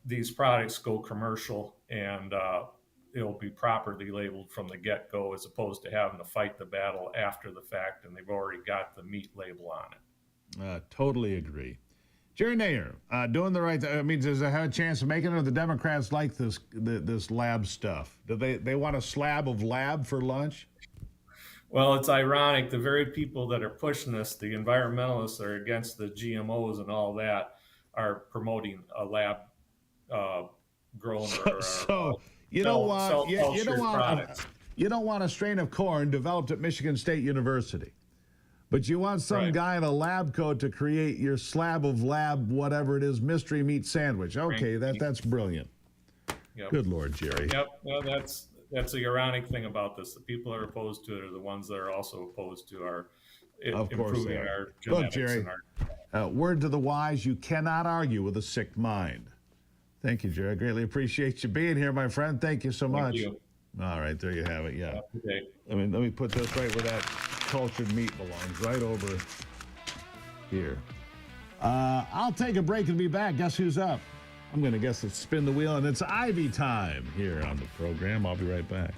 these products go commercial, and it'll be properly labeled from the get-go, as opposed to having to fight the battle after the fact, and they've already got the meat label on it. Totally agree. Jerry Nayer, doing the right thing. I mean, does it have a chance of making it, or the Democrats like this lab stuff? Do they want a slab of lab for lunch? Well, it's ironic. The very people that are pushing this, the environmentalists that are against the GMOs and all that, are promoting a lab grown you don't want a strain of corn developed at Michigan State University, but you want some guy in a lab coat to create your slab of lab, whatever it is, mystery meat sandwich. Okay, that's brilliant. Yep. Good Lord, Jerry. Yep. Well, that's the ironic thing about this. The people that are opposed to it are the ones that are also opposed to improving our genetics. Look, Jerry, and our word to the wise, you cannot argue with a sick mind. Thank you, Jerry. I greatly appreciate you being here, my friend. Thank you so much. You. All right, there you have it. Yeah. Okay. Let me put this right where that cultured meat belongs, right over here. I'll take a break and be back. Guess who's up? I'm going to guess it's Spin the Wheel, and it's Ivy time here on the program. I'll be right back.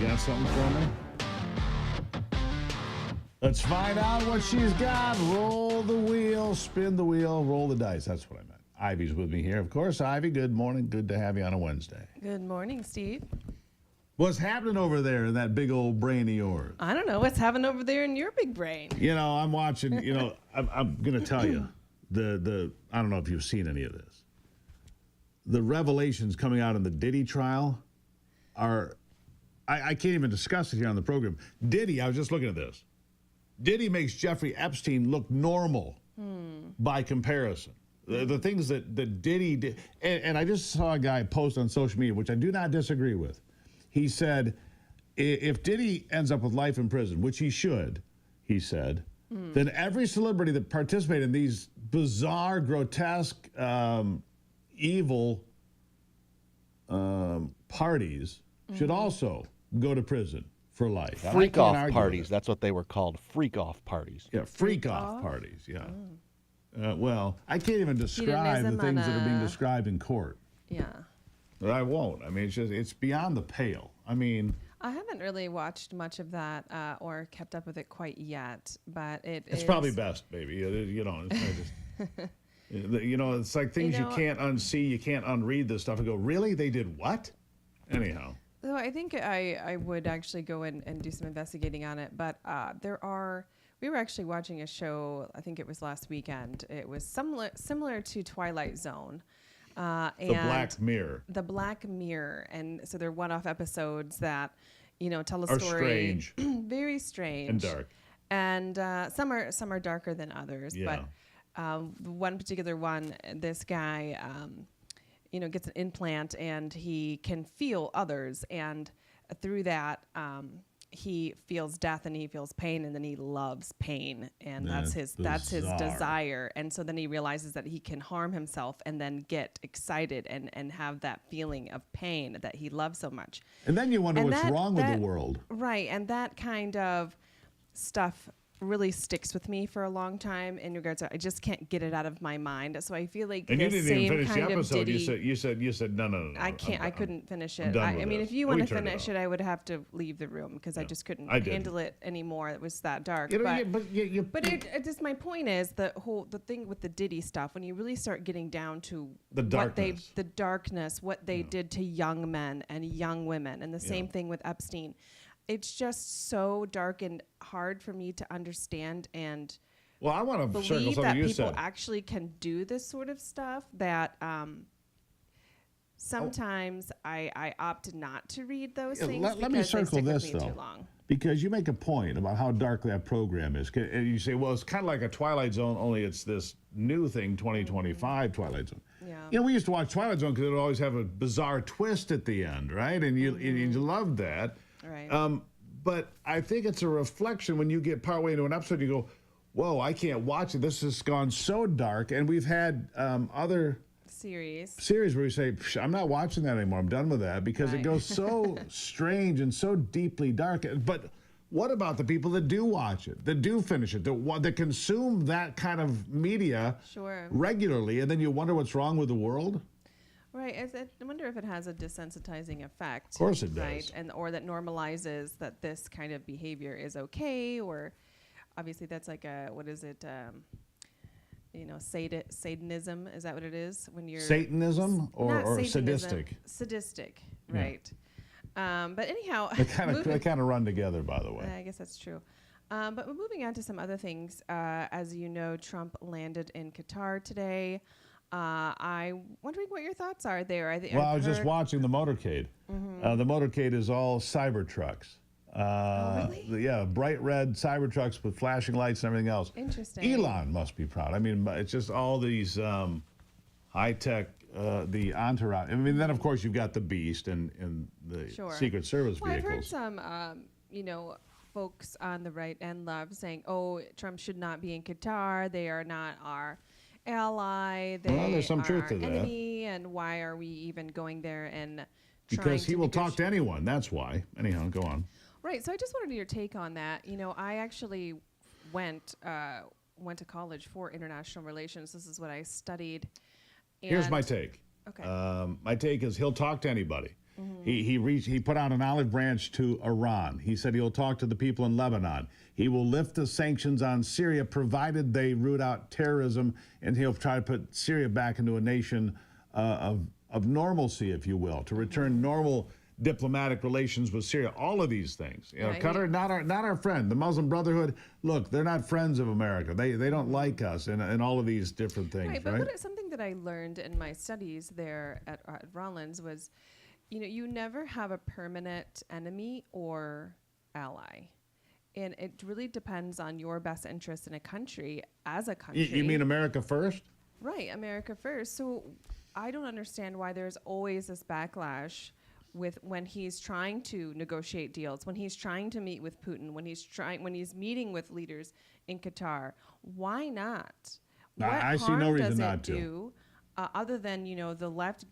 You got something for me? Let's find out what she's got. Roll the wheel, spin the wheel, roll the dice. That's what I meant. Ivy's with me here. Of course, Ivy, good morning. Good to have you on a Wednesday. Good morning, Steve. What's happening over there in that big old brain of yours? I don't know what's happening over there in your big brain. You know, I'm watching, I'm going to tell you, I don't know if you've seen any of this. The revelations coming out in the Diddy trial are, I can't even discuss it here on the program. Diddy, I was just looking at this. Diddy makes Jeffrey Epstein look normal by comparison. The things that Diddy did, and I just saw a guy post on social media, which I do not disagree with. He said, if Diddy ends up with life in prison, which he should, he said, then every celebrity that participated in these bizarre, grotesque, evil parties should also go to prison for life. Freak off parties. That's what they were called. Freak off parties. Yeah, freak off parties. Yeah. Well, I can't even describe the things that are being described in court. Yeah. But I won't. I mean, it's beyond the pale. I mean, I haven't really watched much of that or kept up with it quite yet, but it's probably best, baby. You know, it's just, it's like things you can't unsee, you can't unread this stuff and go, really? They did what? Anyhow. So I think I would actually go in and do some investigating on it, but we were actually watching a show, I think it was last weekend. It was similar to Twilight Zone. The Black Mirror. The Black Mirror. And so they're one-off episodes that, tell a story. Strange. Very strange. And dark. And some are darker than others. Yeah. But one particular one, this guy, gets an implant and he can feel others. And through that, he feels death and he feels pain, and then he loves pain, and that's his desire. And so then he realizes that he can harm himself and then get excited and have that feeling of pain that he loves so much. And then you wonder what's wrong with the world. Right, and that kind of stuff really sticks with me for a long time in regards to I just can't get it out of my mind. So I feel like and the you didn't same even finish kind the episode. Of You said no. I couldn't finish it. I'm done with I mean, this. if you We want to turned it finish off. it, I would have to leave the room because I just couldn't didn't. handle it anymore. It was that dark. Just my point is the thing with the Diddy stuff. When you really start getting down to the darkness, what they did to young men and young women, and the same thing with Epstein. It's just so dark and hard for me to understand and I want to believe that people actually can do this sort of stuff. That sometimes I opt not to read those things. Let me circle this too though, long. because you make a point about how dark that program is, and you say, well, it's kind of like a Twilight Zone, only it's this new thing, 2025 Twilight Zone. Yeah. We used to watch Twilight Zone because it would always have a bizarre twist at the end, right? And you loved that. Right. But I think it's a reflection when you get partway into an episode, you go, whoa, I can't watch it. This has gone so dark. And we've had other series where you say, I'm not watching that anymore. I'm done with that because it goes so strange and so deeply dark. But what about the people that do watch it, that do finish it, that consume that kind of media regularly, and then you wonder what's wrong with the world? Right. I wonder if it has a desensitizing effect. Of course it does. Right. Or that normalizes that this kind of behavior is okay, or obviously that's like what is it? Satanism, is that what it is? When you're Satanism or Satanism, sadistic? Sadistic, right. But anyhow. They kind of run together, by the way. I guess that's true. But we're moving on to some other things. As you know, Trump landed in Qatar today. I'm wondering what your thoughts are there. I was just watching the motorcade. Mm-hmm. The motorcade is all Cybertrucks. Really? Bright red Cybertrucks with flashing lights and everything else. Interesting. Elon must be proud. I mean, it's just all these high-tech, the entourage. I mean, then, of course, you've got the Beast and the Secret Service vehicles. I've heard some, folks on the right and left saying, Trump should not be in Qatar. They are not our ally. They there's some truth to that. Enemy, and why are we even going there and because he will talk to anyone. That's why. Anyhow, go on. Right. So I just wanted your take on that. I actually went to college for international relations. This is what I studied. Here's my take. Okay. My take is he'll talk to anybody. He put out an olive branch to Iran. He said he'll talk to the people in Lebanon. He will lift the sanctions on Syria provided they root out terrorism, and he'll try to put Syria back into a nation of normalcy, if you will, to return normal diplomatic relations with Syria. All of these things. You know, Right. Qatar, not our friend. The Muslim Brotherhood, look, they're not friends of America. They don't like us and all of these different things, Right, right? but something that I learned in my studies there at Rollins was, you never have a permanent enemy or ally. And it really depends on your best interest in a country as a country. You mean America first? Right, America first. So I don't understand why there's always this backlash with when he's trying to negotiate deals, when he's trying to meet with Putin, when he's meeting with leaders in Qatar. Why not? I see no reason not to. Do, other than the left,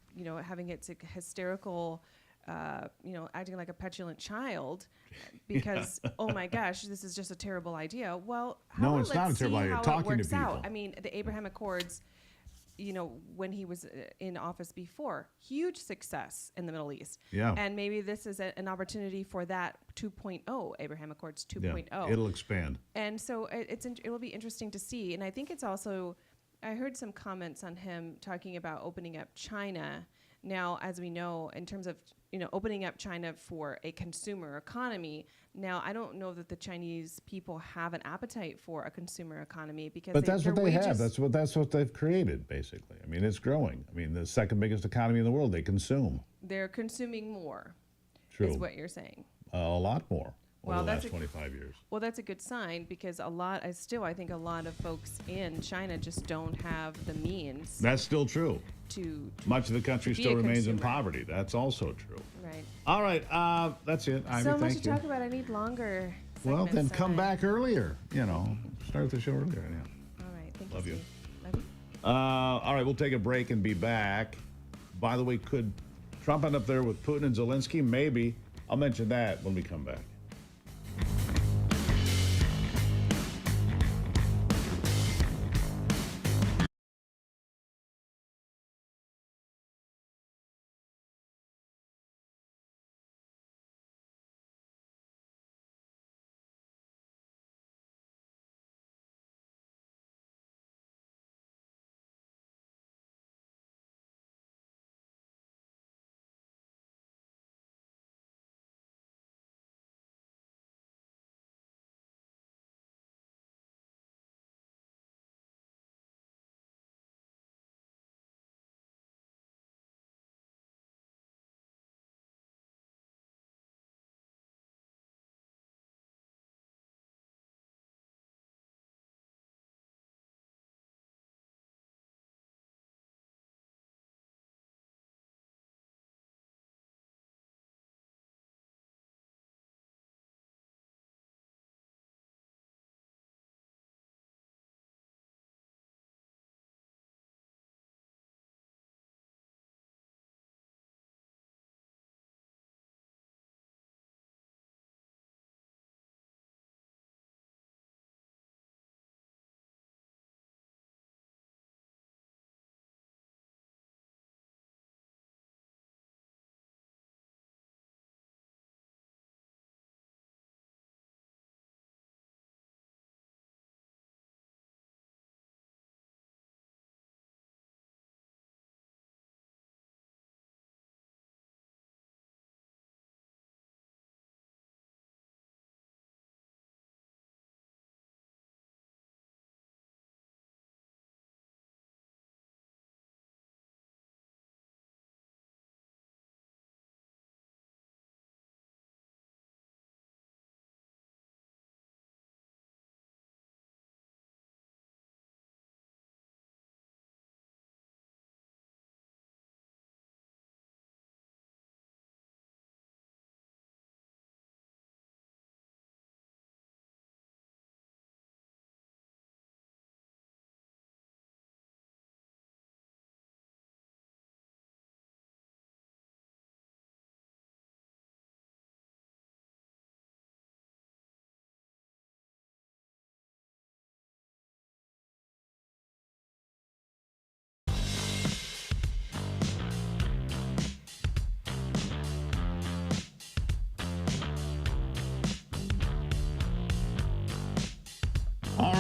having its hysterical, acting like a petulant child, because oh my gosh, this is just a terrible idea. Well, No, it's not a terrible idea. Talking to people. I mean, the Abraham Accords, when he was in office before, huge success in the Middle East. Yeah. And maybe this is an opportunity for that 2.0, Abraham Accords 2.0. Yeah, it'll expand. And so it will be interesting to see. And I think it's also, I heard some comments on him talking about opening up China. Now, as we know, in terms of opening up China for a consumer economy. Now, I don't know that the Chinese people have an appetite for a consumer economy because that's what they have. That's what they've created, basically. I mean, it's growing. I mean, the second biggest economy in the world. They consume. They're consuming more. True. Is what you're saying. A lot more. Well, over the that's last 25 years. Well, that's a good sign because I think a lot of folks in China just don't have the means. That's still true. Much of the country still remains in poverty. That's also true. Right. All right. That's it. Ivy, so much thank to you. talk about. I need longer. Well, then segments, come back earlier. Start the show earlier. Yeah. All right. Thank Love you. you. Steve. Love you. All right. We'll take a break and be back. By the way, could Trump end up there with Putin and Zelensky? Maybe. I'll mention that when we come back.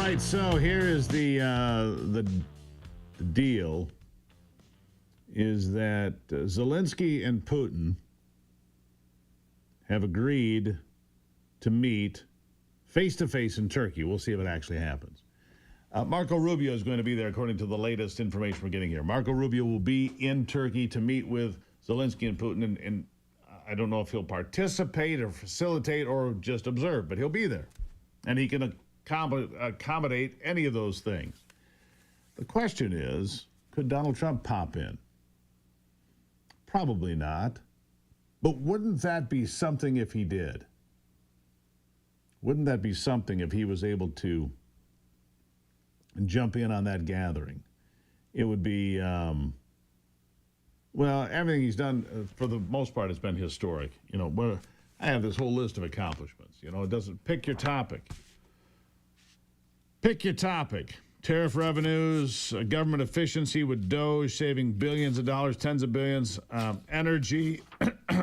right, so here is the deal is that Zelensky and Putin have agreed to meet face-to-face in Turkey. We'll see if it actually happens. Marco Rubio is going to be there, according to the latest information we're getting here. Marco Rubio will be in Turkey to meet with Zelensky and Putin, and I don't know if he'll participate or facilitate or just observe, but he'll be there. And he can accommodate any of those things. The question is, could Donald Trump pop in? Probably not. But wouldn't that be something if he did? Wouldn't that be something if he was able to jump in on that gathering? It would be, well, everything he's done, for the most part, has been historic. You know, I have this whole list of accomplishments. You know, it doesn't, pick your topic. Pick your topic. Tariff revenues, government efficiency with DOGE, saving billions of dollars, tens of billions, energy,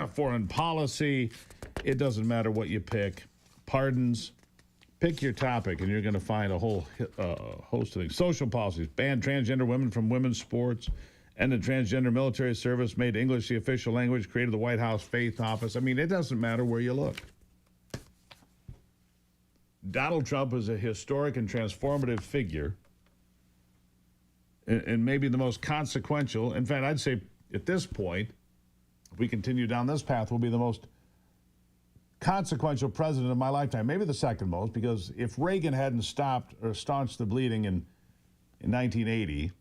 foreign policy. It doesn't matter what you pick. Pardons. Pick your topic, and you're going to find a whole host of things. Social policies, ban transgender women from women's sports, ended transgender military service, made English the official language, created the White House Faith Office. I mean, it doesn't matter where you look. Donald Trump is a historic and transformative figure, and maybe the most consequential. In fact, I'd say at this point, if we continue down this path, will be the most consequential president of my lifetime. Maybe the second most, because if Reagan hadn't stopped or staunched the bleeding in 1980,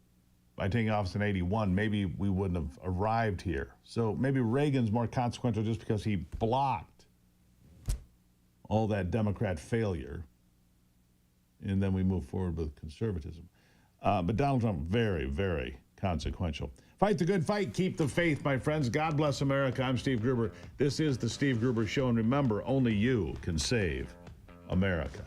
by taking office in 81, maybe we wouldn't have arrived here. So maybe Reagan's more consequential just because he blocked all that Democrat failure, and then we move forward with conservatism. But Donald Trump, very, very consequential. Fight the good fight. Keep the faith, my friends. God bless America. I'm Steve Gruber. This is the Steve Gruber Show. And remember, only you can save America.